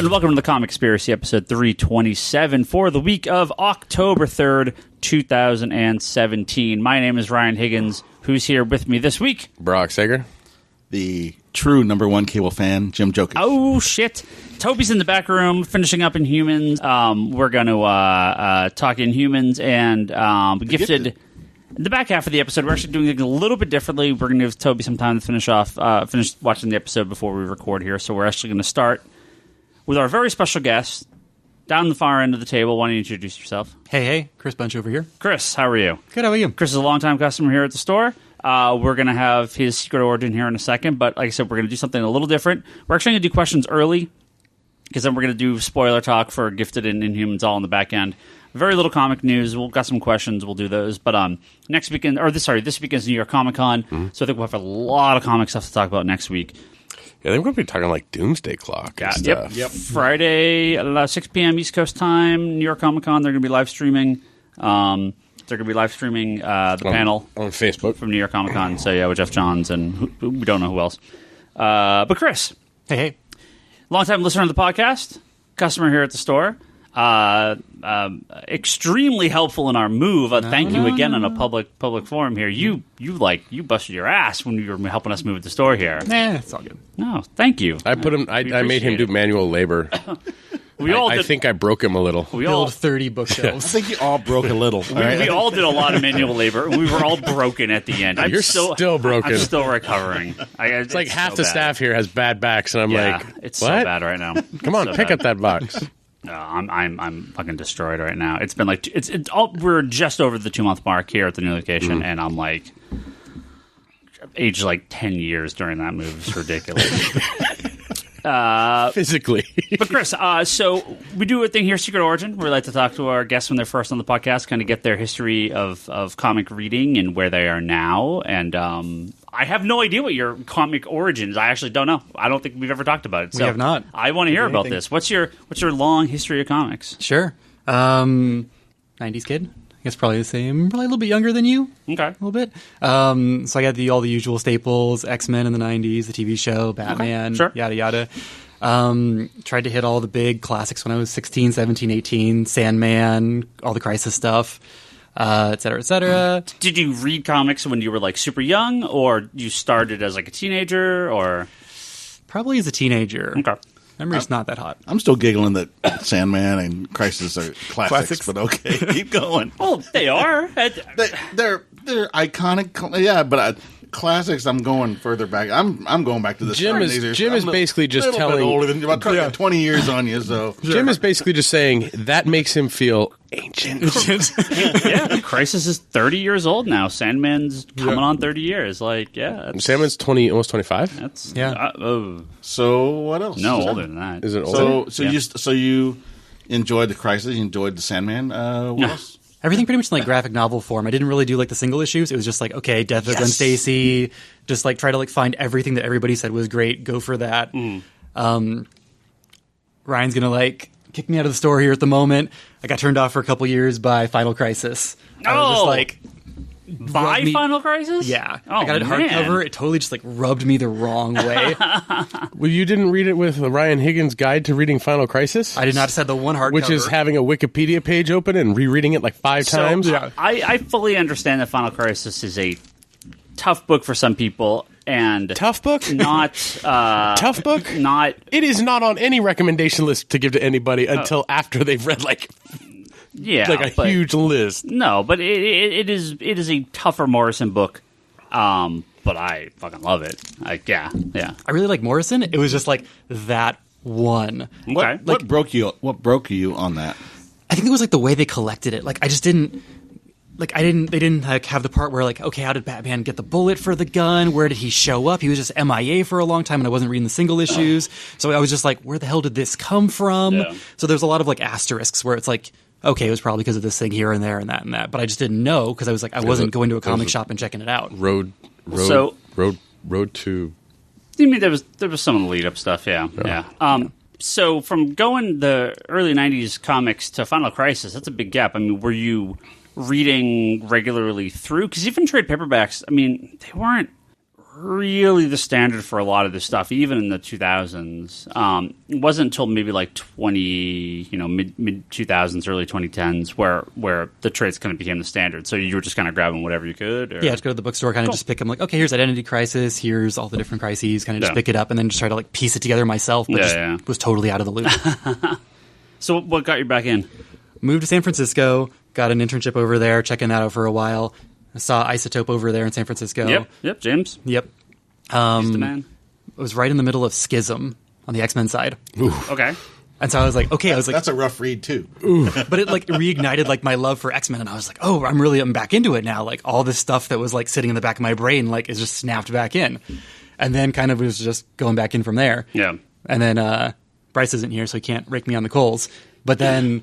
and welcome to the Comic Conspiracy, episode 327 for the week of October 3rd, 2017. My name is Ryan Higgins. Who's here with me this week? Brock Sager. The true number one cable fan, Jim Jokisch. Oh, shit. Toby's in the back room, finishing up Inhumans. We're going to talk Inhumans and Gifted. In the back half of the episode, we're actually doing it a little bit differently. We're going to give Toby some time to finish watching the episode before we record here. So we're actually going to start with our very special guest down the far end of the table. Why don't you introduce yourself? Hey, Chris Bunch over here. Chris, how are you? Good, how are you? Chris is a longtime customer here at the store. We're going to have his secret origin here in a second, but like I said, we're going to do something a little different. We're actually going to do questions early, because then we're going to do spoiler talk for Gifted and Inhumans all on the back end. Very little comic news. We've got some questions. We'll do those. But this weekend's New York Comic Con, so I think we'll have a lot of comic stuff to talk about next week. Yeah, I think we're going to be talking like Doomsday Clock and stuff. Yep. Friday at 6 p.m. East Coast time, New York Comic Con. They're going to be live streaming. The panel on Facebook from New York Comic Con. So yeah, with Jeff Johns and we don't know who else. But Chris, hey, longtime listener to the podcast, customer here at the store. Extremely helpful in our move. Thank you again on a public forum here. You busted your ass when you were helping us move at the store here. It's all good. No, thank you. I made him do manual labor. I think I broke him a little. We all build 30 bookshelves. I think you all broke a little. We all did a lot of manual labor, and we were all broken at the end. You're still broken. I'm still recovering. It's like half the staff here has bad backs, and I'm like, it's what? so bad right now. Come on, pick up that box. I'm fucking destroyed right now. It's been like we're just over the 2-month mark here at the new location, and I'm like aged like 10 years during that move. It's ridiculous. Physically. But Chris, so we do a thing here, Secret Origin, where we like to talk to our guests when they're first on the podcast, kind of get their history of comic reading and where they are now. And I have no idea what your comic origin is. I actually don't know. I don't think we've ever talked about it. So we have not. I want to hear about this. What's your long history of comics? Sure. 90s kid. I guess probably the same. Probably a little bit younger than you. Okay. A little bit. So I got all the usual staples, X-Men in the 90s, the TV show, Batman, Sure. Yada yada. Tried to hit all the big classics when I was 16, 17, 18, Sandman, all the Crisis stuff, et cetera, et cetera. Did you read comics when you were like super young, or you started as like a teenager, or? Probably as a teenager. Okay. Memory's not that hot. I'm still giggling that Sandman and Crisis are classics. But okay, keep going. Well, they are. They're iconic. Yeah, but classics. I'm going further back. I'm going back to the Jim is basically just telling older than about 20 years on you. So Jim is basically just saying that makes him feel ancient. Yeah, Crisis is 30 years old now. Sandman's coming on 30 years. Like, yeah, Sandman's almost 25. That's So what else? No, older than that. Is it older? So you enjoyed the Crisis? You enjoyed the Sandman? What else? Everything pretty much in like graphic novel form. I didn't really do like the single issues. It was just like, okay, Death of Gwen Stacy. Just like try to like find everything that everybody said was great. Go for that. Ryan's gonna like kick me out of the store here at the moment. I got turned off for a couple years by Final Crisis. I was just like, Final Crisis? Yeah. Oh, I got it man. hardcover. It totally just like rubbed me the wrong way. Well, you didn't read it with Ryan Higgins' Guide to Reading Final Crisis? I did not just have the one hardcover. Which is having a Wikipedia page open and rereading it like 5 times? Yeah. I fully understand that Final Crisis is a tough book for some people. And tough book? Not tough book? Not. It is not on any recommendation list to give to anybody until after they've read like a huge list. No, but it is a tougher Morrison book. But I fucking love it. Yeah. I really like Morrison. It was just like that one. Okay. What broke you on that? I think it was like the way they collected it. Like I just didn't. Like they didn't like have the part where like, okay, how did Batman get the bullet for the gun? Where did he show up? He was just MIA for a long time, and I wasn't reading the single issues, so I was just like, where the hell did this come from? Yeah. So there's a lot of like asterisks where it's like, okay, it was probably because of this thing here and there and that, but I just didn't know because I was like, I wasn't going to a comic shop and checking it out. Road to. You mean there was some of the lead up stuff? Yeah. So from going the early '90s comics to Final Crisis, that's a big gap. I mean, were you reading regularly through? Because even trade paperbacks, I mean, they weren't really the standard for a lot of this stuff, even in the 2000s. It wasn't until maybe like mid 2000s, early 2010s, where the traits kind of became the standard. So you were just kind of grabbing whatever you could? Or? Yeah, just go to the bookstore, kind of just pick them, like, okay, here's Identity Crisis, here's all the different crises, kind of just pick it up and then just try to like piece it together myself, but was totally out of the loop. So what got you back in? Moved to San Francisco, got an internship over there, checking that out for a while. I saw Isotope over there in San Francisco. Yep, James. Yep. He's the man. It was right in the middle of Schism on the X-Men side. Okay. And so I was like, okay, that's a rough read too. But it like reignited like my love for X-Men, and I was like, oh, I'm back into it now. Like all this stuff that was like sitting in the back of my brain like is just snapped back in. And then kind of was just going back in from there. Yeah. And then Bryce isn't here, so he can't rake me on the coals. But then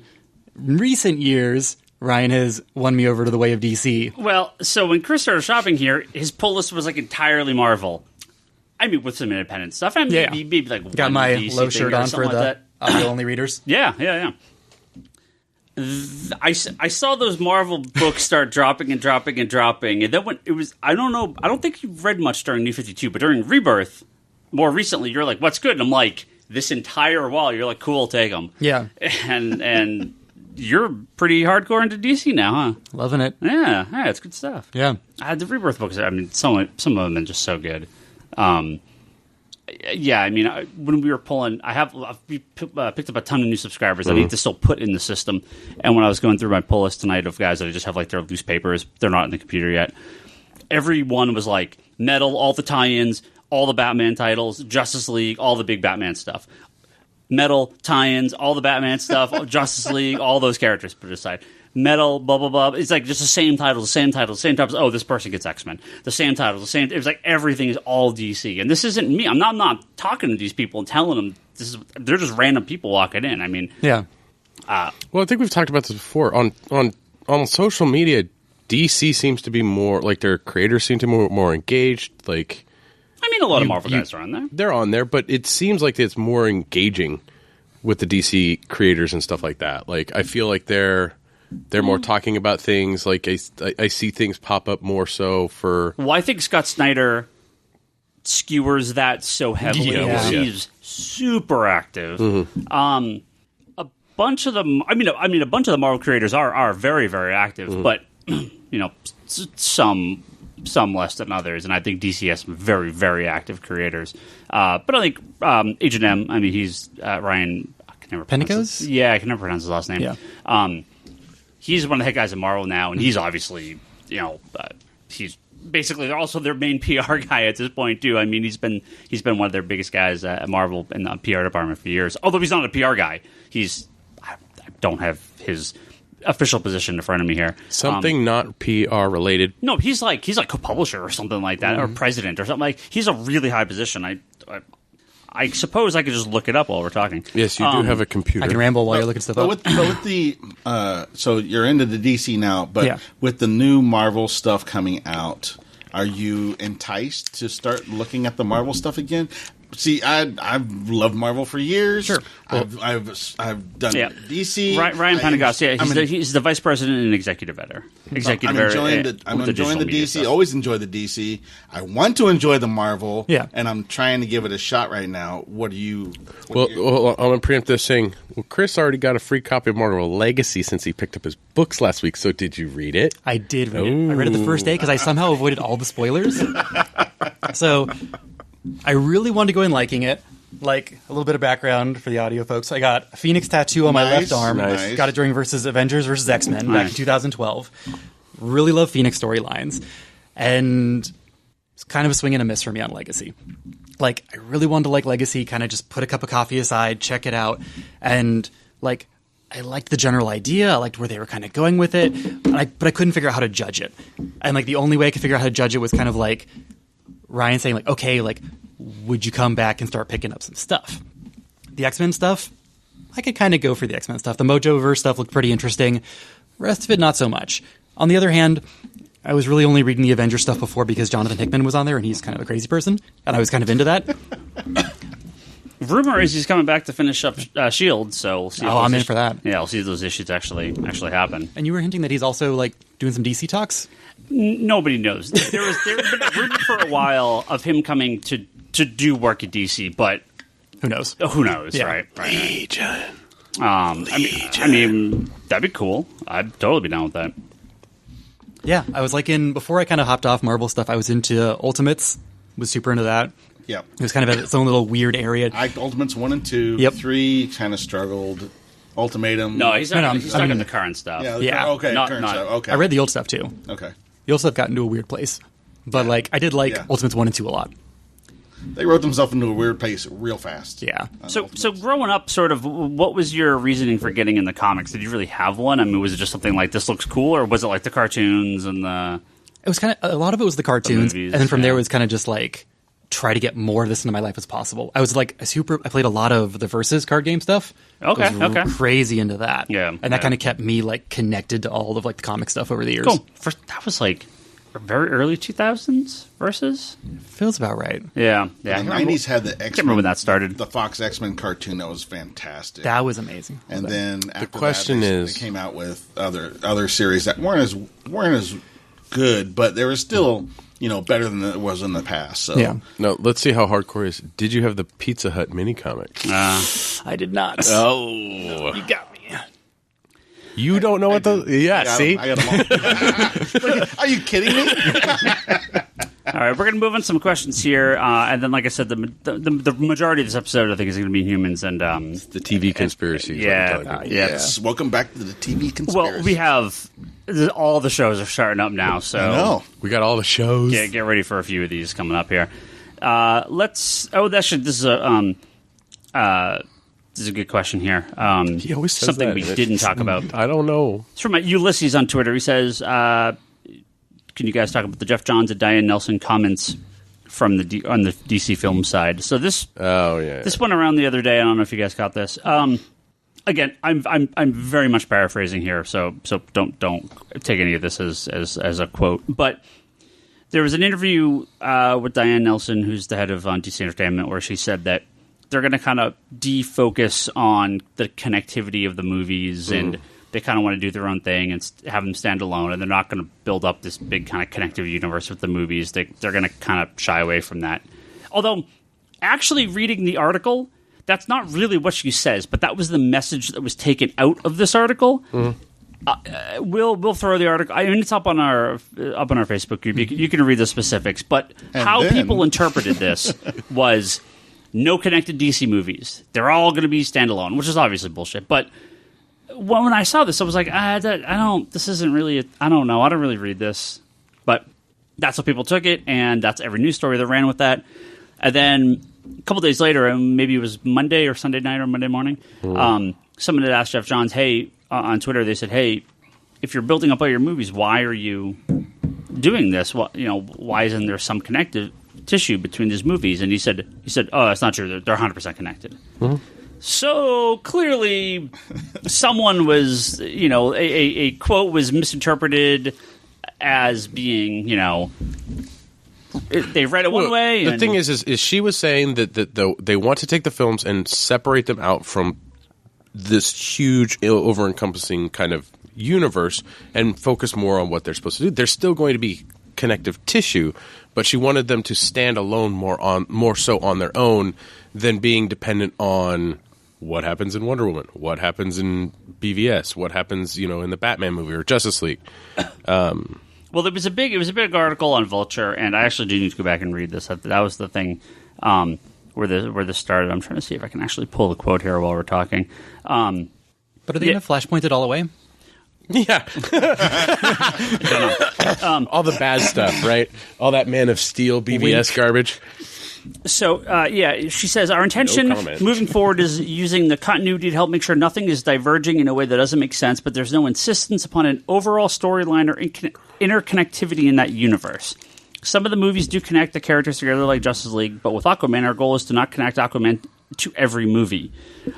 in recent years, Ryan has won me over to the way of DC. Well, so when Chris started shopping here, his pull list was like entirely Marvel. I mean, with some independent stuff. I mean, maybe like got my DC low shirt on for the audio-only readers. Yeah. I saw those Marvel books start dropping, and then when it was, I don't think you've read much during New 52, but during Rebirth, more recently, you're like, what's good? And I'm like, this entire wall, you're like, cool, take them. Yeah. And you're pretty hardcore into DC now, huh? Loving it. Yeah, it's good stuff. Yeah. The Rebirth books, I mean, some of them are just so good. Yeah, I mean, when we were pulling, we picked up a ton of new subscribers I need to still put in the system. And when I was going through my pull list tonight of guys that I just have like their loose papers, they're not in the computer yet. Every one was like Metal, all the tie-ins, all the Batman titles, Justice League, all the big Batman stuff. Metal, tie-ins, all the Batman stuff, Justice League, all those characters put aside. Metal, blah, blah, blah. It's like just the same titles. Oh, this person gets X-Men. The same titles, It was like everything is all DC. And this isn't me. I'm not talking to these people and telling them they're just random people walking in. I mean... Yeah. Well, I think we've talked about this before. On social media, DC seems to be more... Like, their creators seem to be more engaged. Like... I mean, a lot of Marvel guys are on there. They're on there, but it seems like it's more engaging with the DC creators and stuff like that. Like, I feel like they're more talking about things. Like, I see things pop up more so for... Well, I think Scott Snyder skewers that so heavily. Yeah. He's super active. Mm-hmm. A bunch of them... I mean, a bunch of the Marvel creators are very, very active, but, some less than others, and I think DC has some very, very active creators. But I think Agent M, I mean, he's Ryan... I can never pronounce I can never pronounce his last name. Yeah. He's one of the head guys at Marvel now, and he's obviously, he's basically they're also their main PR guy at this point too. I mean, he's been one of their biggest guys at Marvel in the PR department for years. Although he's not a PR guy, I don't have his official position in front of me here. Something not PR related. No, he's like co-publisher or something like that, or president or something like. He's a really high position. I suppose I could just look it up while we're talking. Yes, you do have a computer. I can ramble while you're looking stuff up. With the so you're into the DC now, but with the new Marvel stuff coming out, are you enticed to start looking at the Marvel stuff again? See, I've loved Marvel for years. Sure. I've done DC. Ryan Pendergast, he's the vice president and executive editor. I'm enjoying the DC. Stuff. Always enjoy the DC. I want to enjoy the Marvel. Yeah. And I'm trying to give it a shot right now. What do you? Well, I'm going to preempt this saying, Chris already got a free copy of Marvel Legacy since he picked up his books last week. So did you read it? I did read it. I read it the first day because I somehow avoided all the spoilers. So I really wanted to go in liking it. Like, a little bit of background for the audio folks. I got a Phoenix tattoo on my left arm. Nice. Got it during Avengers versus X-Men back in 2012. Really love Phoenix storylines. And it's kind of a swing and a miss for me on Legacy. Like, I really wanted to like Legacy, kind of just put a cup of coffee aside, check it out. And, like, I liked the general idea. I liked where they were kind of going with it. But I couldn't figure out how to judge it. And, like, the only way I could figure out how to judge it was kind of like Ryan saying, like, okay, like, would you come back and start picking up some stuff? The X-Men stuff, I could kind of go for the X-Men stuff. The Mojoverse stuff looked pretty interesting. The rest of it, not so much. On the other hand, I was really only reading the Avengers stuff before because Jonathan Hickman was on there, and he's kind of a crazy person, and I was kind of into that. Rumor is he's coming back to finish up Shield, so we'll see. I'm in for that. Yeah, we'll see if those issues actually happen. And you were hinting that he's also like doing some DC talks. Nobody knows. There had been a rumor for a while of him coming to do work at DC, but who knows? Who knows? Yeah. Right. Legion. I mean, that'd be cool. I'd totally be down with that. Yeah, I was like before I kind of hopped off Marvel stuff. I was into Ultimates. Was super into that. Yeah, it was kind of its own little weird area. I Ultimates 1 and 2. Yep. 3 kind of struggled. Ultimatum. No, he's talking mean, the current stuff. Yeah. Okay. Current stuff. Okay. I read the old stuff too. Okay. The old stuff got into a weird place, but like I did Ultimates 1 and 2 a lot. They wrote themselves into a weird place real fast. Yeah. So growing up, sort of, what was your reasoning for getting in the comics? Did you really have one? I mean, was it just something like this looks cool, or was it like the cartoons and the? It was kind of a lot of it was the cartoons, movies, and then from there it was kind of just like try to get more of this into my life as possible. I was like I played a lot of the Versus card game stuff. Okay. I was crazy into that. Yeah, and that kind of kept me like connected to all of like the comic stuff over the years. Cool. That was like very early 2000s Versus. Feels about right. Yeah. The 90s had the X-Men. I can't remember when that started. The Fox X-Men cartoon that was fantastic. That was amazing. And then after the question they came out with other series that weren't as good, but they were still better than it was in the past. So yeah. No, let's see how hardcore it is. Did you have the Pizza Hut mini comic? I did not. Oh, you got me. You don't know what the? Yeah, see, I got them all. Are you kidding me? All right, we're going to move on to some questions here, and then, like I said, the majority of this episode, I think, is going to be Humans and the TV conspiracy. Yes. Welcome back to the TV conspiracy. Well, we have all the shows are starting up now, so I know. We got all the shows. Get ready for a few of these coming up here. This is a good question here. He always says something that. we didn't talk about. I don't know. It's from Ulysses on Twitter. He says, "Can you guys talk about the Jeff Johns and Diane Nelson comments from on the DC film side?" So this went around the other day. I don't know if you guys got this. Again, I'm very much paraphrasing here, so don't take any of this as a quote. But there was an interview with Diane Nelson, who's the head of DC Entertainment, where she said that they're going to kind of defocus on the connectivity of the movies, and they kind of want to do their own thing and have them stand alone, and they're not going to build up this big kind of connective universe with the movies. They're going to kind of shy away from that. Although, actually reading the article, that's not really what she says, but that was the message that was taken out of this article. We'll throw the article. I mean, it's up on our Facebook group. You can read the specifics, but how people interpreted this was no connected DC movies. They're all going to be standalone, which is obviously bullshit. But when I saw this, I was like, I don't. This isn't really. I don't know. I don't really read this, but that's how people took it, and that's every news story that ran with that. And then a couple days later, maybe it was Monday or Sunday night or Monday morning, someone had asked Jeff Johns, "Hey," on Twitter, they said, "Hey, if you're building up all your movies, why are you doing this? Why isn't there some connective tissue between these movies?" And he said, "Oh, that's not true. They're 100% connected." So clearly, someone was, a quote was misinterpreted as being, they read it one way. The thing is she was saying that they want to take the films and separate them out from this huge, over-encompassing kind of universe and focus more on what they're supposed to do. There's still going to be connective tissue, but she wanted them to stand alone more so on their own than being dependent on what happens in Wonder Woman, what happens in BVS, what happens in the Batman movie or Justice League. Well, it was a big article on Vulture, and I actually do need to go back and read this. That was the thing where this started. I'm trying to see if I can actually pull the quote here while we're talking. But are they going to flashpoint it all away? Yeah. All the bad stuff, right? All that Man of Steel BVS garbage. So, she says, our intention moving forward is using the continuity to help make sure nothing is diverging in a way that doesn't make sense, but there's no insistence upon an overall storyline or interconnectivity in that universe. Some of the movies do connect the characters together like Justice League, but with Aquaman, our goal is to not connect Aquaman to every movie.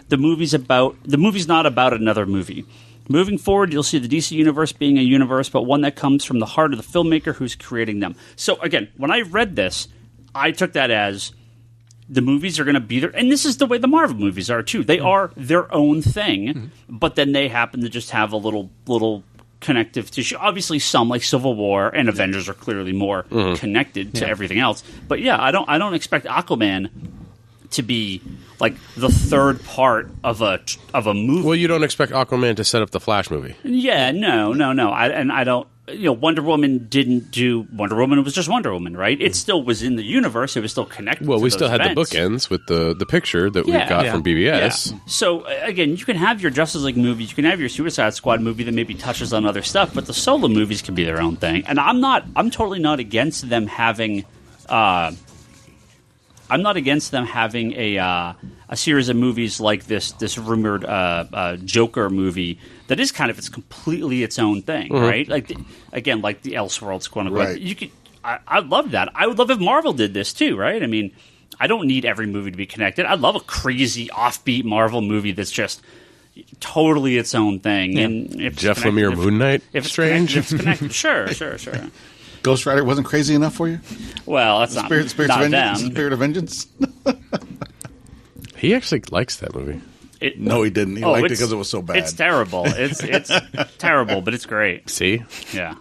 The movie's not about another movie. Moving forward, you'll see the DC universe being a universe, but one that comes from the heart of the filmmaker who's creating them. So, again, when I read this, I took that as the movies are going to be there, and this is the way the Marvel movies are too. They are their own thing, but then they happen to just have a little connective tissue. Obviously, some like Civil War and Avengers are clearly more connected to everything else. But yeah, I don't expect Aquaman to be like the third part of a movie. Well, you don't expect Aquaman to set up the Flash movie. Yeah, no. I don't. Wonder Woman didn't do. Wonder Woman was just Wonder Woman, right? It still was in the universe. It was still connected. Well, to we those still had events. the bookends with the picture that we got from BBS. Yeah. So again, you can have your Justice League movie, you can have your Suicide Squad movie that maybe touches on other stuff, but the solo movies can be their own thing. And I'm totally not against them having. I'm not against them having a series of movies like this rumored Joker movie that is kind of it's completely its own thing, right? Like the Elseworlds, quote unquote. Right. You could, I'd love that. I would love if Marvel did this too, right? I mean, I don't need every movie to be connected. I'd love a crazy offbeat Marvel movie that's just totally its own thing. Yeah. And if Jeff Lemire Moon Knight, if it's strange. connected, sure. Ghost Rider wasn't crazy enough for you? Well, that's Spirit not of them. Vengeance? Spirit of Vengeance? He actually likes that movie. No, he didn't. He liked it because it was so bad. It's terrible. It's terrible, but it's great. See? Yeah.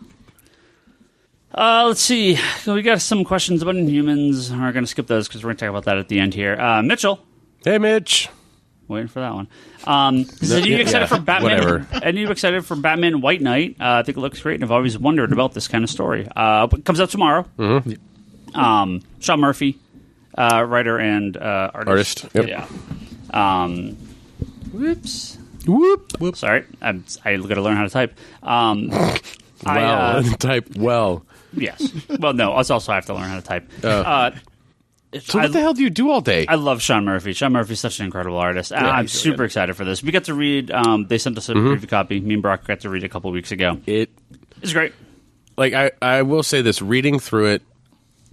Let's see. We got some questions about Inhumans. We're going to skip those because we're going to talk about that at the end here. Mitchell. Hey, Mitch. Waiting for that one. Are you excited for Batman? Whatever. Are you excited for Batman White Knight? I think it looks great, and I've always wondered about this kind of story. It comes out tomorrow. Mm-hmm. Sean Murphy, writer and artist. Yep. Yeah. Whoops. Whoop. Sorry, I got to learn how to type. Type well. Yes. Well, no. I also have to learn how to type. So what the hell do you do all day? I love Sean Murphy. Sean Murphy's such an incredible artist. I'm super excited for this. We got to read. They sent us a preview copy. Me and Brock got to read it a couple weeks ago. It's great. Like I will say this: reading through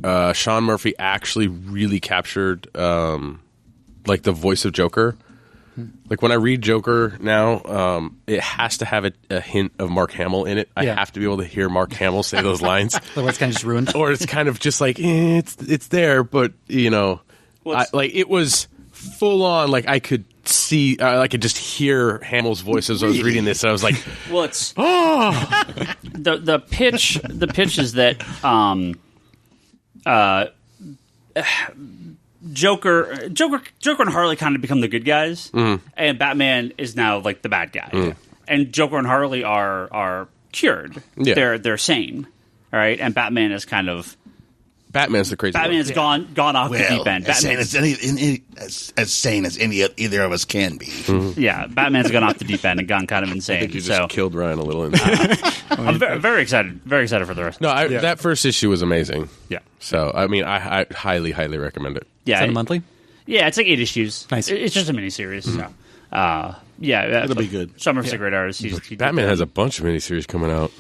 it, Sean Murphy actually really captured like the voice of Joker. Like when I read Joker now, it has to have a hint of Mark Hamill in it. I have to be able to hear Mark Hamill say those lines. Otherwise, it's kind of just ruined. Or it's kind of just like it's there, but like it was full on. Like I could see, I could just hear Hamill's voice as I was reading this. And I was like, well, it's the pitch. The pitch is that Joker and Harley kind of become the good guys, and Batman is now like the bad guy. And Joker and Harley are cured. Yeah. They're sane, all right. And Batman is kind of Batman's the crazy. Batman's gone off the deep end. As sane as either of us can be. Yeah, Batman's gone off the deep end and gone kind of insane. I think you just killed Ryan a little. I'm very excited. Very excited for the rest. No, that first issue was amazing. Yeah. So I mean, I highly, highly recommend it. Yeah, Is that a monthly? Yeah, it's like 8 issues. Nice. It's just a miniseries. So, It'll be good. Sean Murphy's a great artist. Batman has a bunch of miniseries coming out.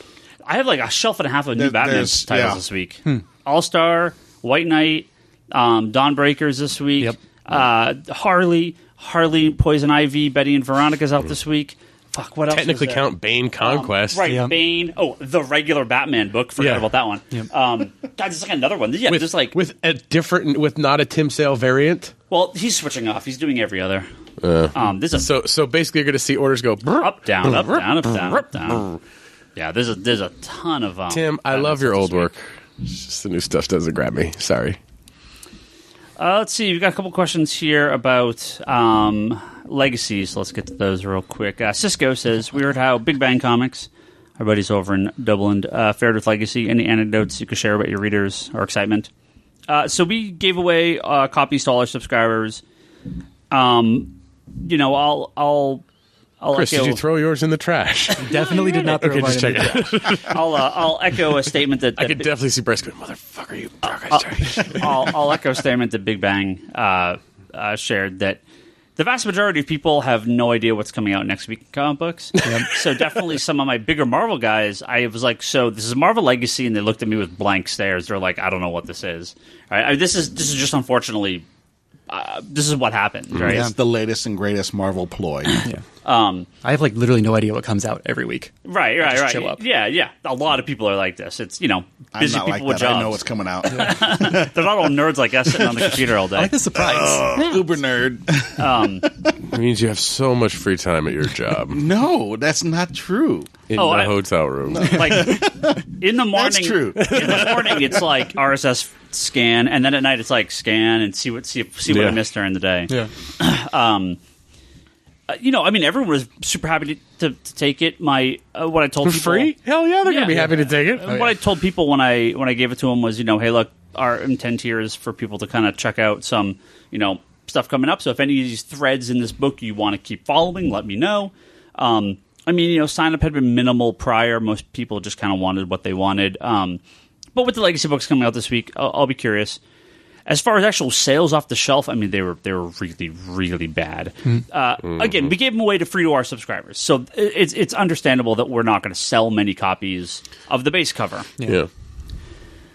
I have like a shelf and a half of new Batman titles this week. Hmm. All-Star, White Knight, Dawnbreakers this week. Yep. Harley, Poison Ivy, Betty and Veronica's out this week. Fuck, what else? Technically count Bane Conquest. Right, Yeah. Bane. Oh, the regular Batman book. Forgot about that one. Yep. God, there's like another one. Yeah, there's like with not a Tim Sale variant. Well, he's switching off. He's doing every other. This is So basically, you're going to see orders go up, down, up, down, up, down, up, down. Yeah, there's a ton of. Tim, I love your old work. It's just the new stuff doesn't grab me. Sorry. Let's see. We've got a couple questions here about legacies. Let's get to those real quick. Cisco says, we heard how Big Bang Comics, our buddies over in Dublin, fared with Legacy. Any anecdotes you could share about your readers or excitement? So we gave away copies to all our subscribers. I'll Chris, echo, did you throw yours in the trash? Definitely did not throw Okay, mine just in the checking. trash. I'll echo a statement that I could definitely see Bryce going, motherfucker, you trash. I'll echo a statement that Big Bang shared that the vast majority of people have no idea what's coming out next week in comic books. So definitely some of my bigger Marvel guys, I was like, so this is Marvel Legacy, and they looked at me with blank stares. They're like, I don't know what this is. All right, this is just unfortunately this is what happened, right? It's the latest and greatest Marvel ploy. I have like literally no idea what comes out every week. Right. show up. Yeah. A lot of people are like this. It's busy I'm not people like with that. jobs. I know what's coming out. They're not all nerds like us sitting on the computer all day. I like the surprise. Uber nerd. It means you have so much free time at your job. No, that's not true. In the hotel room. Like in the morning, That's true. In the morning, it's like RSS scan, and then at night it's like scan and see what I missed during the day. Yeah. Everyone was super happy to take it. What I told people Free? Hell yeah, they're gonna be happy to take it. What I told people when I gave it to them was, hey, look, our intent here is for people to kind of check out some, stuff coming up. So if any of these threads in this book you want to keep following, let me know. Sign up had been minimal prior. Most people just kind of wanted what they wanted. But with the legacy books coming out this week, I'll be curious. As far as actual sales off the shelf, they were really, really bad. Again, we gave them away to free-to-our subscribers, so it's understandable that we're not going to sell many copies of the base cover. Yeah.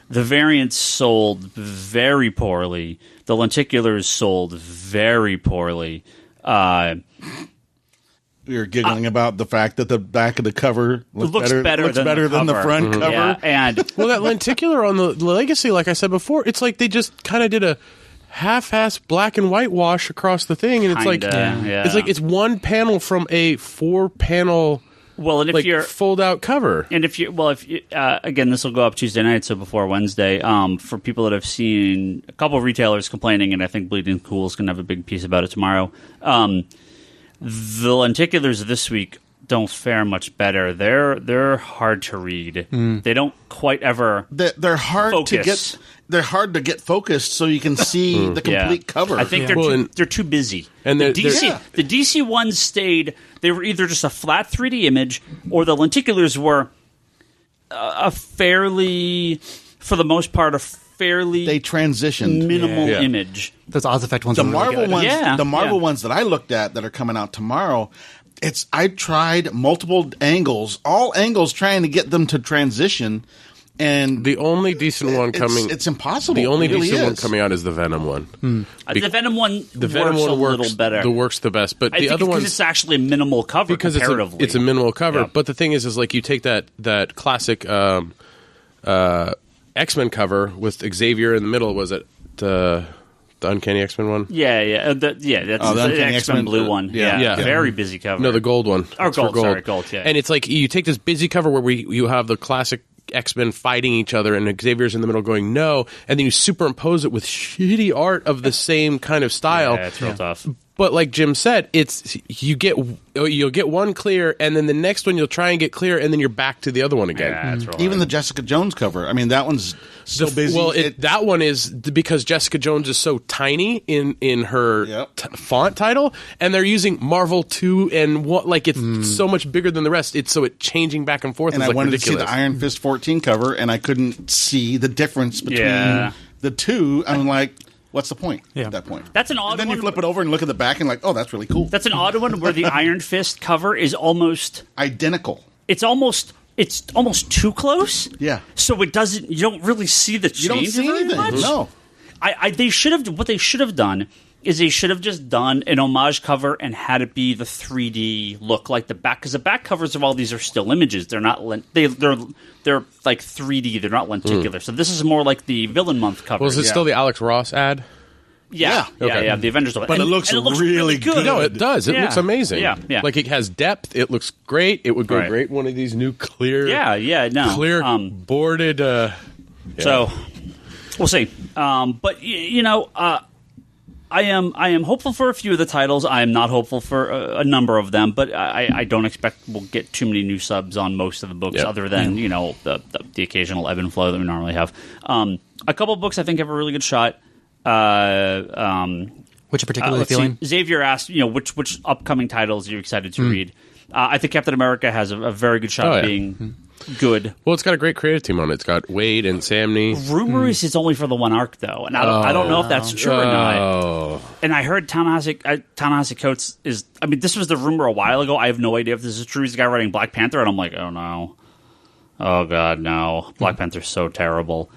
The variants sold very poorly. The lenticulars sold very poorly. You're giggling about the fact that the back of the cover looks better than the front cover. Yeah, and Well, that lenticular on the Legacy, like I said before, it's like they just kind of did a half-ass black and white wash across the thing, and it's one panel from a 4-panel and if you're fold-out cover. And if again, this will go up Tuesday night, so before Wednesday. For people that have seen a couple of retailers complaining, and I think Bleeding Cool is going to have a big piece about it tomorrow. The lenticulars this week don't fare much better. They're hard to read. They don't quite ever. They're hard focus. to get. They're hard to get focused so you can see the complete cover. I think they're too busy. And the DC ones stayed. They were either just a flat 3D image, or the lenticulars were a fairly, for the most part, they transitioned minimal image. Those Oz Effect ones. The are really Marvel good. ones. The Marvel ones that I looked at that are coming out tomorrow. I tried multiple angles, all angles, trying to get them to transition. And the only decent one coming, it's impossible. The only really decent one coming out is the Venom one. The Venom one, works a little better. Works the best, but the other ones, it's actually a minimal cover because comparatively. It's a minimal cover. Yeah. But the thing is like you take that classic X-Men cover with Xavier in the middle. Was it the Uncanny X-Men one? Yeah. That's the X-Men blue one. Yeah. Very busy cover. No, the gold one. Or gold. Sorry, gold. Yeah. And it's like you take this busy cover where you have the classic X-Men fighting each other and Xavier's in the middle going no, and then you superimpose it with shitty art of the same kind of style. Yeah, it's real tough. But like Jim said, you'll get one clear, and then the next one you'll try and get clear, and then you're back to the other one again. Yeah, it's real Even hard. the Jessica Jones cover. That one's so busy. Well, that one is because Jessica Jones is so tiny in her font title, and they're using Marvel 2 and it's so much bigger than the rest. It's changing back and forth. And it's I wanted ridiculous. to see the Iron Fist 14 cover, and I couldn't see the difference between the two. I'm like, what's the point at that point? That's an odd one. Then you flip it over and look at the back and like, oh, that's really cool. That's an odd one where the Iron Fist cover is almost identical. It's almost too close. Yeah. So it doesn't. You don't really see the change. You don't see anything. Much. No. They should have. What they should have done is they should have just done an homage cover and had it be the 3D look like the back, because the back covers of all these are still images. They're not. They're like 3D. They're not lenticular. So this is more like the Villain Month cover. Well, is it still the Alex Ross ad? Yeah. The Avengers. But it looks really good. No, it does. It looks amazing. Yeah. Like it has depth. It looks great. It would go great in one of these new clear. Clear boarded. So we'll see. But I am hopeful for a few of the titles. I am not hopeful for a number of them. But I don't expect we'll get too many new subs on most of the books, other than the occasional ebb and flow that we normally have. A couple of books I think have a really good shot. Which are particularly feeling? Xavier asked, which upcoming titles are you excited to read? I think Captain America has a very good shot of being good. Well, it's got a great creative team on it. It's got Wade and Samney. Rumor is it's only for the one arc, though, and I don't know if that's true or not. And I heard Ta-Nehisi Coates is. This was the rumor a while ago. I have no idea if this is true. He's the guy writing Black Panther, and I'm like, oh no, oh god, no! Black Panther's so terrible.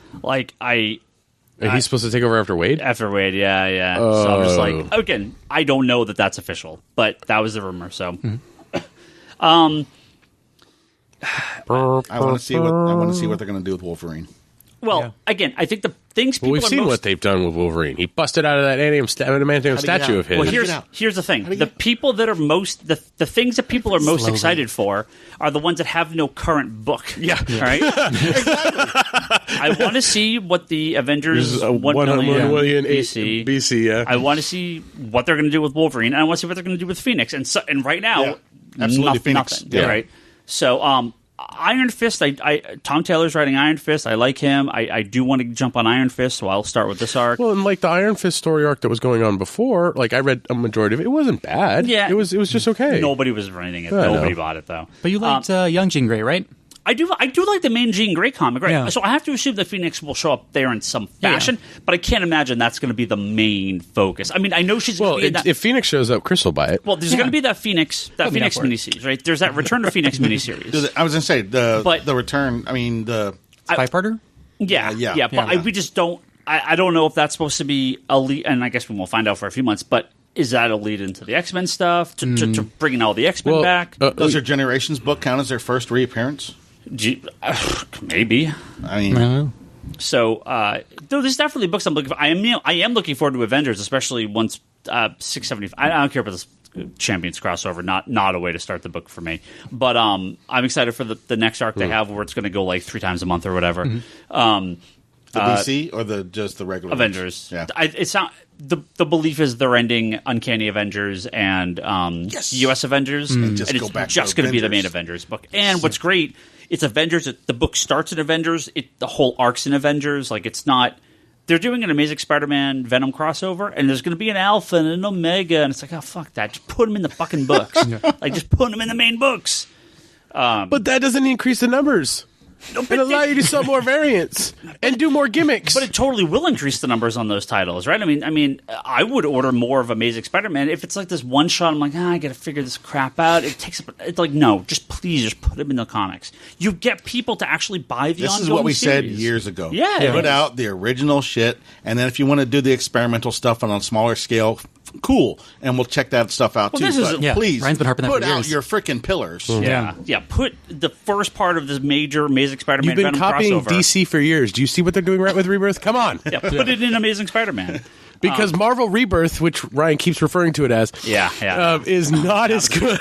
And he's supposed to take over after Wade? After Wade, yeah. So I'm just like, again, I don't know that that's official, but that was the rumor. So, I want to see what they're going to do with Wolverine. Well, again, I think the things people we've are seen what they've done with Wolverine. He busted out of that adamantium statue of his. Well, here's the thing: the people that are most the things that people are most excited for are the ones that have no current book. Yeah, right. I want to see what the Avengers 1 million BC. Yeah, I want to see what they're going to do with Wolverine, and I want to see what they're going to do with Phoenix. And right now, absolutely, Phoenix. Nothing. Yeah. Right. So, Iron Fist, Tom Taylor's writing Iron Fist. I like him. I do want to jump on Iron Fist, so I'll start with this arc. Well, and like the Iron Fist story arc that was going on before, like I read a majority of it. It wasn't bad. Yeah. It was just okay. Nobody was writing it. Nobody bought it, though. But you liked Young Jean Grey, right? I do like the main Jean Grey comic, right? Yeah. So I have to assume that Phoenix will show up there in some fashion, but I can't imagine that's going to be the main focus. I mean, I know she's going to be in that. If Phoenix shows up, Chris will buy it. Well, there's going to be that Phoenix miniseries, right? There's that Return to Phoenix miniseries. I was going to say the return. I mean the 5-parter. Yeah. But we just don't. I don't know if that's supposed to be a lead, and I guess we won't find out for a few months. But is that a lead into the X-Men stuff to bringing all the X-Men back? Does your Generations book count as their first reappearance? Maybe. I mean, so there's definitely books I'm looking for. I am looking forward to Avengers, especially once 675. I don't care about this Champions crossover. Not a way to start the book for me. But I'm excited for the next arc they have, where it's going to go like 3 times a month or whatever. The DC or just the regular Avengers? Yeah, it's not. The belief is they're ending Uncanny Avengers and US Avengers, and it's just going to be the main Avengers book. And what's great, it's Avengers. The book starts in Avengers. The whole arc's in Avengers. Like, it's not. They're doing an Amazing Spider-Man Venom crossover, and there's going to be an Alpha and an Omega, and it's like, oh, fuck that. Just put them in the fucking books. Like, just put them in the main books. But that doesn't increase the numbers. It allow you to sell more variants and do more gimmicks. But it totally will increase the numbers on those titles, right? I mean, I would order more of Amazing Spider-Man if it's like this one shot. I'm like, I got to figure this crap out. It's like, no, please just put them in the comics. You get people to actually buy the. This is what we said years ago. Yeah, put out the original shit, and then if you want to do the experimental stuff on a smaller scale, cool, and we'll check that stuff out too. But please, Ryan's been harping that put for out years. your freaking pillars. Yeah. Put the first part of this major Amazing Spider-Man. You've been Venom copying crossover. DC for years. Do you see what they're doing right with Rebirth? Come on. Put it in Amazing Spider-Man. Because Marvel Rebirth, which Ryan keeps referring to it as, is not as good.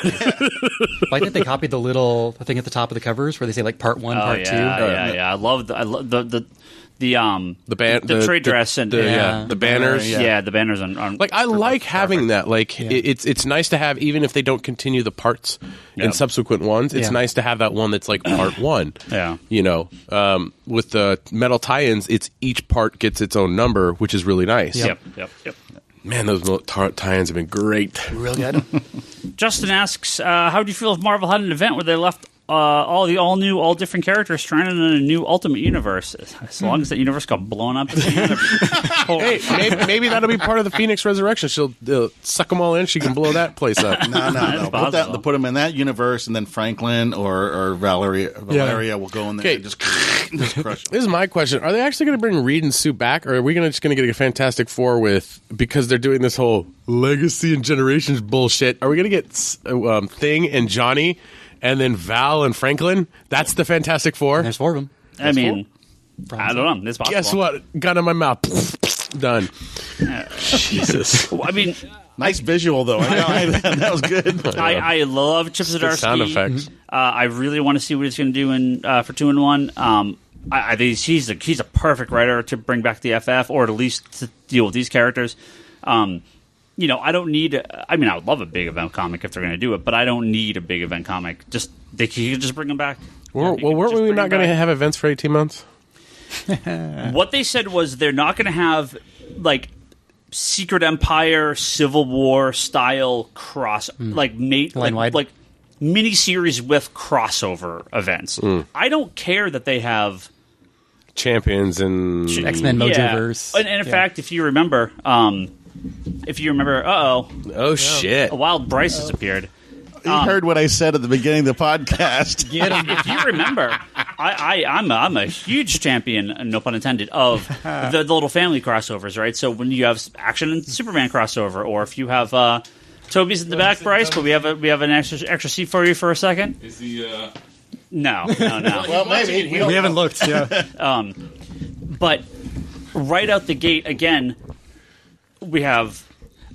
Like that, they copied the little thing at the top of the covers where they say like part 1, part 2. Yeah. I love the trade dress and the banners. Yeah, the banners on like I like having that. Like it's nice to have, even if they don't continue the parts in subsequent ones. It's nice to have that one that's like part 1. Yeah, you know, with the metal tie-ins, it's each part gets its own number, which is really nice. Yep. Man, those tie-ins have been great. Real good. Justin asks, how do you feel if Marvel had an event where they left all new, all different characters stranded in a new Ultimate Universe? As long as that universe got blown up. Hey, maybe that'll be part of the Phoenix Resurrection. She'll suck them all in. She can blow that place up. No. Put them in that universe, and then Franklin or Valeria will go in there and just crush them. This is my question. Are they actually going to bring Reed and Sue back, or are we just going to get a Fantastic Four because they're doing this whole legacy and generations bullshit? Are we going to get Thing and Johnny, and then Val and Franklin? That's the Fantastic Four? There's 4 of them. I mean, I don't know. It's possible. Guess what? Gun in my mouth. Done. Jesus. I mean... Nice visual, though. That was good. I love Chip Zdarsky. Sound effects. I really want to see what he's going to do for 2-in-1. I think he's a perfect writer to bring back the FF, or at least to deal with these characters. I don't need. I would love a big event comic if they're going to do it, but I don't need a big event comic. They could just bring them back. Weren't we not going to have events for 18 months? What they said was they're not going to have like Secret Empire, Civil War style like miniseries with crossover events. I don't care that they have Champions and X-Men Mojoverse. And in fact, if you remember, shit, a wild Bryce has appeared. He heard what I said at the beginning of the podcast. If you remember, I'm a huge champion, no pun intended, of the little family crossovers, right? So when you have action and Superman crossover, or if you have Toby's in the back, Bryce, but we have an extra seat for you for a second. Is the No. Well, maybe We haven't looked. Yeah. But right out the gate, again, we have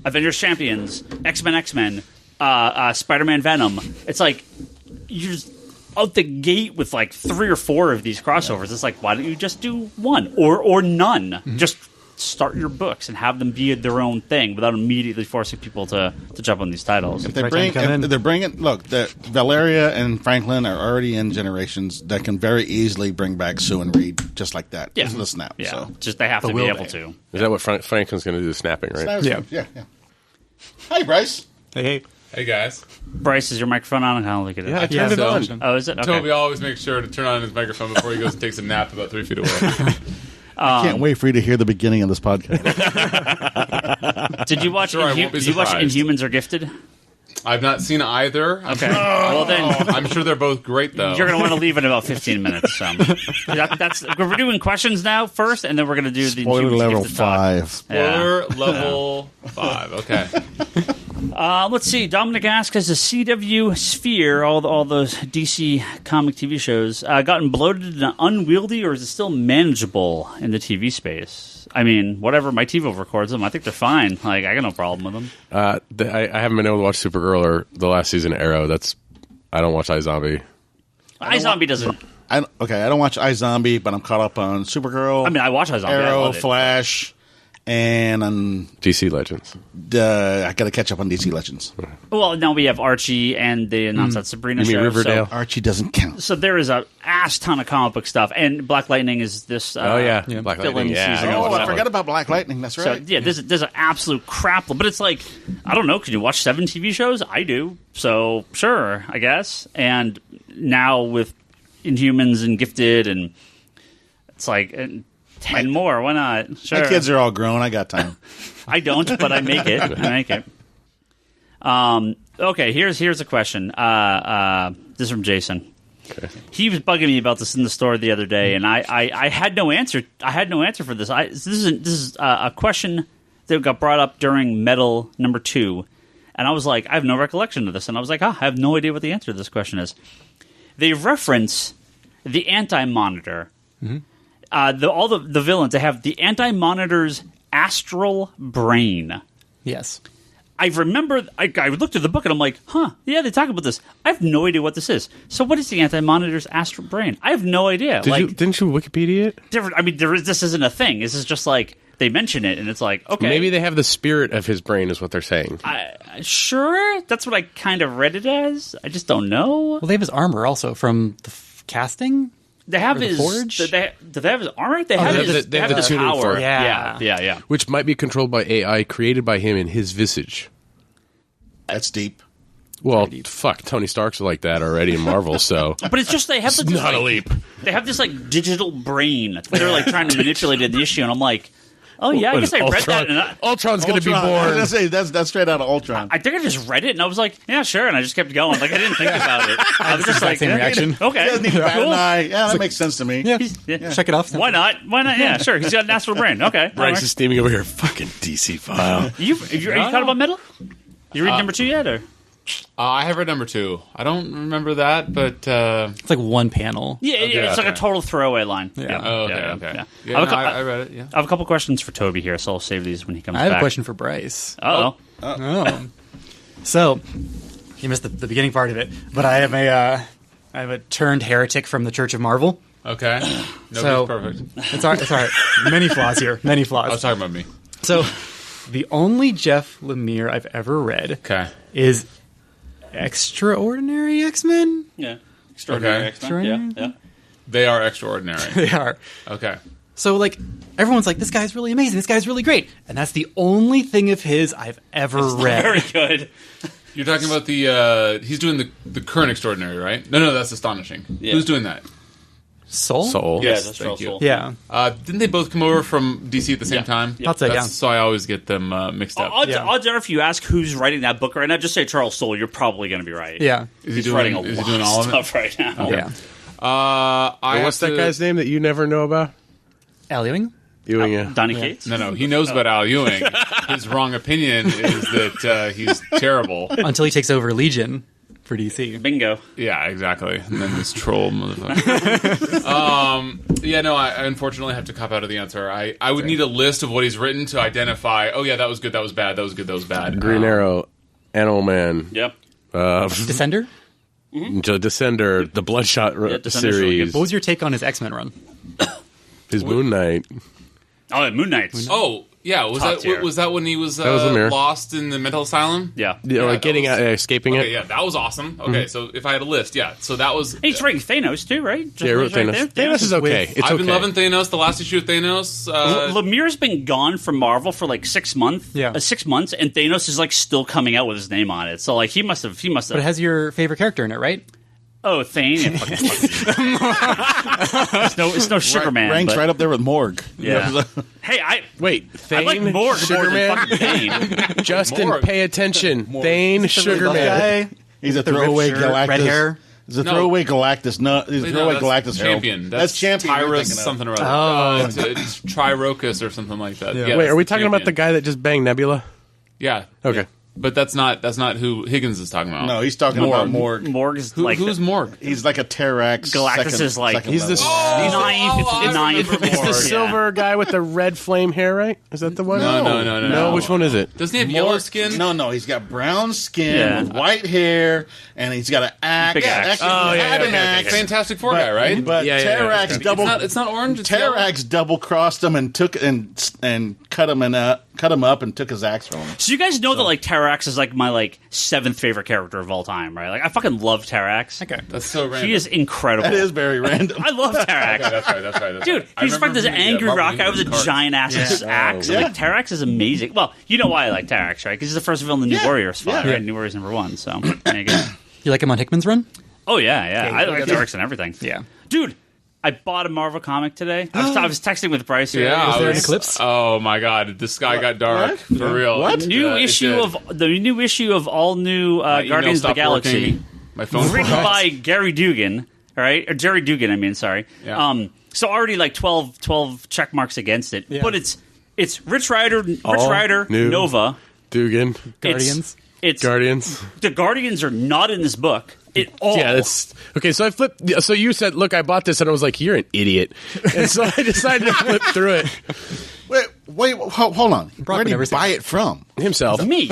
Avengers Champions, X-Men, Spider-Man Venom. It's like you're just out the gate with like 3 or 4 of these crossovers. It's like, why don't you just do one or none? Mm-hmm. Just start your books and have them be their own thing without immediately forcing people to jump on these titles. If they're bringing, look, Valeria and Franklin are already in generations that can very easily bring back Sue and Reed just like that. Yeah. Just the snap. Yeah, So. just they have to be able to. Is that what Franklin's going to do? The snapping, right? Yeah. Hi, Bryce. Hey. Hey guys. Bryce, is your microphone on? I don't think it is. Yeah, I turned it on. Oh, is it? Okay. Toby always makes sure to turn on his microphone before he goes and takes a nap about 3 feet away. I can't wait for you to hear the beginning of this podcast. Did you watch? Sure, I won't be Did you watch surprised. Inhumans or Gifted? I've not seen either. Okay. Well then, I'm sure they're both great though. you're going to want to leave in about 15 minutes. So that's we're doing questions now first, and then we're going to do the Spoiler Inhumans level Gifted talk. 5. Spoiler level 5. Okay. Let's see. Dominic asks, has the CW sphere, all those DC comic TV shows, gotten bloated and unwieldy, or is it still manageable in the TV space? I mean, whatever. My TiVo records them. I think they're fine. Like, I got no problem with them. I haven't been able to watch Supergirl or the last season of Arrow. I don't watch iZombie. iZombie doesn't. I don't watch iZombie, but I'm caught up on Supergirl. I mean, I watch iZombie. I Arrow, love it. Flash, and DC Legends. I got to catch up on DC Legends. Well, now we have Archie, and they announced that Sabrina You mean show. Riverdale? Archie doesn't count. So there is a ass ton of comic book stuff, and Black Lightning is this. Black fill-in Lightning. Yeah, season. Oh, I watched forgot about Black Lightning. That's So right. yeah, there's an absolute crap, but it's like, I don't know. Can you watch 7 TV shows? I do. So sure, I guess. And now with Inhumans and Gifted, and it's like 10 more. Why not? Sure. My kids are all grown. I got time. I don't, but I make it. Okay, here's a question. This is from Jason. Okay. He was bugging me about this in the store the other day, and I had no answer. I had no answer for this. This is a question that got brought up during Metal number 2, and I was like, I have no recollection of this, and I was like, I have no idea what the answer to this question is. They reference the Anti-Monitor. Mm-hmm. All the villains, they have the Anti-Monitor's astral brain. Yes. I remember, I looked at the book and I'm like, yeah, they talk about this. I have no idea what this is. So what is the Anti-Monitor's astral brain? I have no idea. Didn't you Wikipedia it? I mean, this isn't a thing. This is just like, they mention it and it's like, okay. Maybe they have the spirit of his brain is what they're saying. Sure, that's what I kind of read it as. I just don't know. Well, they have his armor also from the casting. They have his forge. Do they have his armor? They have his tuning power. fork. Yeah. Which might be controlled by AI created by him in his visage. That's deep. Well, fuck, Tony Stark's like that already in Marvel, so... But it's just they have this, not a leap. They have this like digital brain that they're like trying to manipulate in the issue, and I'm like, oh yeah, I guess I read that. And Ultron's going to be I was born. gonna say, that's straight out of Ultron. I think I just read it, and I was like, yeah, sure, and I just kept going. Like I didn't think about it. I was just like, same reaction. Okay, He doesn't need to bat an cool. eye. Yeah, that makes sense to me. Yeah. Check it off. Why not? Yeah, sure. He's got an astral brain. Okay, Bryce is steaming over here. Fucking DC file. Are you caught about Metal? You read number 2 yet, or? I have read number 2. I don't remember that, but It's like one panel. Yeah, it's like a total throwaway line. Yeah. oh, okay. Yeah. Yeah, I read it. Yeah. I have a couple questions for Toby here, so I'll save these when he comes I have back. a question for Bryce. Oh. So, you missed the beginning part of it, but I have a turned heretic from the Church of Marvel. Okay. Nobody's So- perfect. It's all right. Many flaws here. Many I was flaws. talking about me. So, the only Jeff Lemire I've ever read Okay. is Extraordinary X-Men. Yeah. Extraordinary Okay. X-Men. Yeah. They are extraordinary. They are. Okay. So, like, everyone's like, this guy's really amazing. This guy's really great. And that's the only thing of his I've ever read. Very good. You're talking about the he's doing the current extraordinary, right? No, that's astonishing. Yeah. Who's doing that? Soul? Yes, that's thank you. Soul. Yeah. Didn't they both come over from DC at the same time? Yep. I'll say, yeah. So I always get them mixed up. Odds are, if you ask who's writing that book right now, just say Charles Soule. You're probably going to be right. Yeah. He's writing a lot all of of it? stuff right now. Yeah. What's that guy's name that you never know about? Al Ewing? Ewing, yeah. Donny Cates? No, he knows about Al Ewing. His wrong opinion is that he's terrible. Until he takes over Legion for DC. Bingo. Yeah, exactly. And then this troll motherfucker. I unfortunately have to cop out of the answer. I would need a list of what he's written to identify, oh yeah, that was good, that was bad, that was good, that was bad. Green Arrow, Animal Man, Yep. Descender? Descender, the Bloodshot Descender's series, really good. What was your take on his X-Men run? his Moon Knight. Oh, Moon Knight. Oh, yeah, Top tier. was that when he was, was Lemire. lost in the mental asylum? Yeah. Yeah, like that getting was- out, escaping Okay, it. yeah, that was awesome. Okay, so if I had a list, yeah, so that was... He's writing Thanos, too, right? Yeah, Just Thanos. right there. Thanos is okay. With- It's I've okay. been loving Thanos. The last issue of Thanos. Lemire's been gone from Marvel for like 6 months. Yeah. 6 months, and Thanos is like still coming out with his name on it. So like he must have. But it has your favorite character in it, right? Oh, Thane. Yeah, it's no Sugar Man. Ranks but- right up there with Morg. Yeah. Hey, Wait, I Thane, like Morg more Sugar than Man. fucking Thane. Justin, Morg. pay attention. Thane, Sugar Buff Man. guy? He's a The throwaway ripped shirt, Galactus. red hair? He's a throwaway Galactus. No, he's a Wait, throwaway that's Galactus Herald. champion. That's champion. you're Tyrus thinking of. something or other. Oh. It's Trirocus or something like that. Yeah. Yeah, Wait, that's are we talking about the champion. guy that just banged Nebula? Yeah. Okay. But that's not who Higgins is talking about. No, he's talking about Morg. Morg is Who's like Morg? He's like a Terrax. Galactus is like- He's the ninth. it's the silver guy with the red flame hair, right? Is that the one? No. Which one is it? Doesn't he have yellow skin? No, he's got brown skin Yeah. with white hair, and he's got an axe. Big axe. Oh, yeah, had okay, an axe. Fantastic Four guy, right? But Terrax okay. double. It's not orange. It's yellow? Terrax double crossed him and took and cut him up and took his axe from him. So you guys know that like Terrax is like my like 7th favorite character of all time, right? Like I fucking love Terrax. Okay. That's so random. He is incredible. That is very random. I love Terrax. Okay, that's right. Dude, he's like this angry rock guy with a giant ass axe. Yeah. Like Terrax is amazing. Well, you know why I like Terrax, right? Because he's the first villain in the New Yeah. Warriors fought, Yeah. right? New Warriors #1. So there you go. You like him on Hickman's run? Oh yeah. I like yeah. Terrax and everything. Yeah. Dude, I bought a Marvel comic today. I was texting with Bryce. Yeah, Was I there an was- eclipse? Oh my god, the sky got dark for real. What? It New did. new issue of all new My email Guardians of the stopped Galaxy, working. My phone written froze. by Gary Dugan, right? Or Jerry Dugan, I mean, sorry. Yeah. So already like 12 check marks against it, Yeah. but it's Rich Rider, new. Nova, Dugan, Guardians? It's Guardians. the Guardians are not in this book at all. Yeah, that's okay. So I flipped. So you said, "Look, I bought this," and I was like, "You're an idiot," and so I decided to flip through it Wait, hold on. Where would did never he say buy it from? himself. me.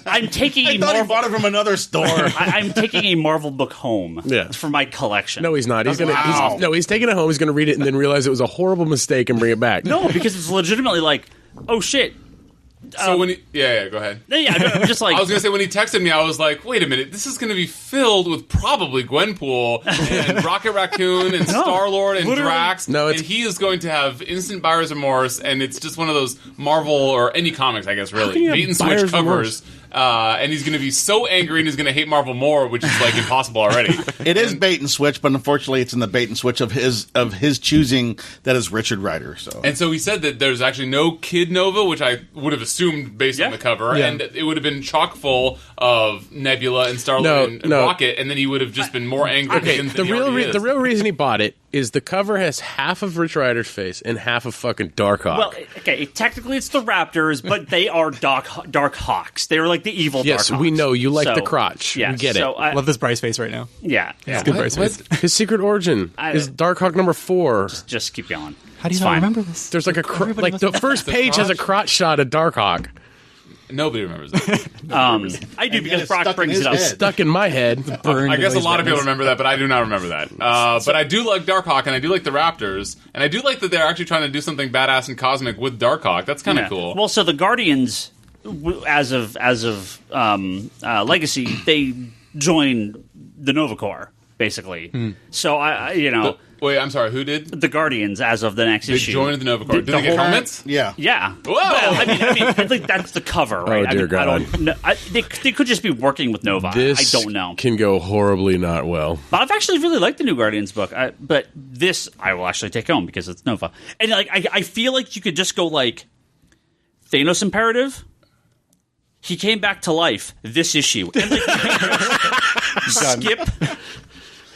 I'm taking I a thought he Marvel. bought it from another store. I'm taking a Marvel book home. Yeah. For my collection. No, he's not. He's gonna. Wow. He's taking it home. He's gonna read it and then realize it was a horrible mistake and bring it back. No, because it's legitimately like, oh shit. So when he, go ahead. Yeah, I'm just like I was gonna say when he texted me, I was like, "Wait a minute, this is gonna be filled with probably Gwenpool and Rocket Raccoon and Star Lord and literally. Drax, No, it's- and he is going to have instant buyer's remorse, and it's just one of those Marvel or any comics, I guess, can really you have bait and switch buyer's covers." And he's going to be so angry and he's going to hate Marvel more, which is like impossible already. It is bait and switch, but unfortunately, it's in the bait and switch of his choosing. That is Richard Rider. So And so he said that there's actually no Kid Nova, which I would have assumed based on the cover, Yeah. and it would have been chock full of Nebula and Star-Lord and Rocket, and then he would have just been more angry. Okay, than the he already is. real reason he bought it is the cover has half of Rich Rider's face and half of fucking Darkhawk. well, okay, technically it's the Raptors, but they are Dark Hawks. They're like the evil yes, Dark Hawks. we know you like So, the crotch. Yeah, we get so it. I, Love this Bryce face right now. yeah. It's good Bryce face. His secret origin is Darkhawk number 4. Just keep going. How do you It's not fine. remember this? There's like Everybody like must the know. first page has a crotch shot of Darkhawk. Nobody remembers that. I do because it's Brock stuck in brings his it up. head. Stuck in my head. Burned I guess a in lot of people Reyes. remember that, but I do not remember that. But I do like Darkhawk, and I do like the Raptors, and I do like that they're actually trying to do something badass and cosmic with Darkhawk. That's kind of Yeah. cool. Well, so the Guardians, as of Legacy, they joined the Nova Corps. basically. So Wait, I'm sorry. Who did? the Guardians as of the next They issue. joined the Nova Corps. Did they get helmets? Yeah. Yeah. Whoa! Well, I mean, I think that's the cover, right? dear I God. don't know. They could just be working with Nova. This I don't know. can go horribly not well. But I've actually really liked the new Guardians book. But this I will actually take home because it's Nova. And like I feel like you could just go like Thanos Imperative. He came back to life this issue. And like, skip.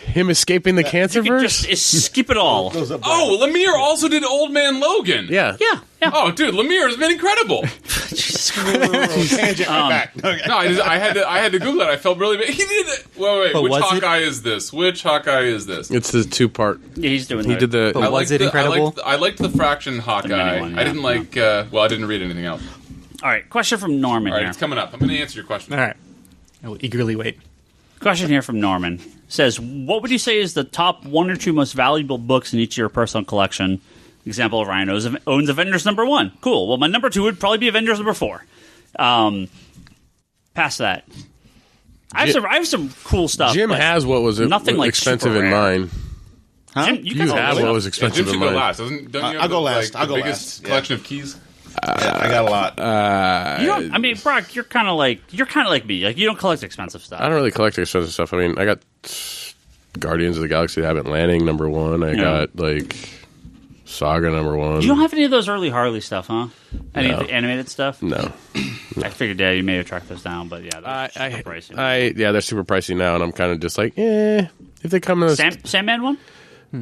Him escaping the cancer You could verse? just skip it all. Oh, Lemire also did Old Man Logan. Yeah. Yeah. Oh, dude, Lemire has been incredible. Tangent back. Okay. No, I had to Google it. I felt really bad. He did it. Wait. But Which was it? Hawkeye is this? Which Hawkeye is this? It's the 2-part. Yeah, he's doing He that. did the. But was it incredible? I liked the Fraction Hawkeye. one, I didn't like. Well, I didn't read anything else. All right, question from Norman All right, here. it's coming up. I'm going to answer your question. All right. I will eagerly wait. Question here from Norman says, "What would you say is the top 1 or 2 most valuable books in each of your personal collection?" Example: Ryan owns Avengers #1. Cool. Well, my #2 would probably be Avengers #4. Past that, I have some cool stuff. Jim but has what was nothing like expensive super in rare. mine. Jim, you You guys have what was Yeah, expensive Jim in should go mine. last. Don't you have I'll go like, last. the I'll go biggest last. Yeah. collection of keys? Yeah, I got a lot. You don't, I mean, Brock, you're kind of like me. Like you don't collect expensive stuff. I don't really collect expensive stuff. I mean, I got Guardians of the Galaxy Haven't Landing #1. I got like Saga #1. You don't have any of those early Harley stuff, huh? Any No. of the animated stuff? No. I figured, you may have tracked those down, but yeah, they're super pricey. They're super pricey now, and I'm kind of just like, if they come in. Sandman one?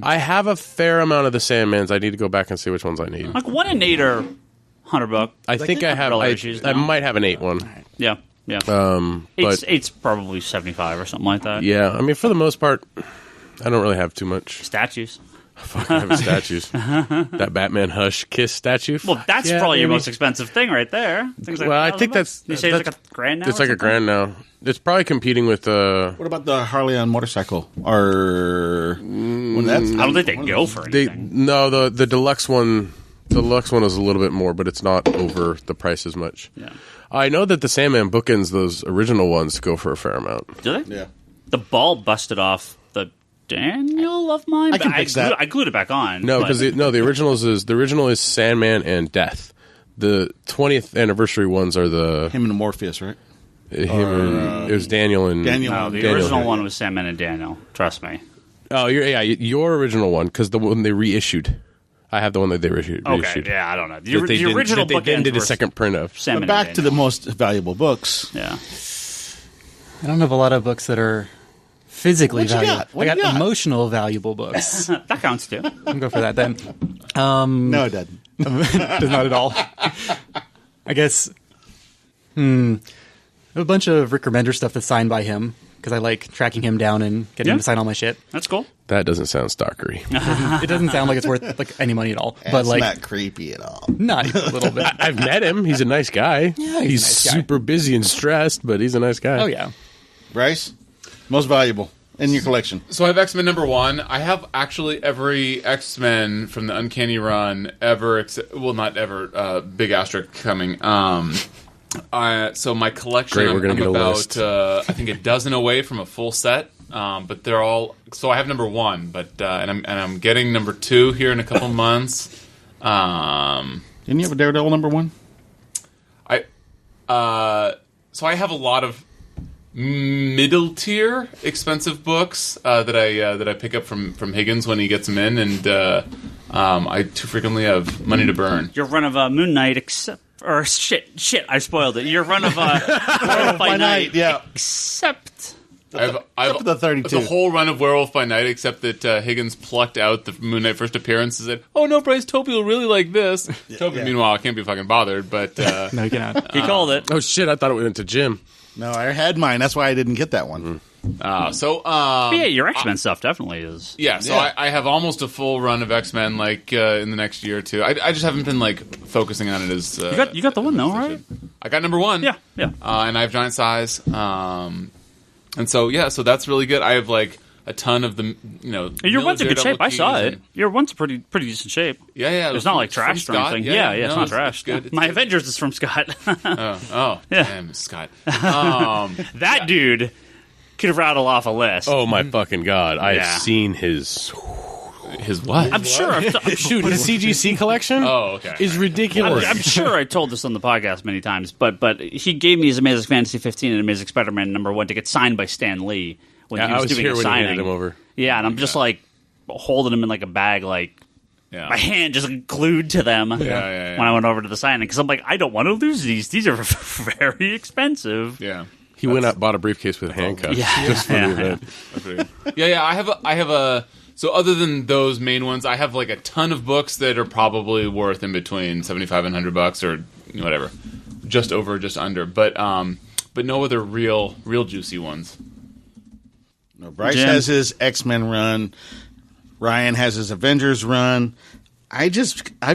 I have a fair amount of the Sandmans. I need to go back and see which ones I need. Like 1 and 8 are $100. I think I have. dollar issues I now. might have an 8 one. Yeah. But Eight's probably 75 or something like that. yeah, I mean, for the most part, I don't really have too much. Statues. Fuck, I have statues. That Batman Hush Kiss statue. Well, that's Yeah, probably your maybe. most expensive thing right there. Things like Well, I $1,000 think bucks. that's- You say it's like a grand now? It's like a grand now. It's probably competing with What about the Harley on motorcycle? Or when that's I don't think they go for anything. the deluxe one. The deluxe one is a little bit more, but it's not over the price as much. Yeah. I know that the Sandman bookends, those original ones, go for a fair amount. Do they? Yeah. The ball busted off the Daniel of mine. I can but fix that. I glued it back on. No, but- because the original is Sandman and Death. The 20th anniversary ones are the Him and Morpheus, right? it was Daniel and Daniel. No, the Daniel. original one was Sandman and Daniel. Trust me. Oh, your original one, because the one they reissued. I have the one that they reissued. Okay, yeah, I don't know. The That they original did, that they then bookends did a were second print of. Sandman But back and to the Daniel. most valuable books. Yeah. I don't have a lot of books that are physically What you valuable. got? What I you got got? emotional valuable books. That counts too. I'll go for that then. No, it doesn't. Does not at all. I guess. I have a bunch of Rick Remender stuff that's signed by him because I like tracking him down and getting him to sign all my shit. That's cool. That doesn't sound stalkery. It doesn't sound like it's worth like any money at all, but It's like not creepy at all. not even a little bit. I've met him. He's a nice guy. Yeah, he's he's a nice guy. super busy and stressed, but he's a nice guy. Oh yeah. Bryce, most valuable in your collection. So I have X-Men #1. I have actually every X-Men from the Uncanny Run ever, well, not ever, big asterisk coming. So my collection, Great, we're gonna I'm get a about, list. I think a dozen away from a full set. But they're all, so I have #1, but, and I'm getting #2 here in a couple months. Didn't you have a Daredevil #1? So I have a lot of middle tier expensive books that I pick up from Higgins when he gets them in, and I too frequently have money to burn. Your run of Moon Knight, except or shit, I spoiled it. Your run of Werewolf by Night, yeah. except I've the 32. the whole run of Werewolf by Night, except that Higgins plucked out the Moon Knight first appearance and said, "Oh no, Bryce, Toby will really like this." Toby, meanwhile, I can't be fucking bothered, but No, you cannot. he called it. Oh shit! I thought it went to Jim. No, I had mine. That's why I didn't get that one. Yeah, your X-Men stuff definitely is. Yeah, so Yeah. I have almost a full run of X-Men, like, in the next year or two. I just haven't been, like, focusing on it as... You got the one though, right? I got #1. Yeah. And I have giant size. And so, yeah, so that's really good. I have, like, a ton of the, Your one's in good Daredevil shape. I saw keys it. and- Your one's pretty decent shape. Yeah. It's not like from trashed or Scott. anything. Yeah, it's no, not trashed. good. It's My good. Avengers is from Scott. Oh, Yeah. damn, Scott. That dude could rattle off a list. Oh my fucking god! I have seen his what? I'm sure. Shoot, his CGC collection. Oh, okay. Is ridiculous. I'm sure I told this on the podcast many times, but he gave me his Amazing Fantasy 15 and Amazing Spider-Man #1 to get signed by Stan Lee when he was doing here a when signing. he handed him over. Yeah, and I'm just like holding him in like a bag, like my hand just glued to them when I went over to the signing because I'm like, I don't want to lose these. These are very expensive. Yeah. He went out, bought a briefcase with handcuffs just for the event. Yeah. I have a. So other than those main ones, I have like a ton of books that are probably worth in between $75 and $100 or whatever, just over, just under. But no other real juicy ones. No, Bryce has his X-Men run. Ryan has his Avengers run. I've been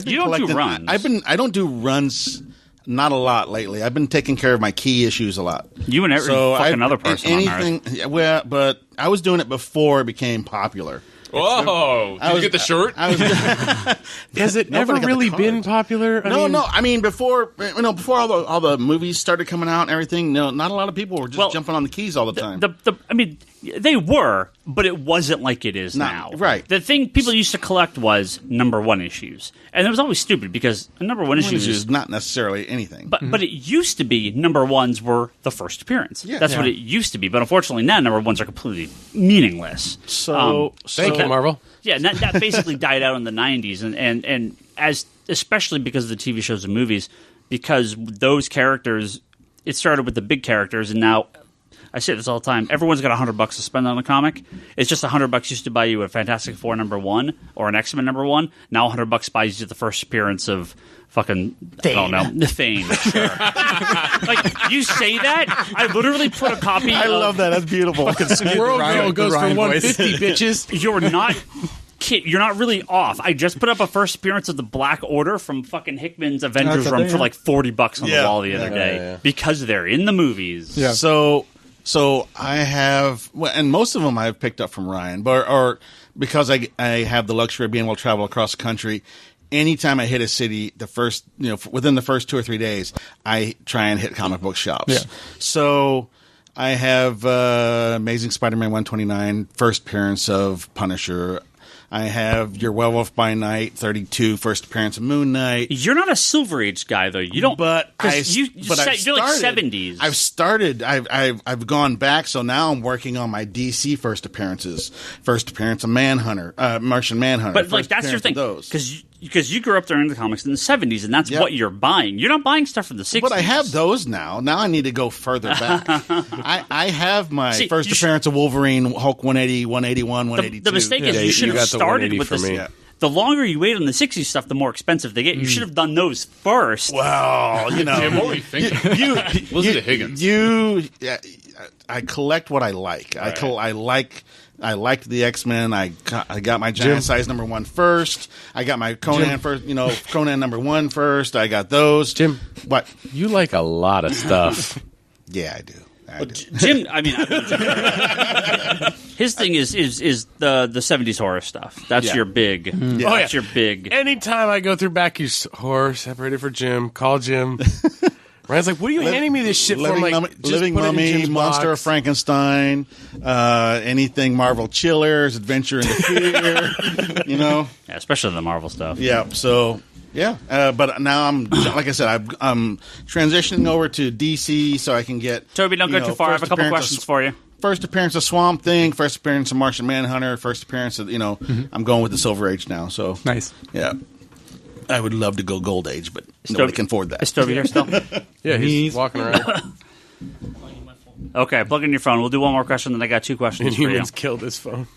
You don't collecting. do runs. I don't do runs. Not a lot lately. I've been taking care of my key issues a lot. You and every fucking other person on Earth. Yeah, well, but I was doing it before it became popular. Whoa! Did you get the shirt? Has it never really been popular? No. I mean, before all the movies started coming out and everything, no, not a lot of people were just jumping on the keys all the time. I mean, they were, but it wasn't like it is now. Right. The thing people used to collect was #1 issues, and it was always stupid because #1 issues is not necessarily anything. But it used to be #1s were the first appearance. Yeah. That's what it used to be. But unfortunately, now #1s are completely meaningless. Thank you, Marvel. Yeah, and that basically died out in the '90s, and as especially because of the TV shows and movies, because those characters, it started with the big characters, and now I say this all the time. Everyone's got $100 to spend on a comic. It's just $100 used to buy you a Fantastic Four #1 or an X-Men #1. Now $100 buys you the first appearance of fucking Thane. I don't know, the Thane. Sure. Like you say that, I literally put a copy. I love that. That's beautiful. World Girl goes for 150, bitches. You're not. You're not really off. I just put up a first appearance of the Black Order from fucking Hickman's Avengers run for like $40 on the wall the other day because they're in the movies. Yeah. So I have, and most of them I've picked up from Ryan, or because I have the luxury of being able to travel across the country. Anytime I hit a city, within the first 2 or 3 days, I try and hit comic book shops. Yeah. So I have Amazing Spider-Man 129, first appearance of Punisher. I have Your Werewolf by Night 32, first appearance of Moon Knight. You're not a Silver Age guy though. You don't. You're like 70s. I've started. I've gone back. So now I'm working on my DC first appearances. First appearance of Manhunter, Martian Manhunter. But like that's your thing, because you grew up during the comics in the 70s, and that's what you're buying. You're not buying stuff from the 60s. But I have those now. Now I need to go further back. I have my first appearance of Wolverine, Hulk 180, 181, 182. The mistake is you should have started with this. Yeah. The longer you wait on the 60s stuff, the more expensive they get. You should have done those first. Well, Jim, what were you thinking? Listen to Higgins. I collect what I like. Right. I liked the X-Men. I got my Giant Size #1 first. I got my Conan first. Conan #1 first. I got those. Jim, what? You like a lot of stuff. Yeah, I do. Jim, I mean, his thing is the 70s horror stuff. That's your big. That's your big. Anytime I go through back, you horror separated for Jim. Call Jim. Ryan's like, what are you handing me this shit for? Living Mummy, Monster of Frankenstein, anything Marvel Chillers, Adventure into Fear, Yeah, especially the Marvel stuff. Yeah, so, but now like I said, I'm transitioning over to DC so I can get... Toby, don't go too far. I have a couple questions for you. First appearance of Swamp Thing, first appearance of Martian Manhunter, first appearance of, I'm going with the Silver Age now, so... Nice. Yeah. I would love to go Gold Age, but nobody can afford that. Is Toby here still? Yeah, he's walking around. Okay, plug in your phone. We'll do one more question, then I got 2 questions for you. Inhumans killed his phone.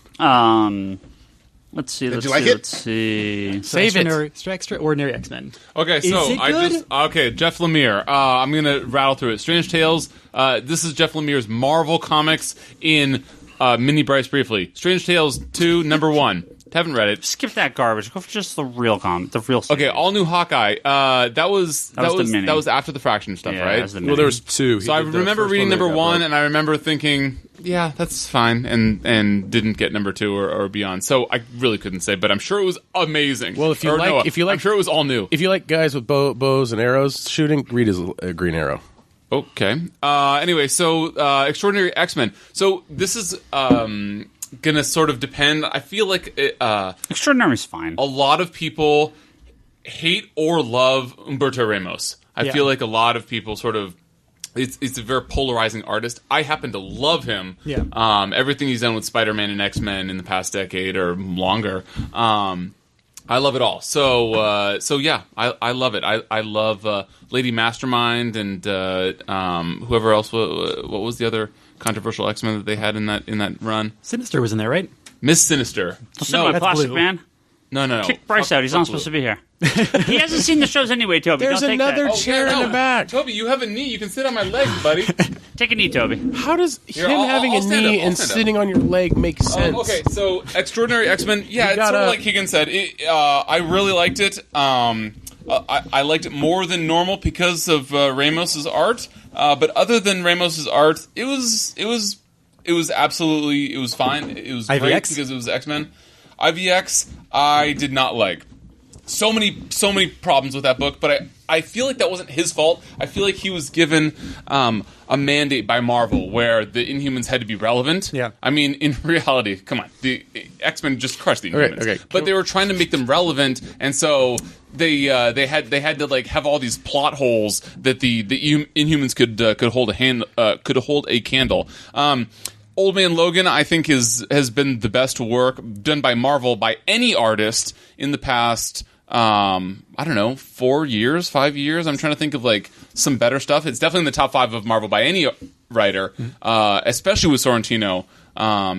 Let's see. Did you like it? Let's see. Save Extraordinary X-Men. Okay, so Jeff Lemire. I'm gonna rattle through it. Strange Tales. This is Jeff Lemire's Marvel Comics in mini Bryce briefly. Strange Tales 2, #1. Haven't read it. Skip that garbage. Go for just the real comic, the real story. Okay, all new Hawkeye. That was after the Fraction stuff, right? Well, there was 2. So I remember reading #1, and I remember thinking, yeah, that's fine, and didn't get #2 or beyond. So I really couldn't say, but I'm sure it was amazing. Well, I'm sure it was all new. If you like guys with bows and arrows shooting, read his Green Arrow. Okay. Anyway, so Extraordinary X-Men. So this is gonna sort of depend. I feel like Extraordinary is fine. A lot of people hate or love Humberto Ramos. I feel like a lot of people sort of. It's a very polarizing artist. I happen to love him. Yeah. Everything he's done with Spider-Man and X-Men in the past decade or longer. I love it all. So yeah, I love it. I love Lady Mastermind and whoever else. What was the other controversial X-Men that they had in that run? Sinister was in there, right? Miss Sinister. No, that's Plastic blue. Man. No. Kick Bryce out. He's not supposed to be here. He hasn't seen the shows anyway, Toby. There's Don't take another that. chair in the back. Toby, you have a knee. You can sit on my leg, buddy. Take a knee, Toby. How does him I'll having a stand knee up. I'll and stand up. sitting on your leg make sense? Okay, so Extraordinary X-Men, yeah, it's sort gotta- of like Higgins said. I really liked it. I liked it more than normal because of Ramos's art. But other than Ramos's art, it was absolutely fine. It was great IVX? because it was X-Men. IVX, I did not like. So many problems with that book, but I feel like that wasn't his fault. I feel like he was given a mandate by Marvel where the Inhumans had to be relevant. Yeah. I mean, in reality, come on, the X-Men just crushed the Inhumans. Okay. But they were trying to make them relevant, and so they had to like have all these plot holes that the Inhumans could hold a candle. Old Man Logan, I think, has been the best work done by Marvel by any artist in the past. I don't know, 4 years, 5 years. I'm trying to think of like some better stuff. It's definitely in the top 5 of Marvel by any writer, especially with Sorrentino.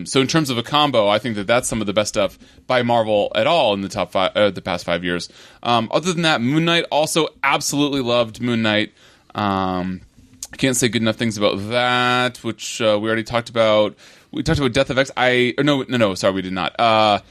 So in terms of a combo, I think that's some of the best stuff by Marvel at all in the top 5, the past 5 years. Other than that, Moon Knight, also absolutely loved Moon Knight. I can't say good enough things about that, which we already talked about. We talked about Death of X. Sorry, we did not.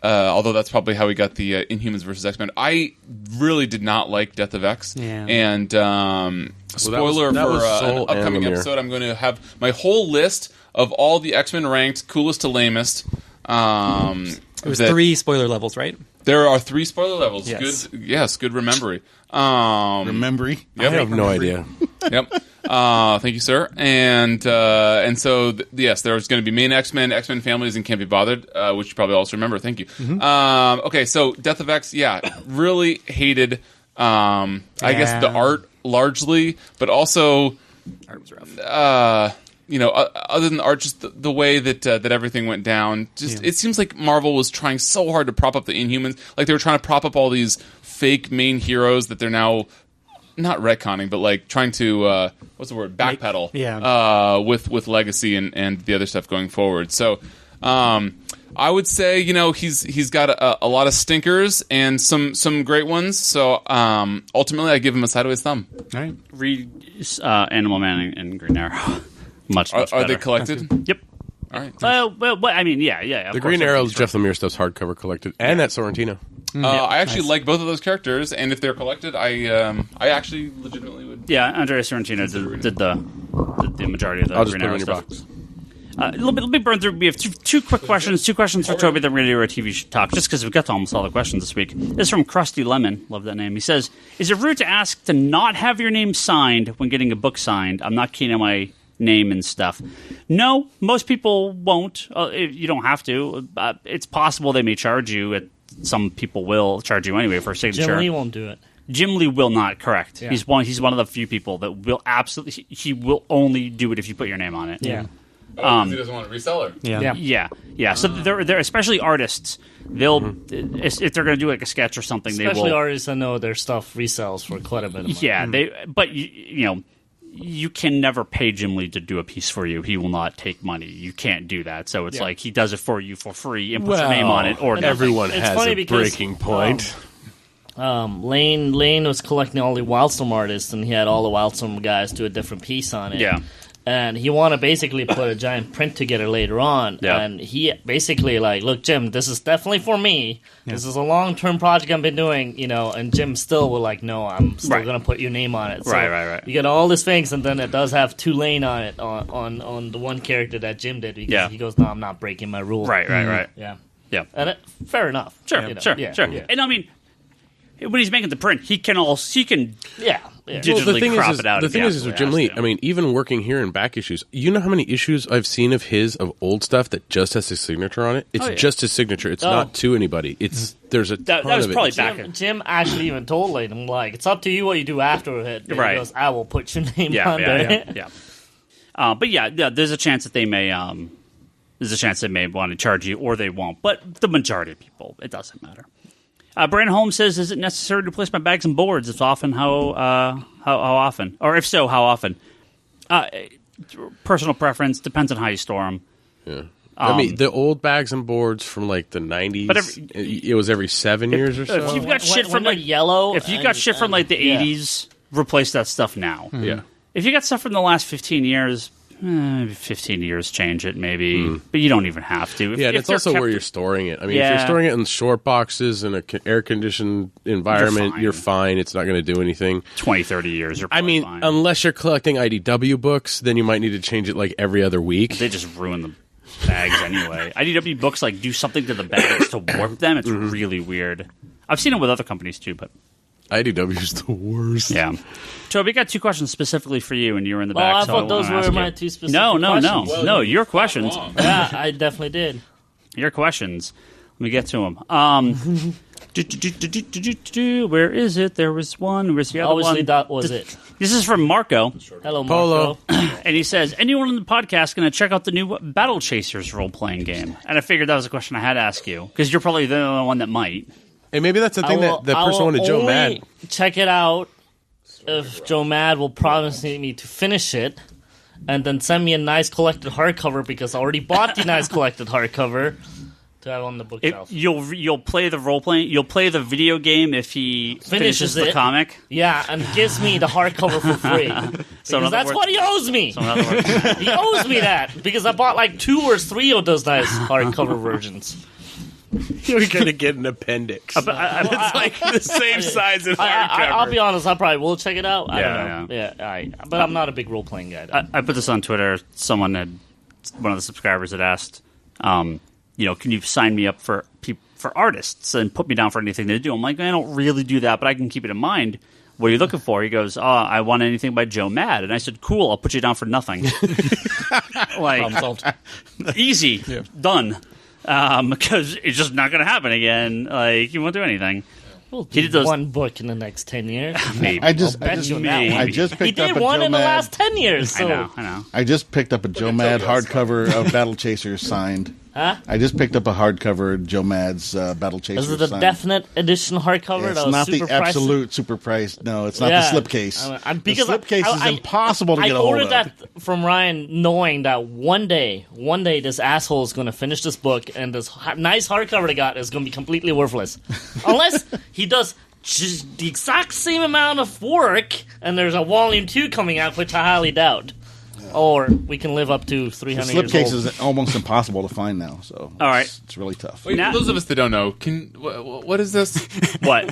Although that's probably how we got the Inhumans versus X-Men. I really did not like Death of X. Yeah. And spoiler that for was an Soul upcoming Amamir. episode, I'm going to have my whole list of all the X-Men ranked, coolest to lamest. It was 3 spoiler levels, right? There are 3 spoiler levels. Yes. Good remembering. Remembering? Yep. I have no idea. Yep. Thank you, sir. And so yes, there's going to be main X-Men families, and Can't Be Bothered, which you probably also remember. Thank you. Okay, so Death of X, really hated. I guess the art largely, but also Art was rough. other than the art, just the way that everything went down. It seems like Marvel was trying so hard to prop up the Inhumans. Like they were trying to prop up all these fake main heroes that they're now not retconning, but like trying to what's the word, backpedal. With Legacy and the other stuff going forward. So I would say he's got a lot of stinkers and some great ones. So ultimately, I give him a sideways thumb. All right. Read Animal Man and Green Arrow. Much Are better. they collected? Yep. All right. Well, I mean, yeah. The Green Arrow, Jeff Lemire stuff's hardcover collected, and at Sorrentino. I actually like both of those characters, and if they're collected, I actually legitimately would. Yeah, Andrea Sorrentino did the majority of the I'll just Green put it Arrow in your stuff. box. Let me burn through. We have two quick questions. 2 questions for Toby. Then we're going to do our TV talk, just because we've got to almost all the questions this week. This is from Krusty Lemon. Love that name. He says, "Is it rude to ask to not have your name signed when getting a book signed? I'm not keen on my name and stuff." No, most people won't. You don't have to. It's possible they may charge you. Some people will charge you anyway for a signature. Jim Lee won't do it. Jim Lee will not. Correct. Yeah. He's one of the few people that will absolutely. He will only do it if you put your name on it. Yeah. Because he doesn't want a reseller. Yeah. So they're especially artists. They'll if they're going to do like a sketch or something, Especially they will. artists that know their stuff resells for quite a bit of money. Yeah, but you can never pay Jim Lee to do a piece for you. He will not take money. You can't do that. So it's like he does it for you for free and puts your name on it. Or Everyone It's has funny a because, breaking point. Lane was collecting all the Wildstorm artists, and he had all the Wildstorm guys do a different piece on it. Yeah. And he wanted to basically put a giant print together later on. Yeah. And he basically look, Jim, this is definitely for me. Yeah. This is a long-term project I've been doing, and Jim still will no, I'm still going to put your name on it. So right. You get all these things, and then it does have Tulane on it, on the one character that Jim did. Because he goes, no, I'm not breaking my rule. Right. Yeah. Yeah. And fair enough. Sure. Yeah. And I mean, when he's making the print, he can. Yeah. digitally crop it out. The thing is with Jim Lee, I mean, even working here in back issues, you know how many issues I've seen of his of old stuff that just has his signature on it? It's just his signature. It's not to anybody. There's a ton that was of probably it. back. Jim actually even told Layton, like, it's up to you what you do after it. And Right. He goes, I will put your name on there. Yeah. But there's a chance that they may want to charge you, or they won't. But the majority of people, it doesn't matter. Brandon Holmes says, "Is it necessary to replace my bags and boards? If often, how often? Or if so, how often?" Personal preference depends on how you store them. Yeah. I mean, the old bags and boards from like the 90s, it was every 7 years or so. If you've got shit from like yellow, if you got shit from like the 80s, replace that stuff now. Yeah. If you got stuff from the last 15 years, 15 years change it maybe, but you don't even have to. Yeah, it's also where you're storing it. I mean, if you're storing it in short boxes in an air-conditioned environment, you're fine. It's not going to do anything. 20, 30 years, you're fine. Unless you're collecting IDW books, then you might need to change it like every other week. They just ruin the bags anyway. IDW books like do something to the bags to warp them. It's really weird. I've seen it with other companies too, but IDW is the worst. Yeah. Toby, I got two questions specifically for you, and you were in the back. I thought those were my two specific questions. Well, no, your questions. Yeah, I definitely did. Your questions. Let me get to them. Where is it? There was one. Where's the other Obviously, one? that was it. This is from Marco. Hello, Marco. And he says, anyone on the podcast going to check out the new Battle Chasers role-playing game? And I figured that was a question I had to ask you, because you're probably the only one that might. And maybe that's the thing that the person wanted Joe mad. Check it out if Joe Mad will promise me to finish it, and then send me a nice collected hardcover, because I already bought the nice collected hardcover to have on the bookshelf. You'll play the role playing. You'll play the video game if he finishes the comic. Yeah, and gives me the hardcover for free. Because that's what he owes me. He owes me that because I bought like 2 or 3 of those nice hardcover versions. You're going to get an appendix. It's like the same size as hardcover. I'll be honest, I probably will check it out. I don't know. Yeah, but I'm not a big role-playing guy. I put this on Twitter. One of the subscribers had asked, can you sign me up for artists and put me down for anything they do? I'm like, I don't really do that, but I can keep it in mind. What are you looking for? He goes, I want anything by Joe Mad. And I said, cool, I'll put you down for nothing. Easy. Yeah. Done. Because it's just not going to happen again. Like, you won't do anything. Well, he did one book in the next 10 years. Maybe. I just picked up a Joe in the last 10 years. So. I know. I just picked up a Joe Mad hardcover of Battle Chasers signed. Huh? I just picked up a hardcover Joe Mad's Battle Chasers. Is it a definite edition hardcover? It's not the absolute super price. No, it's not the slipcase. The slipcase is impossible to get a hold of. I ordered that from Ryan knowing that one day this asshole is going to finish this book and this nice hardcover they got is going to be completely worthless. Unless he does just the exact same amount of work and there's a volume 2 coming out, which I highly doubt. Or we can live up to 300 years old. The slipcase is almost impossible to find now, so all right, it's really tough. Wait, for those of us that don't know, what is this? What?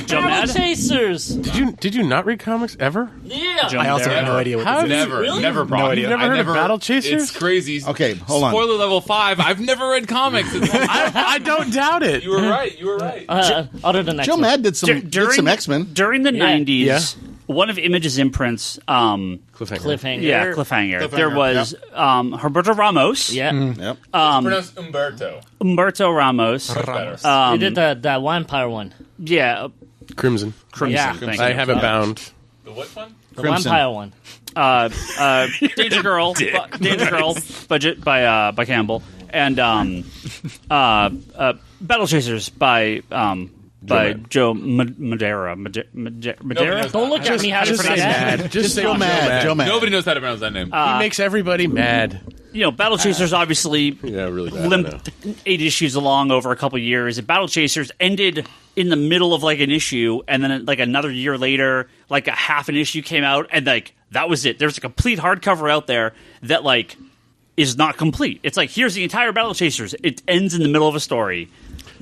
Joe Mad? Chasers. Did you not read comics ever? Yeah. I also have no idea what this is. Never, Really? never, bro. No idea. You've never heard of Battle Chasers? It's crazy. Okay, hold on. Spoiler level 5. I've never read comics. I don't doubt it. You were right. Other than X-Men. Joe Mad did some X-Men. During the 90s, one of Image's imprints... Cliffhanger. Yeah, Cliffhanger. There was Humberto Ramos. Yeah. Yep. Pronounced Umberto. Humberto Ramos. He did that vampire one. Yeah. Crimson. Yeah. I have it bound. The what one? The vampire one. Danger Girl. Budget by Campbell. And Battle Chasers by Joe Madeira. Madeira? Don't look at me how to pronounce that. Just say Joe Mad. Joe Mad. Nobody knows how to pronounce that name. He makes everybody mad. Battle Chasers obviously really bad, limped 8 issues along over a couple years. And Battle Chasers ended in the middle of like an issue, and then like another year later, like a half an issue came out, and like that was it. There's a complete hardcover out there that like is not complete. It's like, here's the entire Battle Chasers. It ends in the middle of a story.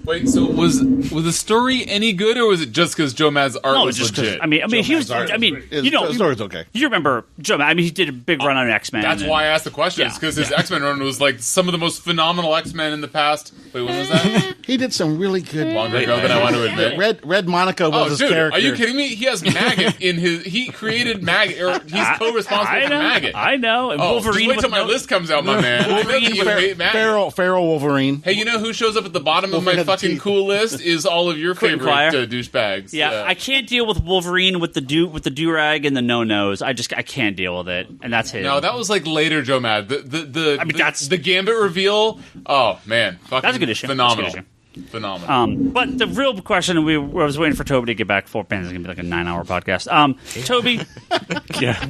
Wait, so was the story any good, or was it just because Joe Mad's art was just legit? I mean, he was. Mad's art I mean, was- you know, the story's okay. You remember Joe Mad? I mean, he did a big run on X-Men. That's why I asked the question. Yeah, Because his X-Men run was like some of the most phenomenal X-Men in the past. Wait, when was that? He did some really good. Longer ago than I want to admit. Red Monica was Oh, his dude, character. are you kidding me? He has Maggot in his. He created Maggot, or he's co-responsible for Maggot. I know. And Oh, Wolverine. just wait till my list comes out, my man. I know that you hate Maggot. Feral Wolverine. Hey, you know who shows up at the bottom of my Wolverine had fucking teeth. cool list is all of your favorite Quire. douchebags. Yeah, I can't deal with Wolverine with the do-rag and the no-nos. I can't deal with it, and that's his. No, that was like later Joe Mad. That's the Gambit reveal. Oh man, fucking That's a good issue. Phenomenal. That's a good Phenomenal. But the real question, I was waiting for Toby to get back for. Man, this is gonna be like a 9-hour podcast. Toby,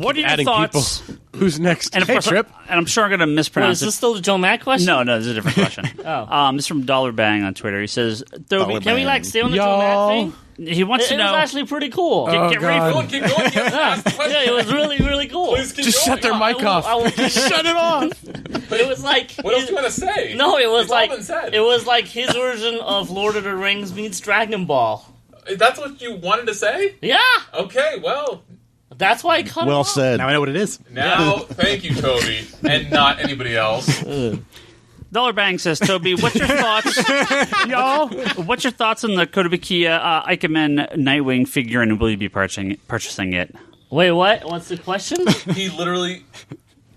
what are your Adding thoughts? people. Who's next? And of Hey, course, Trip. and I'm sure I'm gonna Wait, mispronounce is it. this still the Joe Matt question? No, this is a different question. This is from Dollar Bang on Twitter. He says, Toby, Can we like stay on the Joe Y'all. Matt thing? he wants It to was know. actually pretty cool. Get ready God. for Keep going. Yeah, it was really, really cool. Please keep Just going. shut their mic off. Shut it off. It was like What else do you want to say? no, it was It's all like been said. it was like his version of Lord of the Rings meets Dragon Ball. That's what you wanted to say? Yeah, Okay, well, that's why I cut him Well off. said. Now I know what it is. now thank you, Toby, and not anybody else. Dollar Bang says, Toby, what's your thoughts, y'all? What's your thoughts on the Kotobukiya Ikemen Nightwing figure, and will you be purchasing it? Wait, what? What's the question? He literally.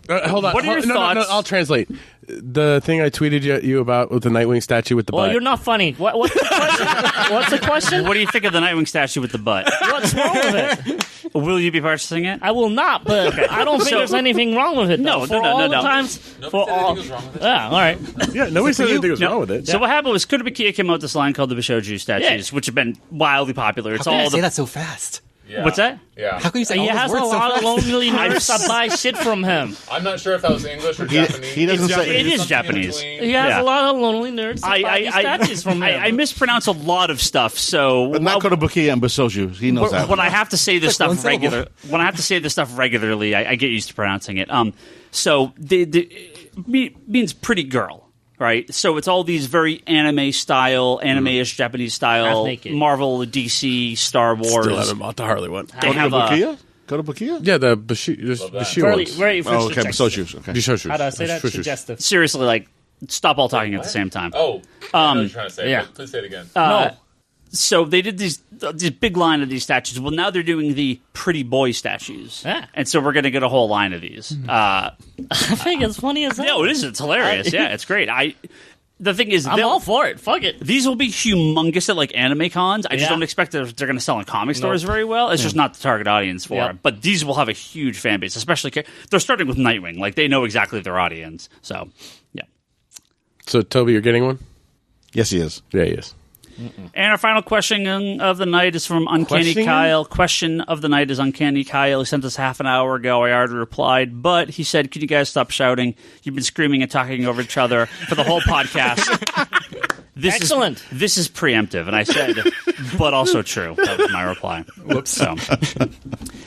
Hold on. What are your No, thoughts? I'll translate. The thing I tweeted you about with the Nightwing statue with the Well, butt. you're not funny. What's the question? What's the question? What do you think of the Nightwing statue with the butt? What's wrong with it? Will you be purchasing it? I will not, but I don't think there's anything wrong with it. No, though. no, For all no. the times, Nobody for said all. anything was wrong with it. Yeah, all right. Yeah, nobody said anything was wrong with it. So what happened was Kotobukiya came out with this line called the Bishoju statues, which have been wildly popular. It's How can all you say the that so fast? Yeah. What's that? Yeah. How can you say He all has those a words so lot of fast? lonely nerds that buy shit from him. I'm not sure if that was English or Japanese. he doesn't say- It is Something in Japanese. between. He has Yeah. a lot of lonely nerds that buy these statues from him. I mispronounce a lot of stuff, so But not Kotobukiya and Bisoju. He knows that. when I have to say this Like one stuff syllable. when I have to say this stuff regularly, I get used to pronouncing it. So the means pretty girl, right? So it's all these very anime-ish Japanese style, Half naked. Marvel, DC, Star Wars. Still haven't bought the Harley one. They have a, Kotobukiya? Kotobukiya? Yeah, the Bashu very, ones. very Oh, okay. suggestive. Bisoju. Okay. Bishoshu. How do I say that? Bishoshu. Suggestive. seriously, like, stop all talking at the same time. Oh, I know what you're trying to say. yeah. But please say it again. No. So they did this big line of these statues. Well, now they're doing the pretty boy statues, Yeah. and so we're going to get a whole line of these. I think it's funny as hell. No, it is. It's hilarious. Yeah, it's great. The thing is, I'm all for it. Fuck it. these will be humongous at like anime cons. I just Yeah. don't expect that they're going to sell in comic stores very well. It's just not the target audience for Yep. it. But these will have a huge fan base, especially they're starting with Nightwing. Like they know exactly their audience. So, yeah. So, Toby, you're getting one? Yes, he is. Yeah, he is. And our final question of the night is from Uncanny Questioning? Kyle. Question of the night is Uncanny Kyle. He sent us half an hour ago. I already replied, but he said, "Could you guys stop shouting? You've been screaming and talking over each other for the whole podcast." Excellent. This is preemptive, and I said, but also true. That was my reply. Whoops. So,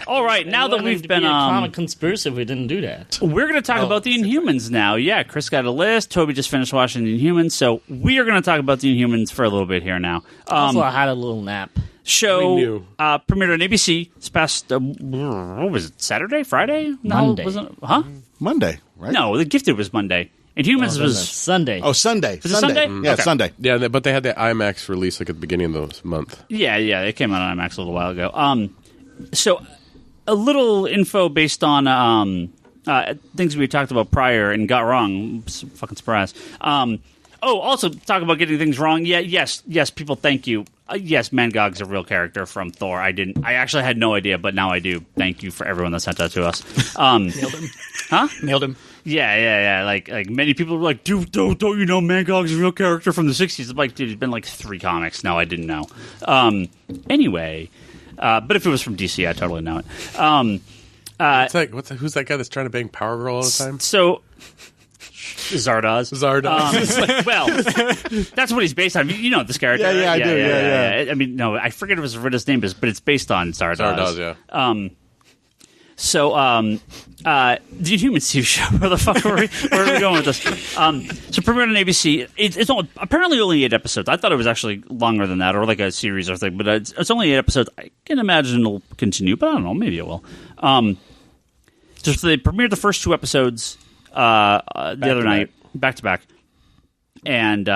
all right, now that we've been a comic conspiracy if we didn't do that. we're going to talk about the Inhumans now. Yeah, Chris got a list. Toby just finished watching the Inhumans, so we are going to talk about the Inhumans for a little bit here now. Also, I had a little nap. Show We knew. premiered on ABC this past what was it? Saturday, Friday? No, Monday. wasn't it? Huh? Monday, right? No, The Gifted was Monday. Inhumans was Sunday. Oh, Sunday. Was it Sunday? Yeah, Okay. Sunday. Yeah, but they had the IMAX release like at the beginning of the month. yeah. They came out on IMAX a little while ago. So a little info based on things we talked about prior and got wrong. Fucking surprise. Also talk about getting things wrong. Yeah, yes, people. Thank you. Yes, Mangog's a real character from Thor. I actually had no idea, but now I do. Thank you for everyone that sent that to us. Nailed him. Huh? Nailed him. Yeah. Like many people were like, dude, don't you know Mangog's a real character from the 60s? I'm like, dude, it's been like 3 comics. No, I didn't know. Anyway, but if it was from DC, I totally know it. It's like, who's that guy that's trying to bang Power Girl all the time? So Zardoz. Zardoz. Well, that's what he's based on. You know this character. Yeah, right? I do, yeah. I mean, no, I forget what his name is, but it's based on Zardoz. Zardoz, yeah. So, the Inhumans TV show. Where the fuck where are we going with this? So, premiered on ABC. It's apparently only 8 episodes. I thought it was actually longer than that, or like a series or something. But it's only 8 episodes. I can imagine it'll continue, but I don't know. Maybe it will. So they premiered the first 2 episodes the other night, back to back, and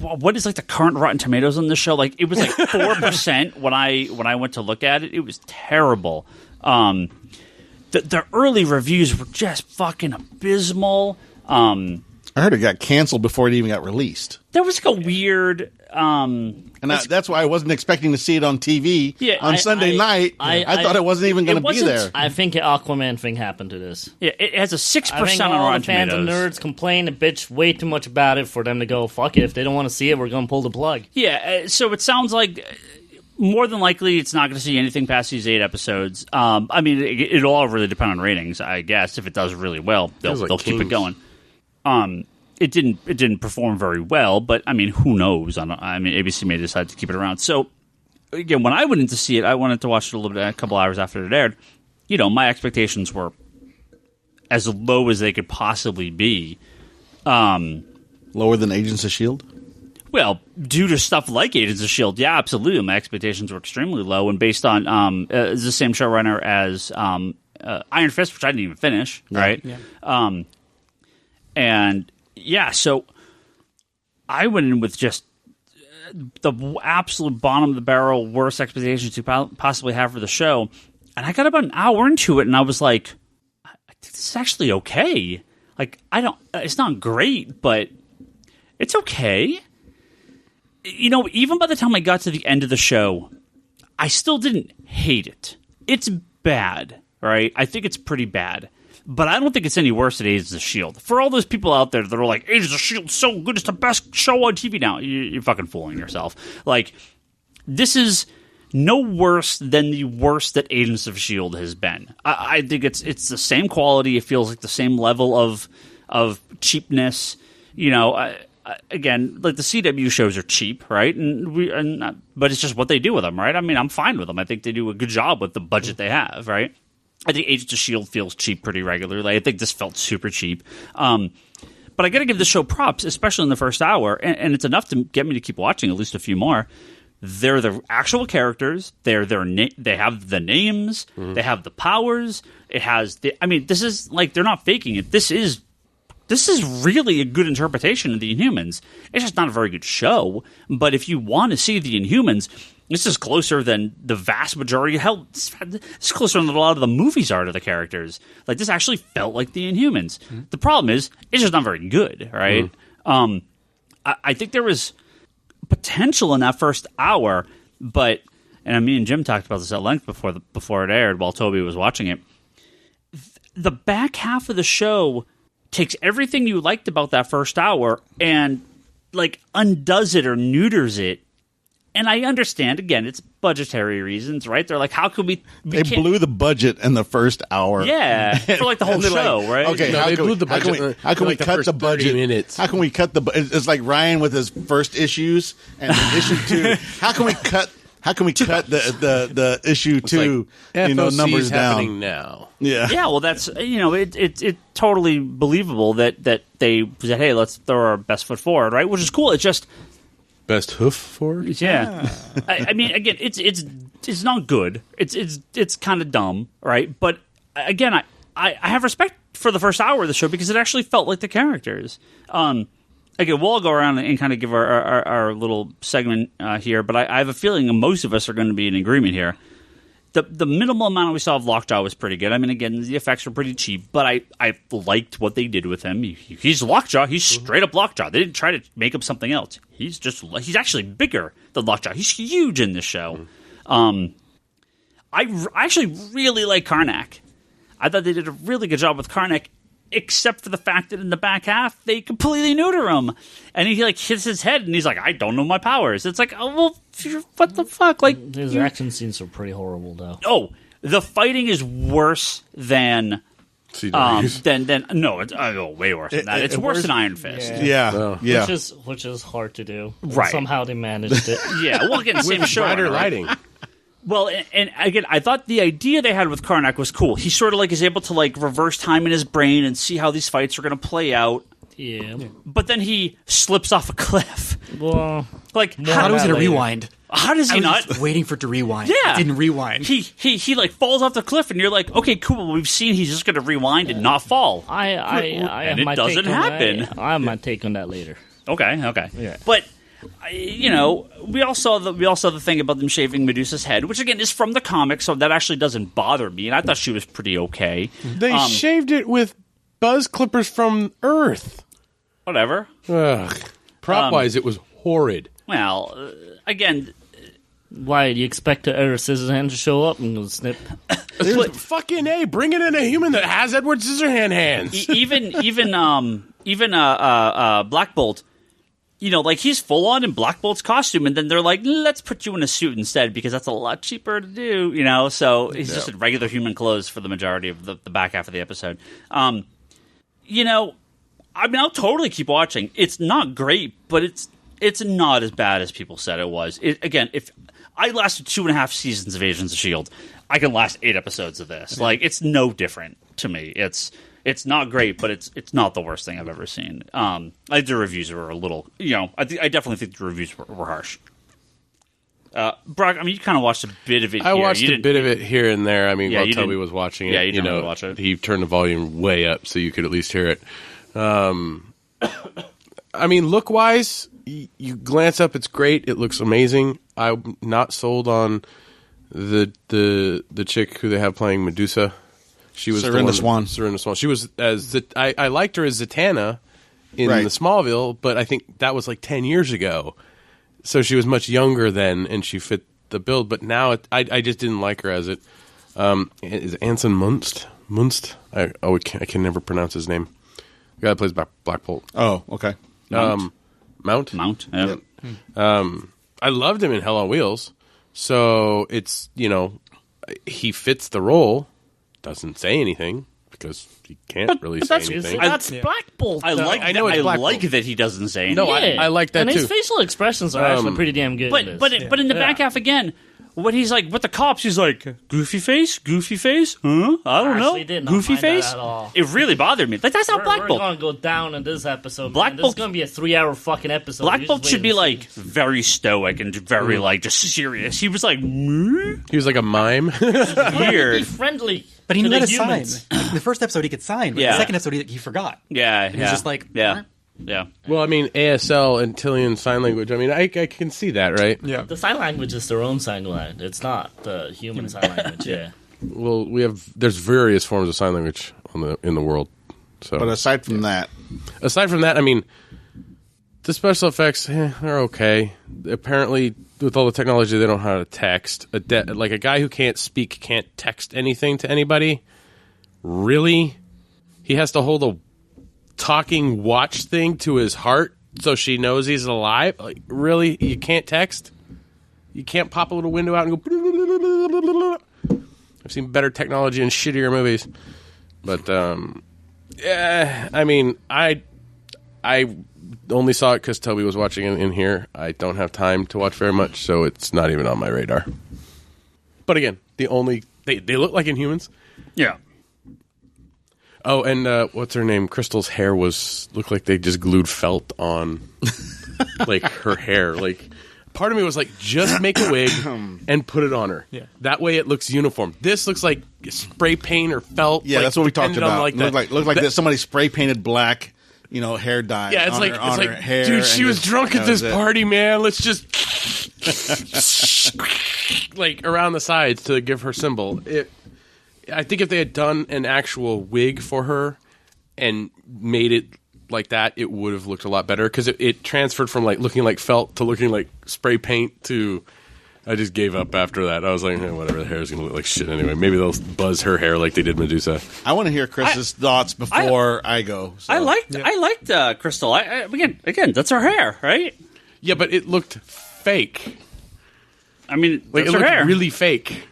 what is like the current Rotten Tomatoes on this show? Like it was like 4% when I went to look at it. It was terrible. The early reviews were just fucking abysmal. I heard it got canceled before it even got released. There was like a weird. That's why I wasn't expecting to see it on TV on Sunday night. I thought it wasn't even going to be there. I think an Aquaman thing happened to this. Yeah, it has a 6% I think on all Rotten the fans Tomatoes. and nerds complain and bitch way too much about it for them to go, fuck it. If they don't want to see it, we're going to pull the plug. Yeah, so it sounds like more than likely it's not going to see anything past these 8 episodes. I mean, it'll all really depend on ratings, I guess. If it does really well, they'll keep it going. It didn't perform very well, but I mean, who knows? I mean, ABC may decide to keep it around. So again, when I went in to see it, I wanted to watch it a couple hours after it aired. You know, my expectations were as low as they could possibly be. Lower than Agents of S.H.I.E.L.D.? Well, due to stuff like Agents of S.H.I.E.L.D., yeah, absolutely. My expectations were extremely low, and based on it's the same showrunner as Iron Fist, which I didn't even finish, right? Yeah. And yeah, so I went in with just the absolute bottom of the barrel, worst expectations you possibly have for the show, and I got about an hour into it, and I was like, I think this is actually okay. Like, it's not great, but it's okay. You know, even by the time I got to the end of the show, I still didn't hate it. It's bad, right? I think it's pretty bad. But I don't think it's any worse than Agents of S.H.I.E.L.D. For all those people out there that are like, Agents of S.H.I.E.L.D. so good, it's the best show on TV now. You're fucking fooling yourself. Like, this is no worse than the worst that Agents of S.H.I.E.L.D. has been. I think it's the same quality. It feels like the same level of cheapness. You know, again, like the CW shows are cheap, right? But it's just what they do with them, right? I mean, I'm fine with them. I think they do a good job with the budget they have, right? I think Agents of S.H.I.E.L.D. feels cheap pretty regularly. I think this felt super cheap. But I got to give the show props, especially in the first hour, and it's enough to get me to keep watching at least a few more. They're the actual characters. They have the names. Mm-hmm. They have the powers. This is like they're not faking it. This is really a good interpretation of the Inhumans. It's just not a very good show. But if you want to see the Inhumans, this is closer than the vast majority. Hell, it's closer than a lot of the movies are to the characters. Like, this actually felt like the Inhumans. Mm-hmm. The problem is, it's just not very good, right? Mm-hmm. I think there was potential in that first hour, but, and me and Jim talked about this at length before it aired while Toby was watching it. The back half of the show takes everything you liked about that first hour and, like, undoes it or neuters it. And I understand, again, it's budgetary reasons, right? They're like, how could we They blew the budget in the first hour. Yeah, for like the whole show, like, right? Okay, they blew the budget. How can we cut the budget? Minutes. How can we cut the? It's like Ryan with his first issues and issue 2. How can we cut the issue 2? Like, numbers down now. Yeah. Yeah. Well, that's it's totally believable that they said, hey, let's throw our best foot forward, right? Which is cool. It's just. Best hoof forward? Yeah. I mean, again, it's not good. It's kind of dumb, right? But again, I have respect for the first hour of the show because it actually felt like the characters. Again, we'll all go around and kind of give our little segment here, but I have a feeling most of us are going to be in agreement here. The minimal amount we saw of Lockjaw was pretty good. I mean, again, the effects were pretty cheap, but I liked what they did with him. He's Lockjaw. He's straight up Lockjaw. They didn't try to make him something else. He's actually bigger than Lockjaw. He's huge in this show. I actually really like Karnak. I thought they did a really good job with Karnak, except for the fact that in the back half they completely neuter him, and he like hits his head, and he's like, "I don't know my powers." It's like, oh well, what the fuck? Like his action scenes are pretty horrible, though. Oh, the fighting is worse than no, it's way worse than that. It's worse than Iron Fist. Yeah. Which is hard to do. Right. Somehow they managed it. Yeah. Well, again, same show. Rider lighting. Well, and again, I thought the idea they had with Karnak was cool. He sort of like is able to like reverse time in his brain and see how these fights are going to play out. Yeah. But then he slips off a cliff. Well, Like, How does it rewind? how does he I was not? just waiting for it to rewind. Yeah. It didn't rewind. He like falls off the cliff, and you're like, okay, cool. We've seen he's just going to rewind and not fall. I And have it my doesn't take on happen. that. I have my take on that later. Okay. Yeah. But you know, we all saw the thing about them shaving Medusa's head, which again is from the comics, so that actually doesn't bother me. And I thought she was pretty okay. They shaved it with buzz clippers from Earth. Whatever. Ugh. Prop-wise, it was horrid. Well, again, Why do you expect a Edward Scissorhand to show up and go snip? Fucking A, bring it in a human that has Edward Scissorhand hands. even Black Bolt, you know, like he's full on in Black Bolt's costume, and then they're like, let's put you in a suit instead because that's a lot cheaper to do, you know. So he's just in regular human clothes for the majority of the back half of the episode. You know, I mean, I'll totally keep watching. It's not great, but it's not as bad as people said it was. Again, if I lasted 2.5 seasons of Agents of S.H.I.E.L.D., I can last 8 episodes of this. Like, it's no different to me. It's not great, but it's not the worst thing I've ever seen. I think the reviews were a little, you know, I definitely think the reviews were harsh. Brock, I mean, you kind of watched a bit of it. I watched a bit of it here and there. I mean, Yeah, while you Toby didn't- was watching it, yeah, you didn't really watch it. He turned the volume way up so you could at least hear it. I mean, look-wise, you glance up, it's great. It looks amazing. I'm not sold on the chick who they have playing Medusa. She was Serinda Swan. Serinda Swan. She was I liked her as Zatanna in Right. the Smallville, but I think that was like 10 years ago. So she was much younger then, and she fit the build. But now I just didn't like her as it. Is it Anson Munst? I can never pronounce his name. The guy that plays Black Bolt. Oh, okay. Mount. Yeah. I loved him in Hell on Wheels. So it's, you know, he fits the role. Doesn't say anything because he can't really say anything. That's Black Bolt. I though. like. I know it's I Black like Bolt. that he doesn't say anything. No, I like that and his too. facial expressions are actually pretty damn good. in But this. but in the back half again, when he's like with the cops, he's like goofy face, huh? I don't Actually know, did not goofy find that face. at all. It really bothered me. Like that's not Black we're Bolt. going to go down in this episode. Black man. This Bolt- is going to be a 3-hour fucking episode. Black You Bolt just should wait be and like see. very stoic and very like just serious. He was like weird. He was like a mime. Be friendly. But he to knew how the to sign. humans. The first episode he could sign, but Yeah. the second episode he forgot. Yeah, He was just like, yeah. Well, I mean, ASL and Tillian Sign Language. I mean, I can see that, right? yeah. The sign language is their own sign language. It's not the human sign language. Yeah. Well, there's various forms of sign language in the world. So, But aside from that, aside from that, I mean, the special effects they're okay. Apparently, with all the technology, they don't know how to text. Like a guy who can't speak can't text anything to anybody. Really, he has to hold a talking watch thing to his heart so she knows he's alive. Like, really, you can't text. You can't pop a little window out and go. I've seen better technology in shittier movies, but yeah. I mean, I only saw it because Toby was watching it in here. I don't have time to watch very much, so it's not even on my radar. But again, they look like Inhumans. Yeah. Oh, and what's her name? Crystal's hair looked like they just glued felt on, like her hair. Like part of me was like, just make a wig and put it on her. Yeah. That way it looks uniform. This looks like spray paint or felt. yeah, like, that's what we talked depended on, about. Like Looked like that somebody spray painted black, hair dye. Yeah, it's on like, her, on her hair, dude, she and was just- drunk that at this was it. party, man. Let's just like around the sides to give her symbol. I think if they had done an actual wig for her and made it like that, it would have looked a lot better because it transferred from like looking like felt to looking like spray paint to. I just gave up after that. I was like, whatever, the hair is going to look like shit anyway. Maybe they'll buzz her hair like they did Medusa. I want to hear Chris's thoughts before I go. So. I liked Crystal. Again, that's her hair, right? Yeah, but it looked fake. I mean, Like that's it her looked hair. really fake.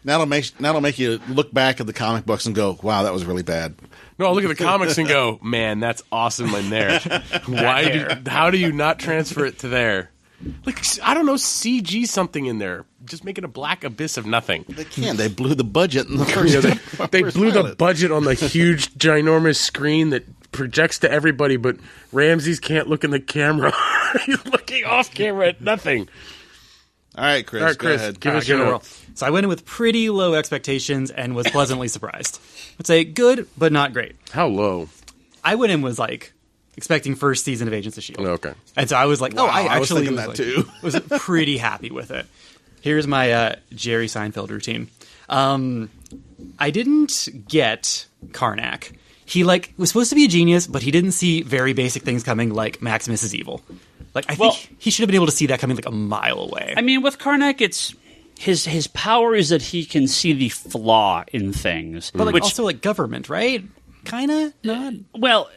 That'll make you look back at the comic books and go, "Wow, that was really bad." No, I'll look at the comics and go, man, that's awesome in there. How do you not transfer it to there? Like, I don't know, CG something in there. Just make it a black abyss of nothing. They can't. They blew the budget in the first. They blew the budget on the huge, ginormous screen that projects to everybody, but Ramses can't look in the camera. He's looking off camera at nothing. All right, Chris, go ahead. Give us your roll. So I went in with pretty low expectations and was pleasantly surprised. I'd say good, but not great. How low? I went in was like expecting first season of Agents of S.H.I.E.L.D. Okay. And so I was like, Wow, I I was actually thinking that like, too. was pretty happy with it. Here's my Jerry Seinfeld routine. I didn't get Karnak. He was supposed to be a genius, but he didn't see very basic things coming like Maximus is evil. Like I think he should have been able to see that coming like a mile away. I mean, with Karnak, it's his power is that he can see the flaw in things, but which, also like government, right? Kind of not. Well,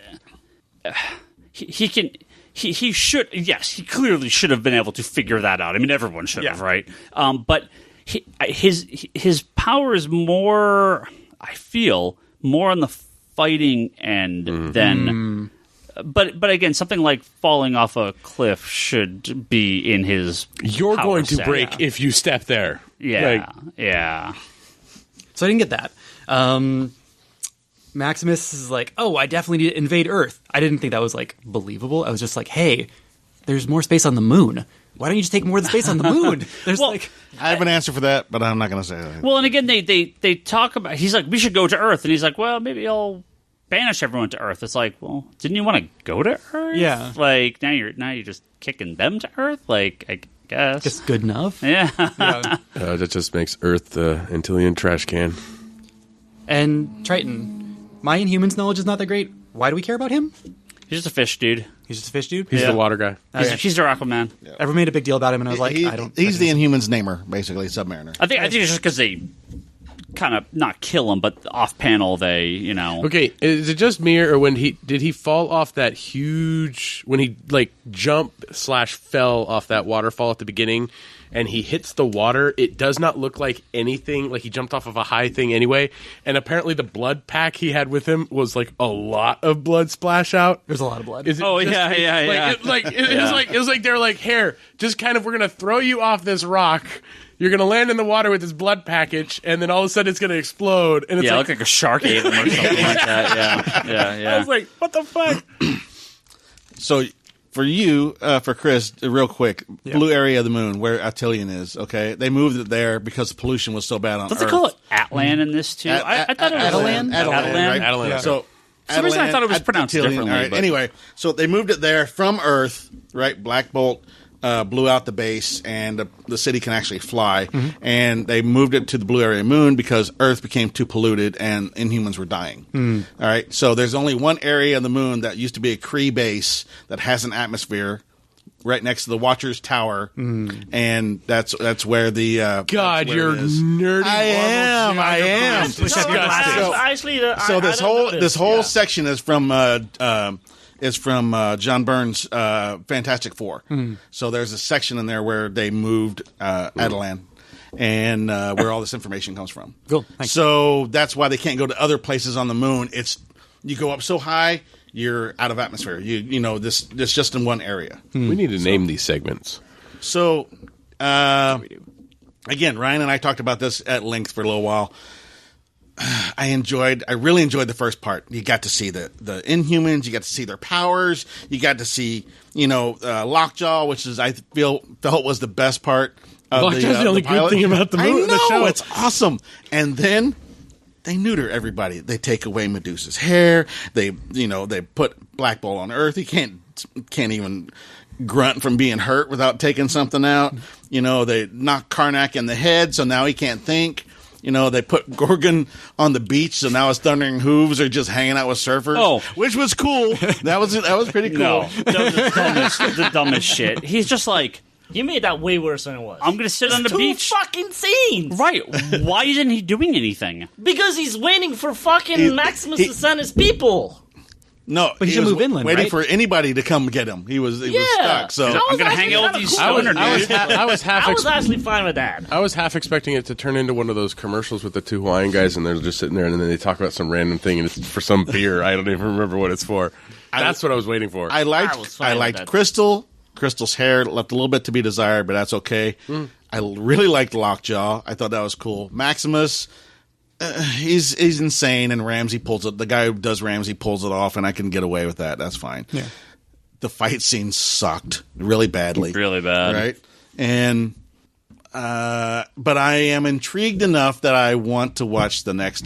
he can. He should. Yes, he clearly should have been able to figure that out. I mean, everyone should have, right? But his power is more. I feel more on the fighting end than. But again, something like falling off a cliff should be in his. You're power going to set. break if you step there. Yeah, yeah. So I didn't get that. Maximus is like, oh, I definitely need to invade Earth. I didn't think that was like believable. I was just like, hey, there's more space on the moon. Why don't you just take more of the space on the moon? There's I have an answer for that, but I'm not going to say that. Well, and again, they talk about. He's like, we should go to Earth, and he's like, well, maybe I'll banish everyone to Earth. It's like, well, didn't you want to go to Earth? Yeah. Like now you're just kicking them to Earth. Like I guess just good enough. Yeah. That just makes Earth the Antillean trash can. And Triton, my Inhumans knowledge is not that great. Why do we care about him? He's just a fish dude. He's just a fish dude? He's the water guy. He's the Aquaman. Yeah. Everyone made a big deal about him, and I was like, I don't. He's the Inhumans namer, basically, Submariner. I think it's just because they kind of not kill him, but off panel they, Okay, is it just me, or did he fall off that huge when he jump/fell off that waterfall at the beginning? And he hits the water, it does not look like anything, like he jumped off of a high thing anyway. And apparently the blood pack he had with him was like a lot of blood splash out. There's a lot of blood. It was like they're like, here, just kind of, we're going to throw you off this rock. You're going to land in the water with this blood package, and then all of a sudden it's going to explode. And it's look like a shark ate him or something like that. Yeah. I was like, what the fuck? So for you, for Chris, real quick, blue area of the moon where Attilian is, okay? They moved it there because the pollution was so bad on Don't Earth. they call it Atlan in this, too? I thought it was Atlan, right? Atlan. Yeah. So for some reason I thought it was pronounced differently. All right. But Anyway, so they moved it there from Earth, right? Black Bolt blew out the base, and the city can actually fly. And they moved it to the blue area moon because Earth became too polluted and Inhumans were dying. All right. So there's only one area of the moon that used to be a Kree base that has an atmosphere right next to the Watcher's Tower, and that's where the God, you're nerdy. I am. So this whole section is from John Byrne's Fantastic Four. So there's a section in there where they moved Attilan, and where all this information comes from. Cool. Thanks. So that's why they can't go to other places on the moon. You go up so high, you're out of atmosphere. This just in one area. We need to name these segments. So, again, Ryan and I talked about this at length for a little while. I really enjoyed the first part. You got to see the Inhumans. You got to see their powers. You got to see, Lockjaw, which is I felt was the best part. Lockjaw's the only good thing about the movie. I know, the show. It's awesome. And then they neuter everybody. They take away Medusa's hair. They put Black Bolt on Earth. He can't even grunt from being hurt without taking something out. They knock Karnak in the head, so now he can't think. They put Gorgon on the beach, so now his thundering hooves are just hanging out with surfers. Which was cool. That was pretty cool. No, the dumbest shit. He's just like, You made that way worse than it was. I'm going to sit on the beach. Two fucking scenes. Right. Why isn't he doing anything? Because he's waiting for fucking Maximus to send his people. No, but he should move inland, waiting right? for anybody to come get him. He was stuck. So I'm going to hang out with these stoner dudes. I was actually fine with that. I was half expecting it to turn into one of those commercials with the two Hawaiian guys, and they're just sitting there, and then they talk about some random thing, and it's for some beer. I don't even remember what it's for. That's what I was waiting for. I liked Crystal Crystal's hair left a little bit to be desired, but that's okay. I really liked Lockjaw. I thought that was cool. Maximus, he's insane, and Ramsey pulls it. The guy who does Ramsey pulls it off, and I can get away with that. That's fine. Yeah. The fight scene sucked really badly. Really bad. Right? And but I am intrigued enough that I want to watch the next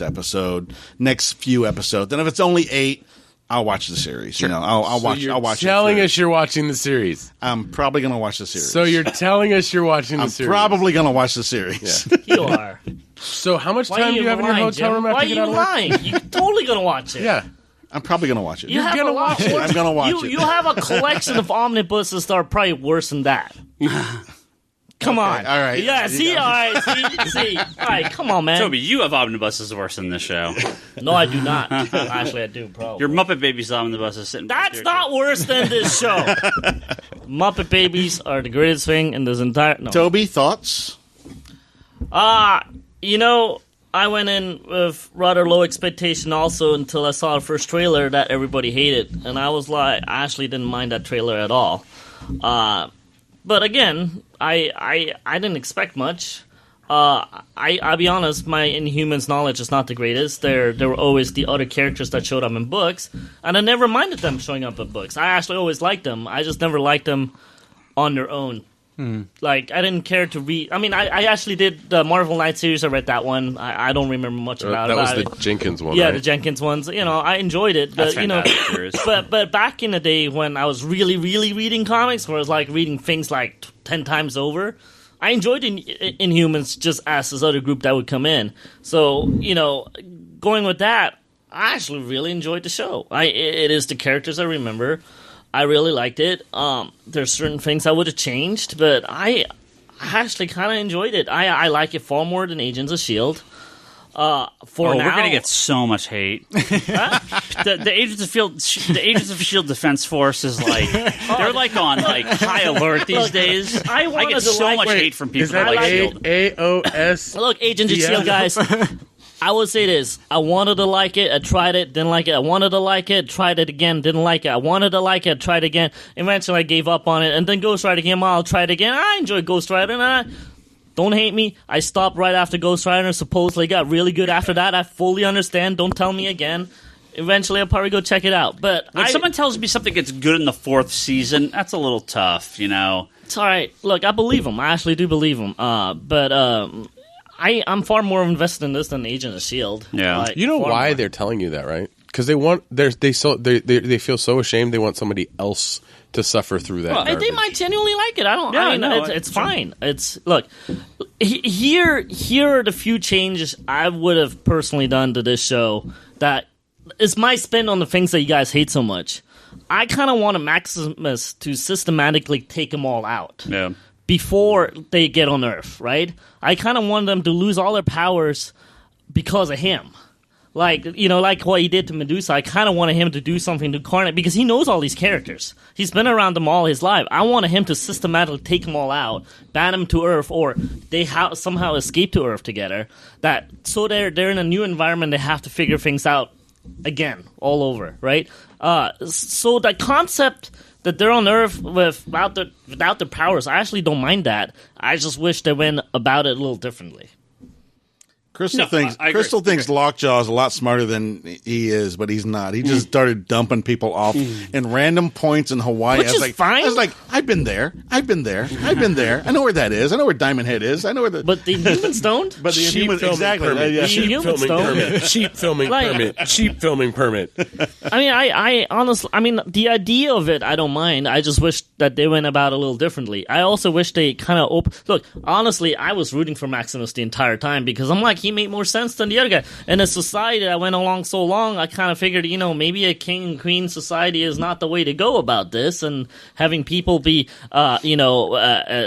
few episodes. And if it's only 8, I'll watch the series. Sure. I'll watch. You're I'll watch. Telling us you're watching the series. I'm probably going to watch the series. So you're telling us you're watching the series. I'm probably going to watch the series. Yeah. You are. So how much Why time are do you have in your lying, hotel Jim? room after Why you get are out you of work? lying? You're totally gonna watch it. Yeah. I'm probably going to watch it. You have gonna a lot watch it. worse- I'm going to watch it. You have a collection of omnibuses that are probably worse than that. Come on. all right. Yeah, see, all right, see. All right, come on, man. Toby, you have omnibuses worse than this show. No, I do not. Actually, I do, probably. Your Muppet Babies omnibus is sitting back That's here, not worse than this show. Muppet Babies are the greatest thing in this entire... No. Toby, thoughts? I went in with rather low expectation also until I saw the first trailer that everybody hated. And I was like, I actually didn't mind that trailer at all. But again, I didn't expect much. I'll be honest, my Inhumans knowledge is not the greatest. There were always the other characters that showed up in books, and I never minded them showing up in books. I actually always liked them. I just never liked them on their own. Like, I didn't care to read. I mean, I actually did the Marvel Knight series. I read that one. I don't remember much about That was it. the Jenkins one, Yeah, right? the Jenkins ones. I enjoyed it. That's But, fantastic series. but back in the day when I was really, really reading comics, where I was like reading things like 10 times over, I enjoyed Inhumans just as this other group that would come in. So, going with that, I actually really enjoyed the show. It is the characters I remember. I really liked it. There's certain things I would have changed, but I actually kind of enjoyed it. I like it far more than Agents of S.H.I.E.L.D. We're gonna get so much hate. the Agents of S.H.I.E.L.D. Defense Force is like they're like on like high alert these days. I get so much hate from people Is that like S.H.I.E.L.D. AOS? Look, Agents of S.H.I.E.L.D., guys. I would say this. I wanted to like it. I tried it. Didn't like it. I wanted to like it. Tried it again. Didn't like it. I wanted to like it. Tried it again. Eventually, I gave up on it. And then Ghost Rider came out. I'll try it again. I enjoyed Ghost Rider. And don't hate me. I stopped right after Ghost Rider. Supposedly got really good after that. I fully understand. Don't tell me again. Eventually, I'll probably go check it out. But When someone tells me something gets good in the 4th season, that's a little tough, It's all right. Look, I believe them. I actually do believe them. I'm far more invested in this than Agent of S.H.I.E.L.D. Yeah. You know far why more. they're telling you that, right? Because they feel so ashamed. They want somebody else to suffer through that. They garbage. might genuinely like it. It's fine. Look, here are the few changes I would have personally done to this show that is my spin on the things that you guys hate so much. I kind of want a Maximus to systematically take them all out. Yeah. Before they get on Earth, right? I kind of want them to lose all their powers because of him. Like what he did to Medusa, I kind of wanted him to do something to Carnate because he knows all these characters. He's been around them all his life. I wanted him to systematically take them all out, ban them to Earth, or they somehow escape to Earth together. So they're in a new environment, they have to figure things out again, all over, right? So the concept that they're on Earth without their powers, I actually don't mind that. I just wish they went about it a little differently. Crystal thinks Lockjaw is a lot smarter than he is, but he's not. He just started dumping people off in random points in Hawaii. Which is fine. I was like, I've been there. I know where that is. I know where Diamond Head is. I know where the. But the Inhumans don't. But the Cheap Inhumans, filming exactly. permit. Yeah. The Inhumans don't. Cheap filming Like- permit. Cheap filming permit. I mean, I honestly, the idea of it, I don't mind. I just wish that they went about it a little differently. I also wish they kind of look, honestly, I was rooting for Maximus the entire time because I'm like, he made more sense than the other guy. In a society that went along so long, I kind of figured, maybe a king and queen society is not the way to go about this, and having people be,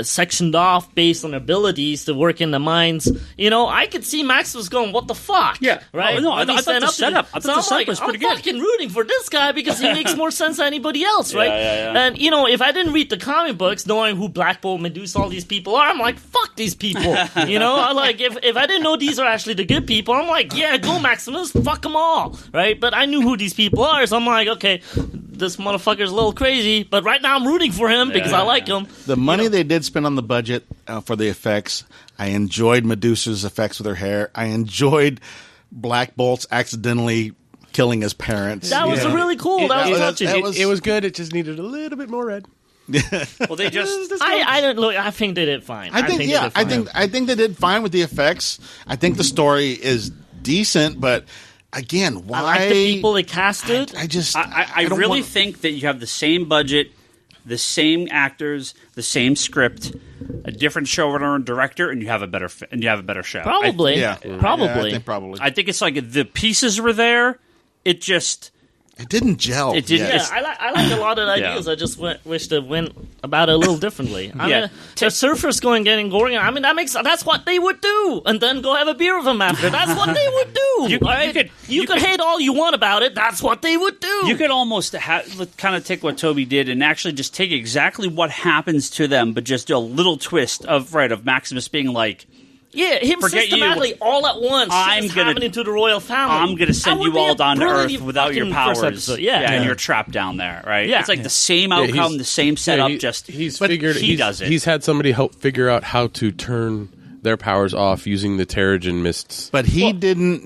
sectioned off based on abilities to work in the mines. I could see Maximus going, what the fuck? Yeah. Right? Oh, no, When I he thought stand the up to setup- me. I thought So the I'm setup like, was pretty I'm good. fucking rooting for this guy because he makes more sense than anybody else, right? Yeah. And, if I didn't read the comic books, knowing who Black Bolt, Medusa, all these people are, I'm like, fuck these people. I'm like, if I didn't know these are actually the good people, I'm like, yeah, go Maximus, fuck them all, right? But I knew who these people are, so I'm like, okay, this motherfucker's a little crazy, but right now I'm rooting for him because I like him. The money they did spend on the budget for the effects, I enjoyed Medusa's effects with her hair. I enjoyed Black Bolt's accidentally killing his parents. That was really cool. That was touching. It was good. It just needed a little bit more red. Well, they just. I don't look. I think they did fine. I think they did fine with the effects. I think the story is decent, but again, why? I like the people they casted. I really think that you have the same budget, the same actors, the same script, a different showrunner and director, and you have a better show. Probably, probably. I think it's like the pieces were there. It didn't gel. It didn't. Yeah, I like a lot of the ideas. I just wish they went about it a little differently. I mean, the surfers going getting gory. I mean, that's what they would do, and then go have a beer with them after. That's what they would do. You could hate all you want about it. That's what they would do. You could almost kind of take what Toby did and actually just take exactly what happens to them, but just do a little twist of Maximus being like. Yeah, him systematically all at once happening to the royal family. I'm going to send you all down to Earth without your powers. And you're trapped down there, right? Yeah. It's like the same outcome, the same setup, he does it. He's had somebody help figure out how to turn their powers off using the Terrigen mists. But he didn't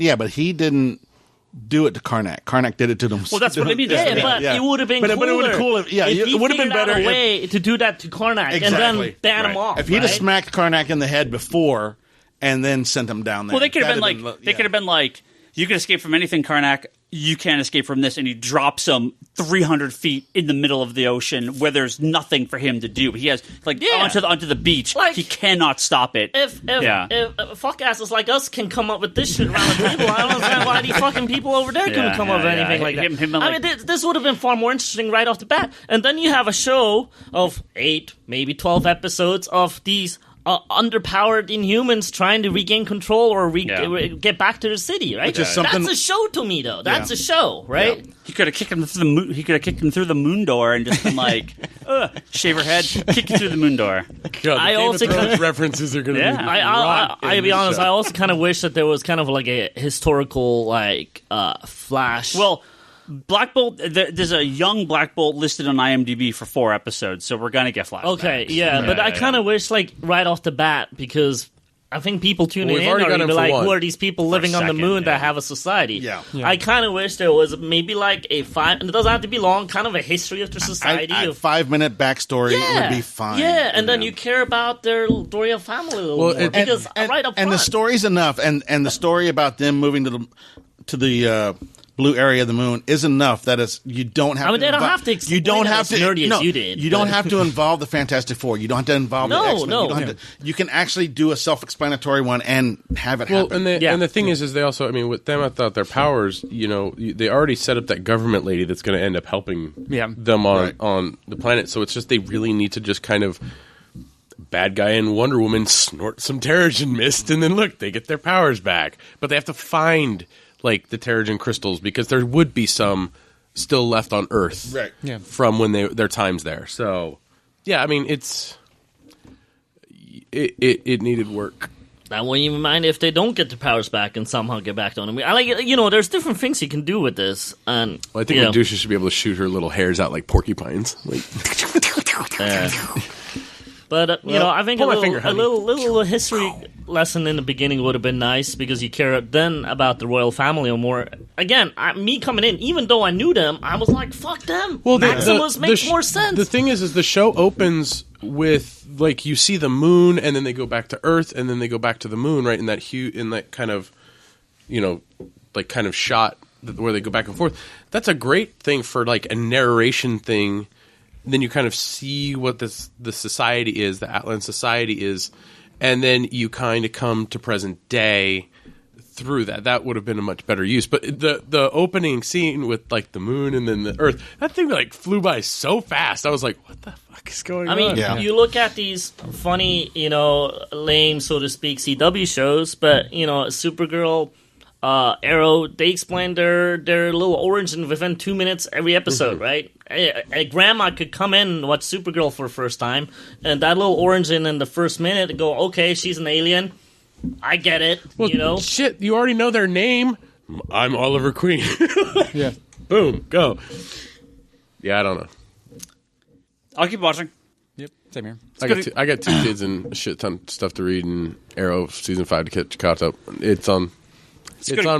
do it to Karnak. Karnak did it to them. Well, that's what I mean. It would have been cooler. But it would have been cool. It would have been better a way to do that to Karnak and then ban him off. If he'd have smacked Karnak in the head before and then sent him down there. Well, they could have been like, you can escape from anything, Karnak. You can't escape from this, and he drops him 300 feet in the middle of the ocean where there's nothing for him to do. He has onto the beach. Like, he cannot stop it. If fuck asses like us can come up with this shit around the table, I don't understand why these fucking people over there couldn't come up with anything like that. I mean, this would have been far more interesting right off the bat. And then you have a show of 8, maybe 12 episodes of these underpowered Inhumans trying to regain control or get back to the city, right? That's a show to me, though. That's a show, right? Yeah. He could have kicked him through the moon. He could have kicked him through the moon door and just been like, shave her head, kick you through the moon door. God, I also references are going to be. I'll be honest. I also kind of wish that there was kind of like a historical flash. Well. Black Bolt, there's a young Black Bolt listed on IMDb for 4 episodes, so we're going to get flashbacks. Okay, but I kind of wish, right off the bat, because I think people tuning in are going to be like, who are these people living on the moon that have a society? Yeah. I kind of wish there was maybe a 5, and it doesn't have to be long, kind of a history of their society. A 5-minute backstory would be fine. Yeah, and then you care about their royal family a little more. Because right up front. And the story's enough, and the story about them moving to the blue area of the moon is enough that you don't have. I mean, they don't have to. You don't have to. Nerdy as you did. You don't have to involve the Fantastic Four. You don't have to involve the X-Men. You can actually do a self-explanatory one and have it happen. And the thing is they also. I mean, with them, I thought their powers. They already set up that government lady that's going to end up helping them on the planet. So it's just they really need to just kind of. Bad guy and Wonder Woman snort some Terrigen mist, and then look, they get their powers back. But they have to find. The Terrigen crystals, because there would be some still left on Earth from when their times there. So, I mean, it needed work. That wouldn't even mind if they don't get their powers back and somehow get back on them. I like, there's different things you can do with this. And I think Medusa should be able to shoot her little hairs out like porcupines. But I think a little history lesson in the beginning would have been nice because you care then about the royal family or more. Again, me coming in, even though I knew them, I was like, "Fuck them." Well, Maximus makes more sense. The thing is the show opens with you see the moon, and then they go back to Earth, and then they go back to the moon, right? In that kind of, kind of shot where they go back and forth. That's a great thing for a narration thing. Then you kind of see what the society is, the Atlan society is, and then you kind of come to present day through that. That would have been a much better use. But the opening scene with the moon and then the Earth, that thing flew by so fast. I was like, what the fuck is going on? I mean, you look at these funny, lame, so to speak, CW shows, but Supergirl. Arrow, they explain their little origin within 2 minutes every episode, right? A grandma could come in and watch Supergirl for the first time, and that little origin in the first minute go, okay, she's an alien. I get it, Well, shit, you already know their name. I'm Oliver Queen. Yeah. Boom, go. Yeah, I don't know. I'll keep watching. Yep, same here. I got 2 kids and a shit ton of stuff to read, and Arrow season 5 to get caught up. It's on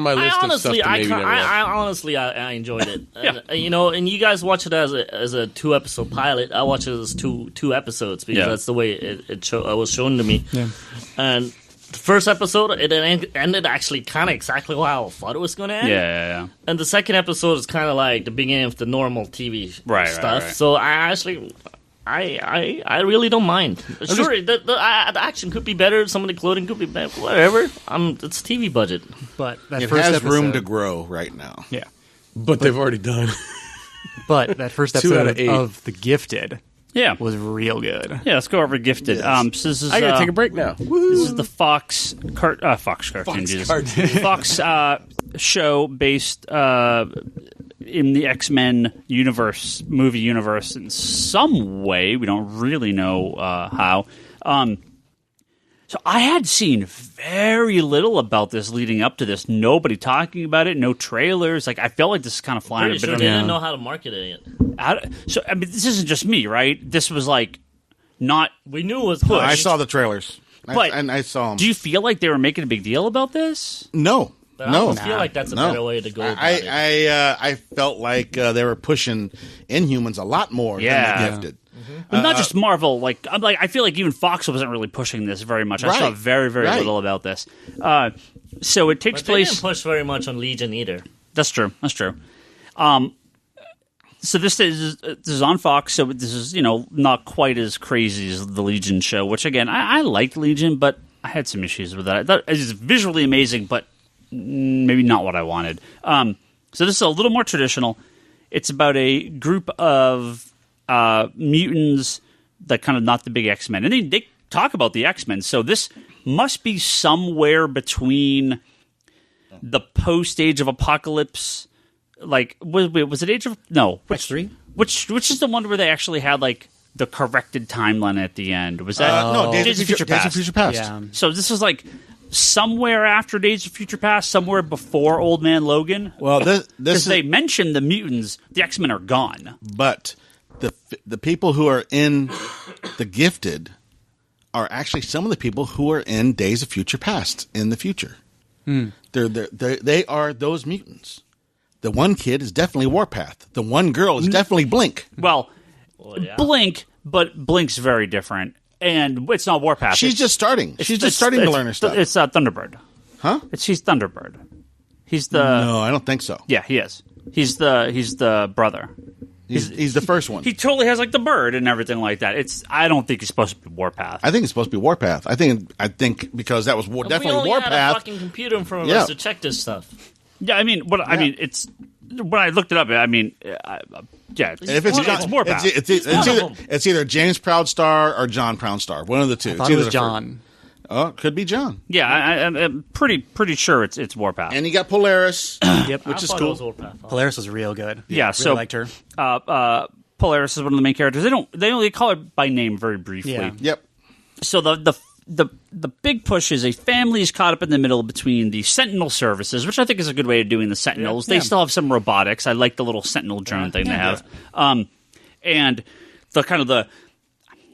my list of stuff to maybe never watch. I enjoyed it. And, and you guys watch it as a 2-episode pilot. I watch it as two episodes because that's the way it was shown to me. Yeah. And the first episode, it ended actually kind of exactly how I thought it was going to end. Yeah. And the second episode is kind of like the beginning of the normal TV stuff. Right. So I actually... I really don't mind. Sure, the action could be better. Some of the clothing could be better. Whatever. It's TV budget. But that It first has episode, room to grow right now. Yeah. But they've already done. But that first 2 out episode of 8. of The Gifted was real good. Yeah, let's go over Gifted. Yes. So this is, I gotta take a break now. This is the Fox cartoon. Fox show based in the X-Men movie universe in some way. We don't really know how. So I had seen very little about this leading up to this. Nobody talking about it. No trailers. Like I felt like this is kind of flying. Pretty sure they didn't know how to market it yet. So I mean, this isn't just me, right? This was like not. We knew it was pushed. I saw the trailers. But I saw them. Do you feel like they were making a big deal about this? No. But I don't feel like that's a better way to go about it. I felt like they were pushing Inhumans a lot more than The Gifted. But not just Marvel. Like I feel like even Fox wasn't really pushing this very much. I saw very little about this. So it takes place. They didn't push very much on Legion either. That's true. So this is on Fox. So this is not quite as crazy as the Legion show. Which again, I liked Legion, but I had some issues with that. I thought it was visually amazing, but maybe not what I wanted. So this is a little more traditional. It's about a group of mutants that kind of not the big X-Men. And they talk about the X-Men. So this must be somewhere between the post-Age of Apocalypse. Like, was it Age of... No. X3? Which is the one where they actually had, like, the corrected timeline at the end? Was that... No, Days of Future Past. Yeah. So this is like... somewhere after Days of Future Past, somewhere before Old Man Logan. Well, this is, they mentioned the mutants, the X-Men are gone. But the people who are in The Gifted are actually some of the people who are in Days of Future Past in the future. They are those mutants. The one kid is definitely Warpath. The one girl is definitely Blink. Well, Blink, but Blink's very different. And it's not Warpath. She's just starting. She's just starting to learn her stuff. It's Thunderbird. Huh? She's Thunderbird. He's the... No, I don't think so. Yeah, he is. He's the brother. He's the first one. He totally has like the bird and everything like that. I don't think he's supposed to be Warpath. I think it's supposed to be Warpath. I think because that was definitely we only Warpath. had a fucking computer in front of us to check this stuff. Yeah, I mean, I mean, it's when I looked it up. I mean, If it's Warpath. It's either James Proudstar or John Proudstar. One of the two. I thought it was John. Oh, it could be John. Yeah, I'm pretty sure it's Warpath. And you got Polaris, Yep, which is I thought it cool. was Warpath. Polaris was real good. Yeah, really so liked her. Polaris is one of the main characters. They only call her by name very briefly. Yeah. Yep. So the big push is a family is caught up in the middle between the Sentinel services, which I think is a good way of doing the Sentinels. They still have some robotics. I like the little Sentinel drone thing they have. And the kind of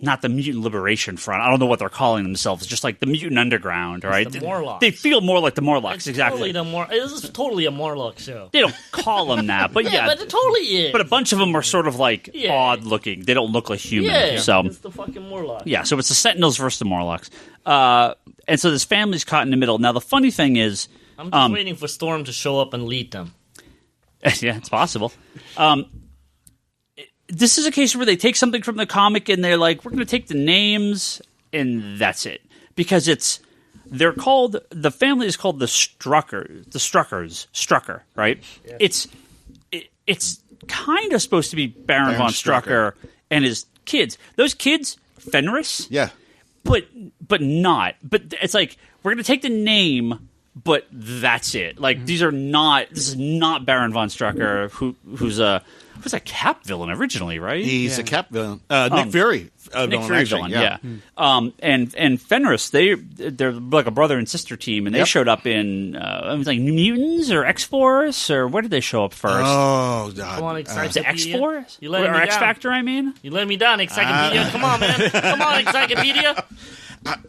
not the Mutant Liberation Front. I don't know what they're calling themselves. Just like the Mutant Underground, right? The Morlocks. They feel more like the Morlocks, exactly. This is totally a Morlock show. They don't call them that, but yeah. But it totally is. But a bunch of them are sort of like odd looking. They don't look like human. Yeah, so it's the fucking Morlock. yeah, so it's the Sentinels versus the Morlocks. And so this family's caught in the middle. Now the funny thing is, I'm just waiting for Storm to show up and lead them. yeah, it's possible. This is a case where they take something from the comic and they're like, we're going to take the names and that's it. Because the family is called the Strucker, right? Yeah. It's kind of supposed to be Baron von Strucker and his kids. Those kids, Fenris? Yeah. But not. But it's like, we're going to take the name, but that's it. Like these are not. This is not Baron von Strucker, who's a Cap villain originally, right? He's a Cap villain. Nick Fury. Nick Fury villain, yeah. And Fenris, they're like a brother and sister team, and they showed up in it was like Mutants or X-Force, or where did they show up first? Oh, God. Come on, X-Force? You let me or down. X-Factor, I mean? You let me down, Encyclopedia. Come on, man. Come on, Encyclopedia.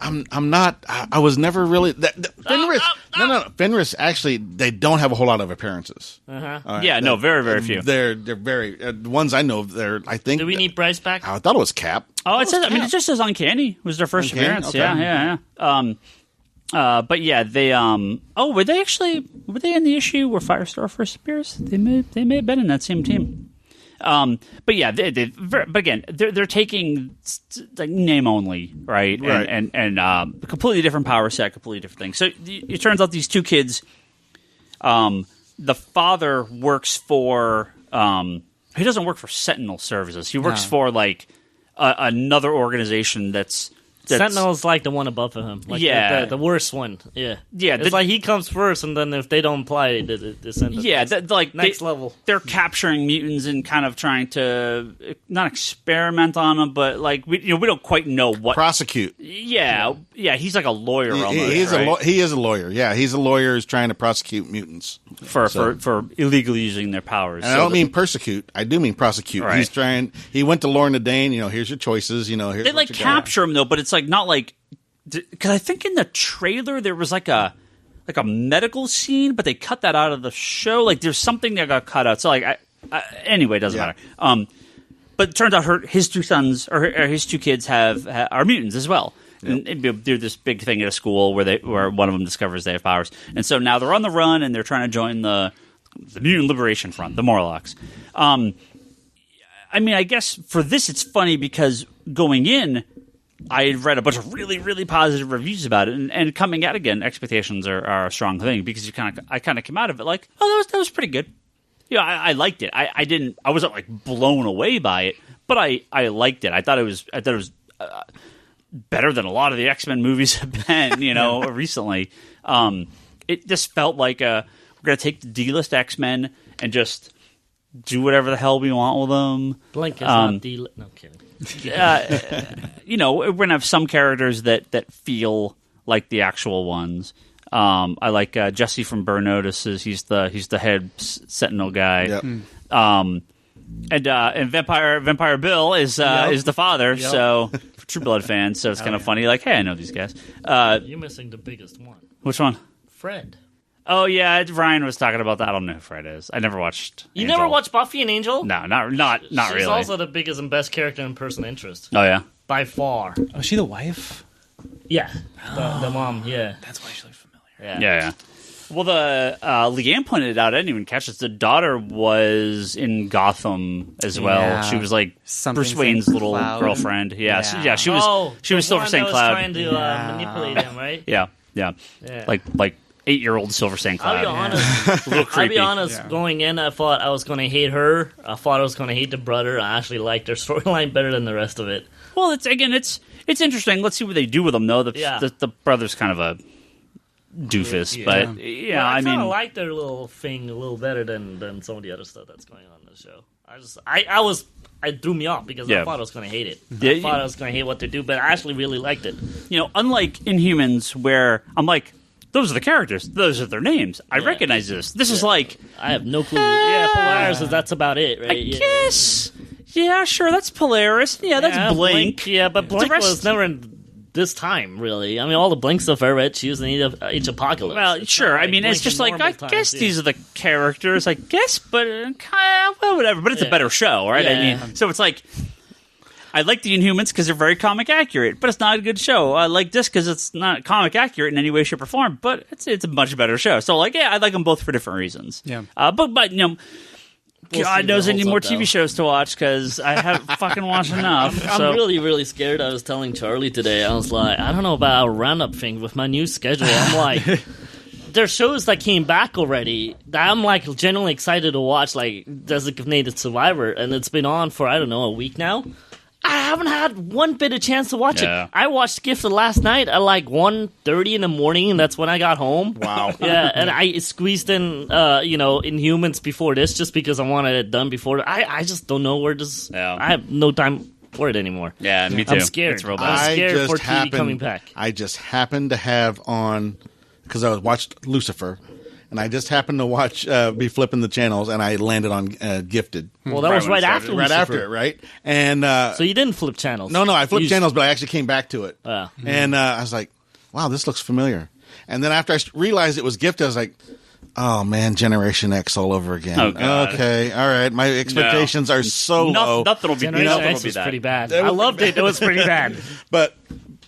I'm not. I was never really. Fenris. No. Fenris. Actually, they don't have a whole lot of appearances. Yeah, very, very few. They're very. The ones I know, I think. Do we need Bryce back? I thought it was Cap. Oh, it says. I mean, it just says Uncanny was their first appearance. Okay. Yeah. But yeah, they. were they in the issue where Firestar first appears? They may have been in that same team. But yeah, but again, they're taking like name only, right? And completely different power set, completely different thing. So it turns out these two kids, the father works for, he doesn't work for Sentinel Services. He works for like another organization that's Sentinel's like the one above him. Like the worst one. Yeah. It's like he comes first, and then if they don't apply, they send it. Yeah, next level. They're capturing mutants and kind of trying to not experiment on them, but like we don't quite know what Prosecute. Yeah. He's like a lawyer almost. He is a lawyer. Yeah, he's a lawyer who's trying to prosecute mutants for illegally using their powers. And I don't mean persecute. I do mean prosecute. Right. He's trying. He went to Lorna Dane. Here's your choices. Here's they like capture him though, but it's like not like because I think in the trailer there was like a medical scene, but they cut that out of the show. Like there's something that got cut out. So like anyway, it doesn't matter. But it turns out his two sons or his two kids are mutants as well. Yep. And they do this big thing at a school where one of them discovers they have powers, and so now they're on the run and they're trying to join the Mutant Liberation Front, the Morlocks. I mean, I guess for this it's funny because going in, I had read a bunch of really, really positive reviews about it, and coming out again, expectations are a strong thing because I kind of came out of it like, oh, that was pretty good. I liked it. I wasn't like blown away by it, but I liked it. I thought it was better than a lot of the X-Men movies have been, recently. It just felt like we're gonna take the D-list X-Men and just do whatever the hell we want with them. Blink is not D-list. No, I'm kidding. We're gonna have some characters that feel like the actual ones. I like Jesse from Burn Notices. He's the head Sentinel guy. Yep. And Vampire Bill is the father. Yep. So for True Blood fans, so it's kind of funny. Like, hey, I know these guys. You're missing the biggest one. Which one? Fred. Oh yeah, Ryan was talking about that. I don't know who Fred is. I never watched. You Angel. never watched Buffy and Angel? No, not really. She's also the biggest and best character in person interest. Oh yeah, by far. Oh, is she the wife? Yeah, the mom. Yeah, that's why she looks familiar. Yeah. Well, the Leanne pointed out. I didn't even catch this. The daughter was in Gotham as well. Yeah. Like Bruce Wayne's little girlfriend. Yeah, she was. She was Silver St. Cloud. Trying to manipulate him, right? Yeah. Like 8-year-old Silver St. Cloud. I'll be honest. A little creepy. I'll be honest. Going in, I thought I was going to hate her. I thought I was going to hate the brother. I actually liked their storyline better than the rest of it. Well, it's interesting. Let's see what they do with them, though. The brother's kind of a doofus, but I mean, I like their little thing a little better than some of the other stuff that's going on in the show. It threw me off because I thought I was going to hate it. I thought I was going to hate what they do, but I actually really liked it. Unlike Inhumans, where I'm like, those are the characters, those are their names. I recognize this. This is like, I have no clue. Polaris, that's about it, right? I guess. Yeah, sure, that's Polaris. Yeah, that's Blink. Yeah, but Blink was never in this time, really. I mean, all the Blink stuff I read, she was in Age Apocalypse. Well, sure. I mean, it's just like, I guess these are the characters, I guess, but well, whatever. But it's a better show, right? Yeah. I mean, so it's like, I like the Inhumans because they're very comic accurate, but it's not a good show. I like this because it's not comic accurate in any way, shape, or form, but it's a much better show. So, like, I like them both for different reasons. Yeah. But God knows I need more TV shows to watch because I haven't fucking watched enough. I'm really, really scared. I was telling Charlie today, I was like, I don't know about a roundup thing with my new schedule. I'm like, there's shows that came back already that I'm like genuinely excited to watch, like Designated Survivor, and it's been on for, I don't know, a week now. I haven't had one bit of chance to watch Yeah. it. I watched Gifted last night at like 1:30 in the morning, and that's when I got home. Wow. Yeah, and I squeezed in, Inhumans before this just because I wanted it done before. I just don't know where this. Yeah. I have no time for it anymore. Yeah, me too. I'm scared. It's real I'm bad. scared for TV coming back. I just happened to have on because I watched Lucifer, and I just happened to be flipping the channels, and I landed on Gifted. Well, that was when it right started. after Right Lucifer. after it, right? And So you didn't flip channels? no, I flipped You- channels, but I actually came back to it. And I was like, wow, this looks familiar. And then after I realized it was Gifted, I was like, oh man, Generation X all over again. Oh, God. Okay, all right. My expectations are so low. Nothing will be, Generation nothing will X be was that. pretty bad. That was I loved it. It was pretty bad.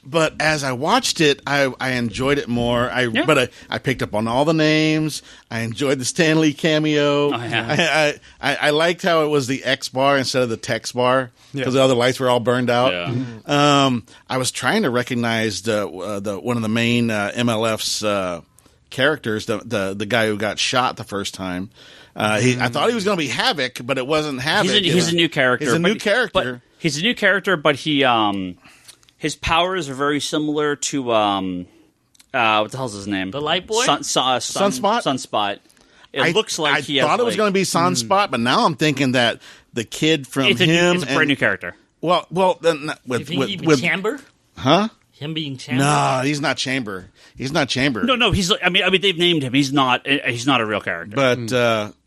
But as I watched it, I enjoyed it more. But I picked up on all the names. I enjoyed the Stan Lee cameo. Oh, yeah. I liked how it was the X bar instead of the text bar because the other lights were all burned out. Yeah. I was trying to recognize the one of the main MLF's characters, the guy who got shot the first time. I thought he was going to be Havoc, but it wasn't Havoc. He's a new character. He's a new but- character. But he's a new character, but he his powers are very similar to what the hell's his name? The Light Boy? Sunspot? Sunspot. It looks like I he has thought it was like- going to be Sunspot, but now I'm thinking that the kid from It's a him. brand new character. Well, then You with think he'd be with Chamber? huh? Him being Chamber? No, he's not Chamber. He's not Chamber. No, he's. I mean, they've named him. He's not a real character. But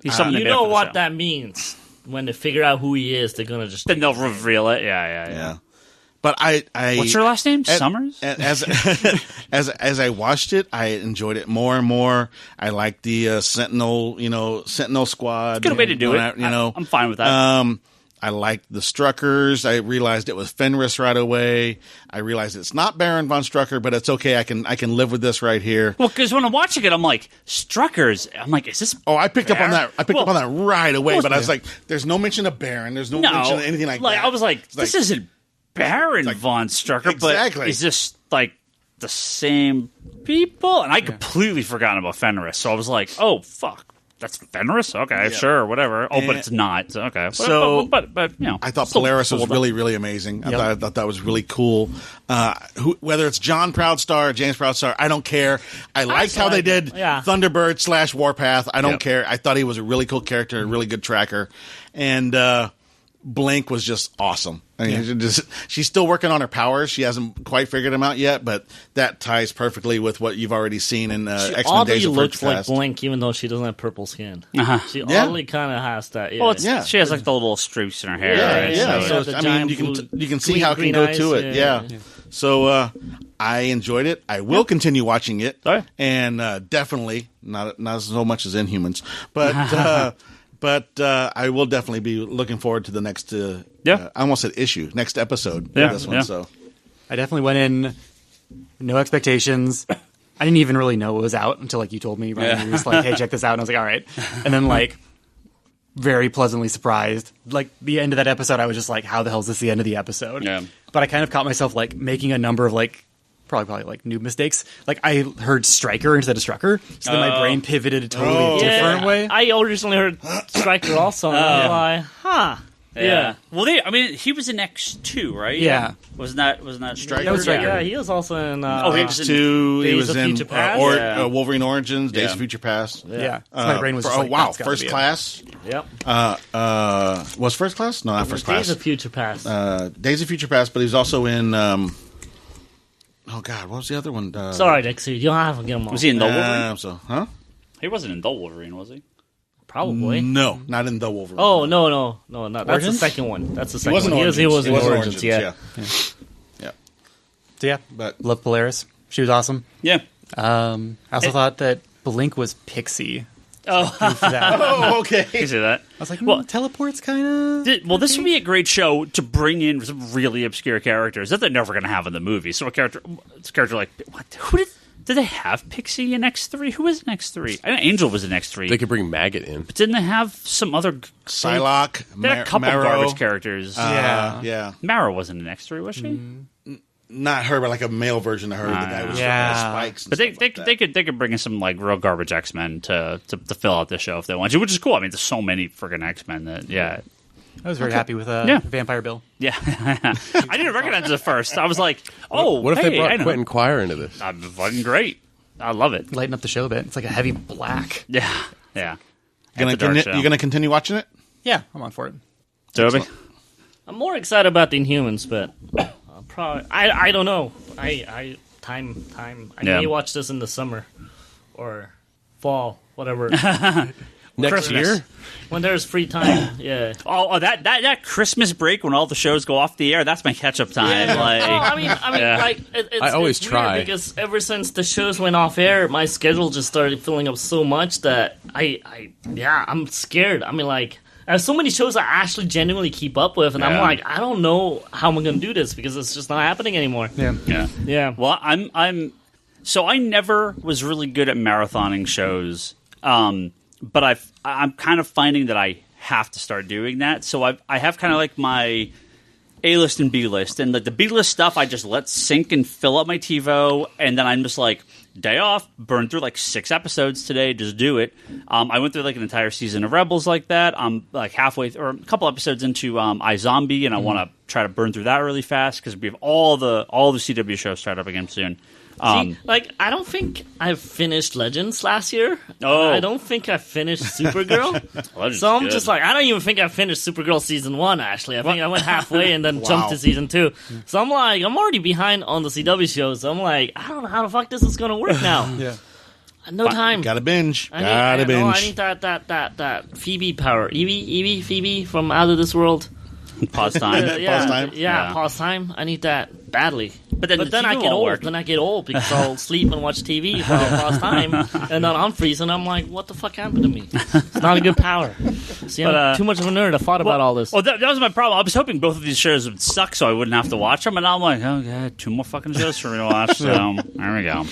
he's something they You made know up for the what show. that means. When they figure out who he is, they're gonna just. Then they'll reveal it. Yeah. yeah. But I What's your last name? Summers. As I watched it, I enjoyed it more and more. I liked the Sentinel Squad. Good way to do it. I'm fine with that. I liked the Struckers. I realized it was Fenris right away. I realized it's not Baron von Strucker, but it's okay. I can live with this right here. Well, because when I'm watching it, I'm like, Struckers. I'm like, is this? Oh, I picked up on that. I picked up on that right away. well, But I was like, "There's no mention of Baron. There's no mention of anything like that." I was like, It's this isn't Baron von Strucker, Exactly. but is this like the same people? And I completely forgotten about Fenris, so I was like, oh fuck. That's Fenris? Okay, sure, whatever. Oh, but it's not. So, okay. So- but you know. I thought still Polaris was cool. really, really amazing. I thought that was really cool. Whether it's John Proudstar or James Proudstar, I don't care. I liked how they did Thunderbird / Warpath. I don't care. I thought he was a really cool character, a really good tracker. And Blink was just awesome. I mean, she's still working on her powers. She hasn't quite figured them out yet, but that ties perfectly with what you've already seen in X-Men Oddly Days of looks Future like Past. Blink, even though she doesn't have purple skin. She Yeah. oddly kind of has that. Yeah. Well, she has like the little streaks in her hair. Yeah, right? yeah. So- So the I giant mean, you can see green- how it can green go eyes, to it. yeah. Yeah. So I enjoyed it. I will continue watching it, Oh, yeah. and definitely not so much as Inhumans, but I will definitely be looking forward to the next. I almost said issue, next episode. Yeah, of this one. yeah. So I definitely went in no expectations. I didn't even really know it was out until like you told me. Ryan, you were just like, "Hey, check this out," and I was like, "All right." And then like very pleasantly surprised. Like the end of that episode, I was just like, "How the hell is this the end of the episode?" Yeah. But I kind of caught myself like making a number of like probably like noob mistakes. Like I heard Stryker instead of Strucker, so then my brain pivoted a totally different way. I originally heard Stryker also, and I was like, huh. Yeah. Well, he was in X2, right? Yeah. Wasn't that Stryker? That was Stryker. Yeah, he was also in. he was in X2. He Days was of in Future Past? Wolverine Origins, Days of Future Past. Yeah. So my brain was just like, wow, that's gotta First be it. Class. Yep. Was First Class? No, not First Class. Days of Future Past. Days of Future Past, but he was also in. Oh God, what was the other one? Sorry, Dixie, you don't have to get him all. Was he in the Wolverine? Huh? He wasn't in the Wolverine, was he? Probably. No, not in the Wolverine. Oh no! That's Origins? the second one. That's the he second wasn't one. Origins. He was in He wasn't Origins. Yeah. Yeah. So yeah, But love Polaris. She was awesome. Yeah. I also thought that Blink was Pixie. Oh, For that. oh, okay. you see that? I was like, Well- teleports kind of. Well, this would be a great show to bring in some really obscure characters that they're never going to have in the movie. So it's a character like what? Who did they have Pixie in X3? Who was in X3? I know Angel was in X3. They could bring Maggot in. But didn't they have some other Psylocke, They had a couple Marrow. garbage characters. Yeah. Mara wasn't in X3, was she? Not her, but like a male version of her. The guy with spikes. And But stuff like that. they could bring in some like real garbage X-Men to fill out the show if they want to, which is cool. I mean, there's so many friggin' X-Men that I was very happy with Vampire Bill. Yeah. I didn't recognize it at first. I was like, oh, What if hey, they brought I know. Quentin Quire into this? I'm fucking great. I love it. Lighten up the show a bit. It's like a heavy black. Yeah. Yeah. You're It's a dark show. going to continue watching it? Yeah, I'm on for it. Toby? I'm more excited about the Inhumans, but probably I don't know. Time. I may watch this in the summer or fall, whatever. Next Christmas. year? When there's free time. Yeah. Oh, that Christmas break when all the shows go off the air, that's my catch-up time. Like, Oh, I mean, Yeah. like it's, I always it's try. weird because ever since the shows went off air, my schedule just started filling up so much that I'm scared. I mean, like, I have so many shows I actually genuinely keep up with, and I'm Yeah. like, I don't know how I'm going to do this because it's just not happening anymore. Yeah. Yeah. Well, so I never was really good at marathoning shows, but I'm kind of finding that I have to start doing that. So I have kind of like my A-list and B-list, and like the B-list stuff I just let sink and fill up my TiVo, and then I'm just like, day off, burn through like 6 episodes today, just do it. I went through like an entire season of Rebels like that. I'm like halfway or a couple episodes into iZombie, and I want to try to burn through that really fast because we have all the CW shows start up again soon. See, like, I don't think I've finished Legends last year. Oh. I don't think I finished Supergirl. Legends So I'm good. just like, I don't even think I finished Supergirl season 1, actually. I think I went halfway and then jumped to season 2. So I'm like, I'm already behind on the CW shows. So I'm like, I don't know how the fuck this is going to work now. Yeah. No time. Got to binge. I Got to binge. I need that Phoebe power. Evie, Phoebe from Out of This World. Pause time. Pause time? Yeah, Yeah. pause time. I need that badly. But then the then I TV get won't old. work. Then I get old because I'll sleep and watch TV for pause time, and then I'm freezing. I'm like, what the fuck happened to me? It's not a good power. See, I'm too much of a nerd. I thought about all this. Well, that was my problem. I was hoping both of these shows would suck so I wouldn't have to watch them, and I'm like, oh, God, 2 more fucking shows for me to watch, so there we go.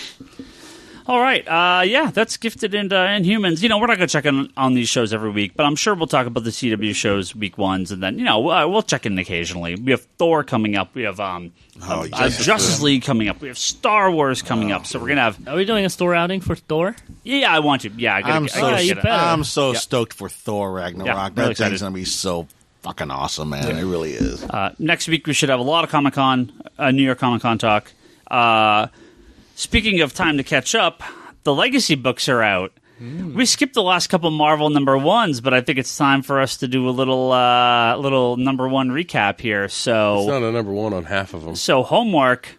All right. Yeah, that's Gifted and Inhumans. You know, we're not going to check in on these shows every week, but I'm sure we'll talk about the CW shows week ones, and then, you know, we'll check in occasionally. We have Thor coming up. We have Justice League coming up. We have Star Wars coming up. So we're going to have... Are we doing a store outing for Thor? Yeah, I want to. Yeah, I'm so Yeah. stoked for Thor Ragnarok. Yeah, really That excited. thing's going to be so fucking awesome, man. It really is. Next week, we should have a lot of Comic-Con, New York Comic-Con talk. Speaking of time to catch up, the Legacy books are out. We skipped the last couple Marvel number ones, but I think it's time for us to do a little number one recap here. So It's not a number one on half of them. So homework,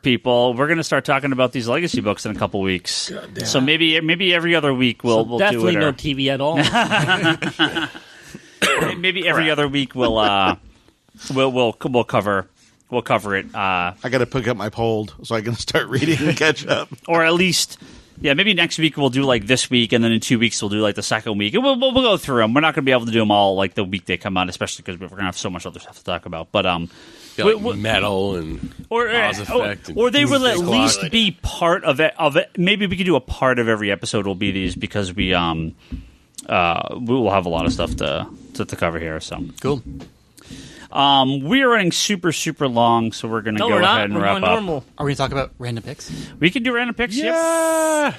people. We're going to start talking about these Legacy books in a couple weeks. So maybe every other week we'll Definitely do it. no TV at all. Maybe every other week we'll cover it. I got to pick up my Pold so I can start reading and catch up. Or at least, yeah, maybe next week we'll do like this week, and then in 2 weeks we'll do like the second week. And we'll go through them. We're not going to be able to do them all like the week they come out, especially because we're going to have so much other stuff to talk about. But Metal and or Effect and they will at Clock. least be part of it. Maybe we could do a part of every episode will be these because we will have a lot of stuff to cover here. So Cool. we are running super long, so we're going to No, go we're ahead not. and We're wrap going up. normal. Are we going to talk about random picks? We could do random picks. Yeah,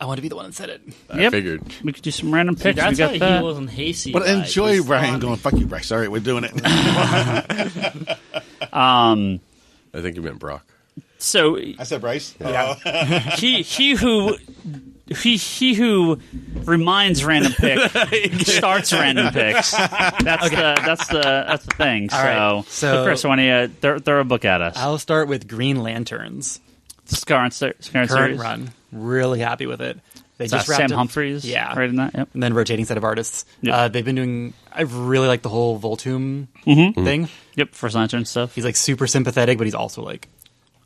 I want to be the one that said it. I figured. We could do some random picks. That's we how got he that. wasn't hasty. But guys. enjoy He's Brian on- going, fuck you, Bryce. All right, we're doing it. I think you meant Brock. So I said Bryce. he who reminds random pick starts random picks. That's the thing. All right. So- Chris, why don't you throw a book at us? I'll start with Green Lanterns. Current Current series. run. Really happy with it. They Is that just wrapped Sam up- Humphries. Yeah. right in that. Yep. And then rotating set of artists. Yep. They've been doing... I really like the whole Voltoom thing. Yep. First Lantern stuff. He's like super sympathetic, but he's also like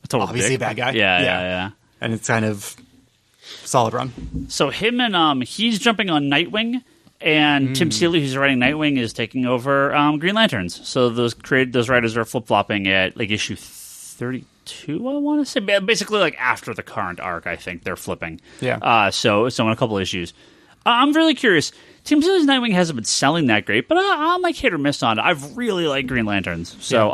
Total obviously dick. a bad guy. Yeah. And it's kind of solid run. So him and he's jumping on Nightwing, and Tim Seeley, who's writing Nightwing, is taking over Green Lanterns. So those writers are flip flopping at like issue 32. I want to say basically like after the current arc. I think they're flipping. Yeah. So in a couple issues. I'm really curious. Tim Seeley's Nightwing hasn't been selling that great, but I'm like hit or miss on it. I've really liked Green Lanterns, so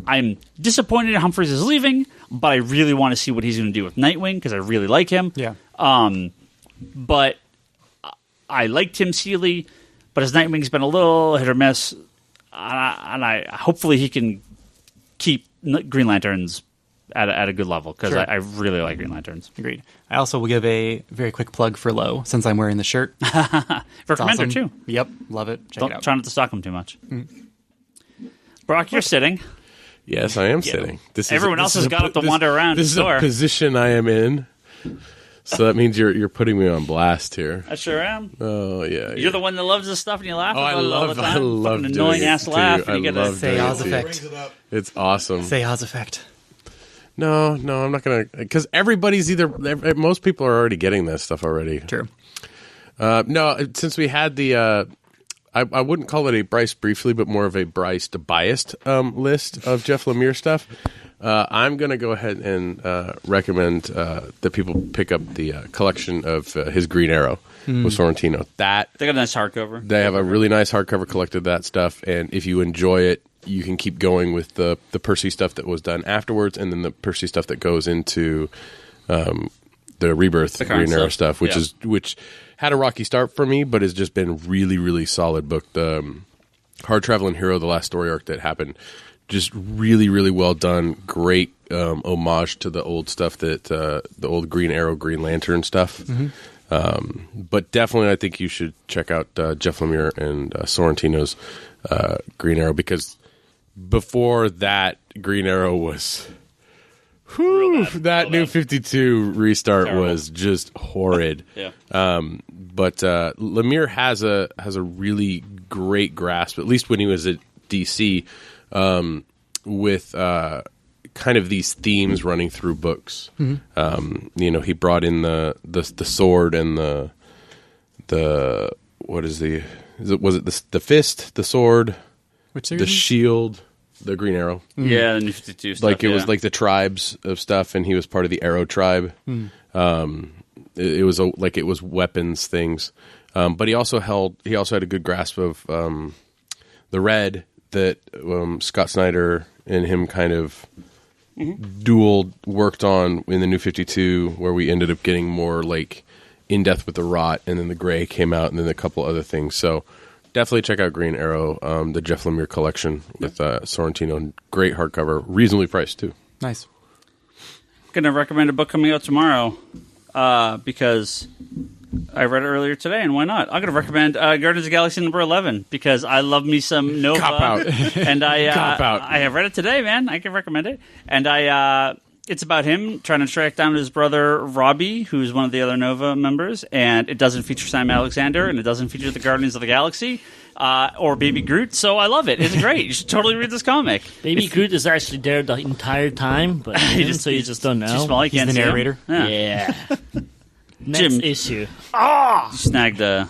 I'm disappointed Humphries is leaving, but I really want to see what he's going to do with Nightwing because I really like him. Yeah. But I like Tim Seeley, but his Nightwing's been a little hit or miss, and I hopefully he can keep Green Lanterns at a good level, because I really like Green Lanterns. Agreed. I also will give a very quick plug for Low, since I'm wearing the shirt. For Commander, too. Yep, love it. Check it out. Try not to stalk him too much. Brock, you're sitting. Yes, I am sitting. Everyone else has got up to wander around the store. This is a position I am in. So that means you're putting me on blast here. I sure am. Oh yeah, You're the one that loves this stuff and you laugh about it all the time. I love an doing annoying it, ass too. laugh. And I you get love Say doing Oz it, too. effect. It's awesome. Say Oz effect. No, I'm not gonna, because everybody's most people are already getting this stuff already. True. No, since we had the, I wouldn't call it a Bryce briefly, but more of a Bryce biased list of Jeff Lemire stuff. I'm going to go ahead and recommend that people pick up the collection of his Green Arrow with Sorrentino. They got a nice hardcover. They have a really nice hardcover collected of that stuff, and if you enjoy it, you can keep going with the Percy stuff that was done afterwards, and then the Percy stuff that goes into the Rebirth Green Arrow stuff, which had a rocky start for me, but has just been really, really solid book. The Hard Traveling Hero, the last story arc that happened, just really, really well done. Great homage to the old stuff that the old Green Arrow, Green Lantern stuff. But definitely, I think you should check out Jeff Lemire and Sorrentino's Green Arrow, because before that, Green Arrow was that New 52 restart was just horrid. But Lemire has a really great grasp, at least when he was at DC, with kind of these themes running through books. He brought in the sword and the what is the fist, the sword, the shield, the Green Arrow. Yeah, the New 52 stuff. Like it was like the tribes of stuff, and he was part of the Arrow tribe. It was like it was weapons things, but he also had a good grasp of the Red that Scott Snyder and him kind of dual worked on in the New 52, where we ended up getting more like in depth with the Rot, and then the Gray came out, and then a couple other things. So definitely check out Green Arrow, the Jeff Lemire collection with Sorrentino. Great hardcover, reasonably priced too. Nice. Going to recommend a book coming out tomorrow because I read it earlier today, and why not? I'm going to recommend Guardians of the Galaxy number 11 because I love me some Nova. Cop out. And Cop out. I have read it today, man. I can recommend it. And it's about him trying to track down his brother Robbie, who's one of the other Nova members, and it doesn't feature Sam Alexander, and it doesn't feature the Guardians of the Galaxy or Baby Groot, so I love it. It's great. You should totally read this comic. Baby Groot is actually there the entire time, but you just don't know. Too small, you can't He's the see him. narrator. Yeah. Next Jim. issue. Snagged the...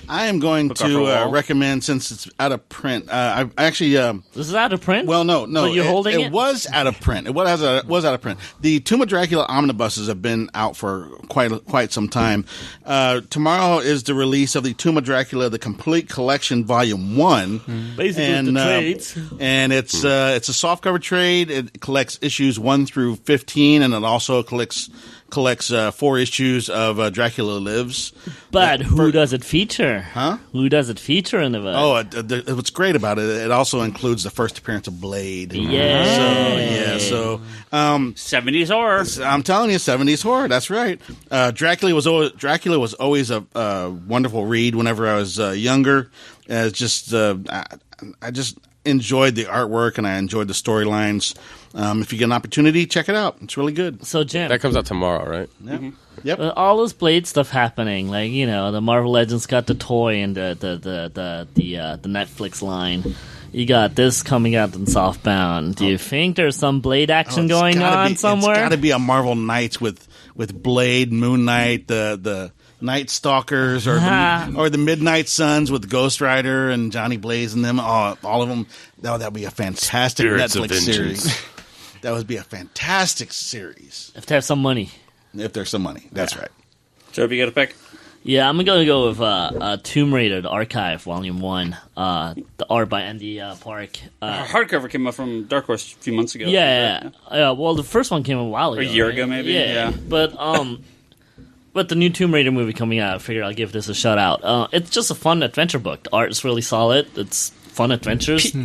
I am going off our wall. to recommend, since it's out of print. I actually This is out of print? well, no. But you're holding it? It was out of print. It was out of print. The Tomb of Dracula omnibuses have been out for quite some time. Tomorrow is the release of the Tomb of Dracula, the complete collection, Volume 1. Basically, the trades. And it's a softcover trade. It collects issues 1 through 15, and it also collects 4 issues of Dracula Lives. But who does it feature? Huh? Who does it feature in the book? What's great about it, it also includes the first appearance of Blade. Yeah. So 70s horror. I'm telling you, 70s horror. That's right. Dracula was always a wonderful read whenever I was younger. I just enjoyed the artwork, and I enjoyed the storylines. If you get an opportunity, check it out. It's really good. So, Jim. That comes out tomorrow, right? Yeah. Yep. All this Blade stuff happening, like, the Marvel Legends got the toy and the Netflix line. You got this coming out in Softbound. Do you think there's some Blade action going on somewhere? It's got to be a Marvel Knights with Blade, Moon Knight, the Night Stalkers, or the Midnight Suns with Ghost Rider and Johnny Blaze and them. All of them. That would be a fantastic Spirits Netflix of series. That would be a fantastic series. Have to have some money. If there's some money. That's right. Joe, you got a pick? Yeah, I'm going to go with Tomb Raider, the Archive, Volume 1. The art by Andy Park. Hardcover came out from Dark Horse a few months ago. Yeah. Well, the first one came a while ago. A year ago, maybe? Yeah. But with the new Tomb Raider movie coming out, I figured I'll give this a shout out. It's just a fun adventure book. The art is really solid. It's fun adventures.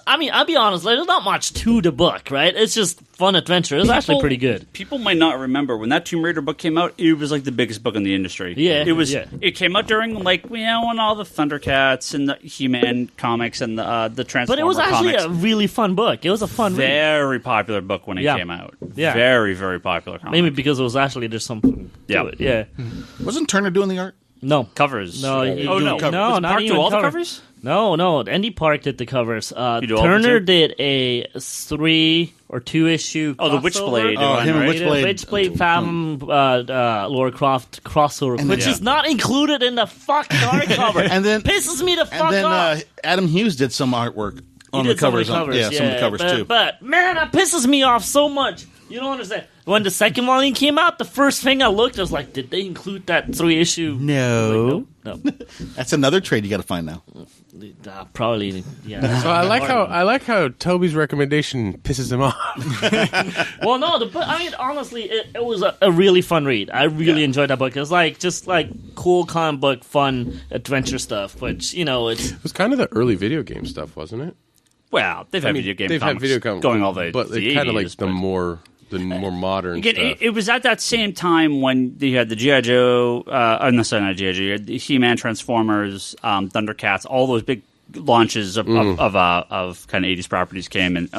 I'll be honest, there's not much to the book, right? It's just fun adventure. It's actually pretty good. People might not remember when that Tomb Raider book came out. It was like the biggest book in the industry. Yeah, it was. Yeah. It came out during when all the Thundercats and the He-Man comics and the Transformer. But it was actually comics. a really fun book. It was a fun, very popular book when it came out. Yeah, very very popular. Comic. Maybe because it was actually there's something to it. Yeah. Wasn't Turner doing the art? No covers. No. No, cover. No, Does not Park even do all the cover. covers? No. Andy Park did the covers. do all the Turner two? did a 3 or 2 issue. Oh, the Witchblade. Oh, him and right? Witchblade. Fathom, Laura Croft crossover, which is not included in the fucking hardcover. And then pisses me the fuck And then off. Adam Hughes did some artwork on He the did some of covers. the covers, Some of the covers too. But man, that pisses me off so much. You don't understand. When the second volume came out, the first thing I looked, I was like, did they include that 3 issue? No. No. That's another trade you got to find now. Probably, yeah. So I like how Toby's recommendation pisses him off. Well, no, the book. I mean, honestly, it was a really fun read. I really enjoyed that book. It was just cool comic book, fun adventure stuff. Which it's It was kind of the early video game stuff, wasn't it? Well, they've had video game. They've had video comics going all the but the kind of 80s, the more modern Again, stuff. it was at that same time when you had the G.I. Joe, not G.I. Joe, you had the He-Man, Transformers, Thundercats, all those big launches of kind of 80s properties came, and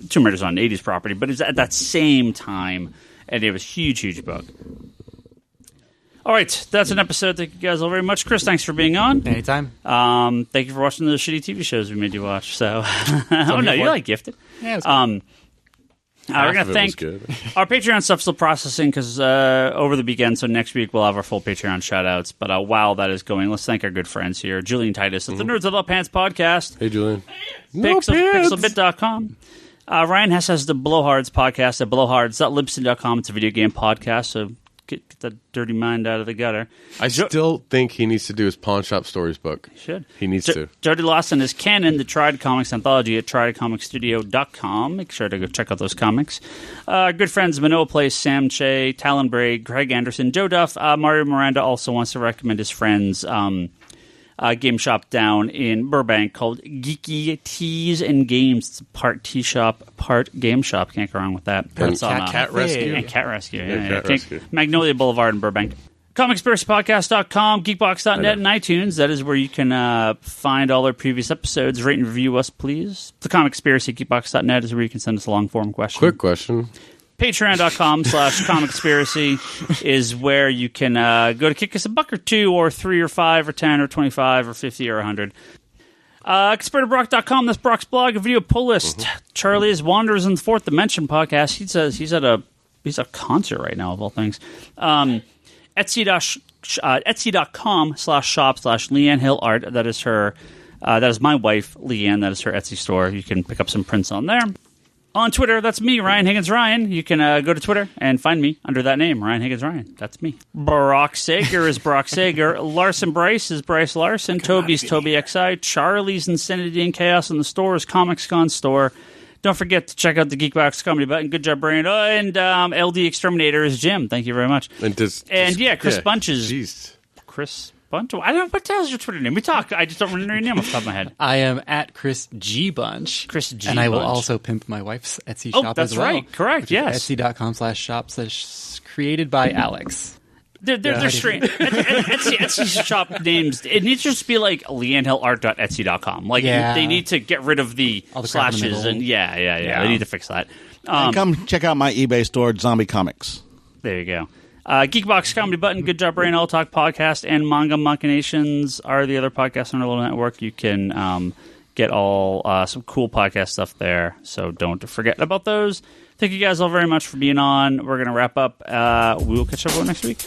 Tomb Raider's on an 80s property, but it's at that same time, and it was huge book. All right, that's an episode. Thank you guys all very much. Chris, thanks for being on. Anytime. Thank you for watching the shitty TV shows we made you watch. So, oh no, you like Gifted. Yeah, it's we're going to thank our Patreon stuff still processing because over the weekend, so next week we'll have our full Patreon shout-outs. But while that is going, let's thank our good friends here. Julian Titus of the Nerds Without Pants podcast. Hey, Julian. Pixelbit.com. Ryan Hess has the Blowhards podcast at blowhards.libsyn.com. It's a video game podcast, so get that dirty mind out of the gutter. I still think he needs to do his Pawn Shop Stories book. He should. He needs to. Jody Lawson is canon, the Tried Comics Anthology at TriedComicStudio.com. Make sure to go check out those comics. Good friends Manoa Place, Sam Che, Talon Braid, Greg Anderson, Joe Duff. Mario Miranda also wants to recommend his friends' game shop down in Burbank called Geeky Teas and Games. It's part tea shop, part game shop. Can't go wrong with that. And It's on, Cat Rescue. And Cat Rescue. Cat Rescue. Magnolia Boulevard in Burbank. ComicSpiracyPodcast.com, Geekbox.net, and iTunes. That is where you can find all our previous episodes. Rate and review us, please. The Comicspiracy, Geekbox.net is where you can send us a long-form question. Quick question. Patreon.com/comicspiracy is where you can go to kick us $1 or $2 or $3 or $5 or $10 or $25 or $50 or $100. ExpertBrock.com, that's Brock's blog, a video pull list. Charlie is Wanderers in the Fourth Dimension podcast. He says he's at a concert right now, of all things. Etsy.com/shop/Leanne Hill Art. That is her. That is my wife, Leanne. That is her Etsy store. You can pick up some prints on there. On Twitter, that's me, Ryan Higgins Ryan. You can go to Twitter and find me under that name, Ryan Higgins Ryan. That's me. Brock Sager is Brock Sager. Larson Bryce is Bryce Larsen. Toby's Toby XI. Charlie's Insanity and Chaos in the store is Comics Gone Store. Don't forget to check out the Geekbox Comedy Button. Good job, Brian. And LD Exterminator is Jim. Thank you very much. Chris Bunch is... Jeez. Chris Bunch? I don't know. What the hell is your Twitter name? We talk. I just don't remember your name off the top of my head. I am at Chris G. Bunch. Chris G. And I will Bunch. also pimp my wife's Etsy shop that's as well. right. Correct, yes. Etsy.com/shop/created by Alex. They're strange. Etsy shop names. It needs to just be like LeanneHillArt.etsy.com. Like they need to get rid of the all the crap in the slashes middle. and They need to fix that. And come check out my eBay store, Zombie Comics. There you go. Geekbox Comedy Button, Good Job Brain, All Talk Podcast, and Manga Machinations are the other podcasts on our little network. You can get all some cool podcast stuff there, so don't forget about those. Thank you guys all very much for being on. We're going to wrap up. We will catch everyone next week.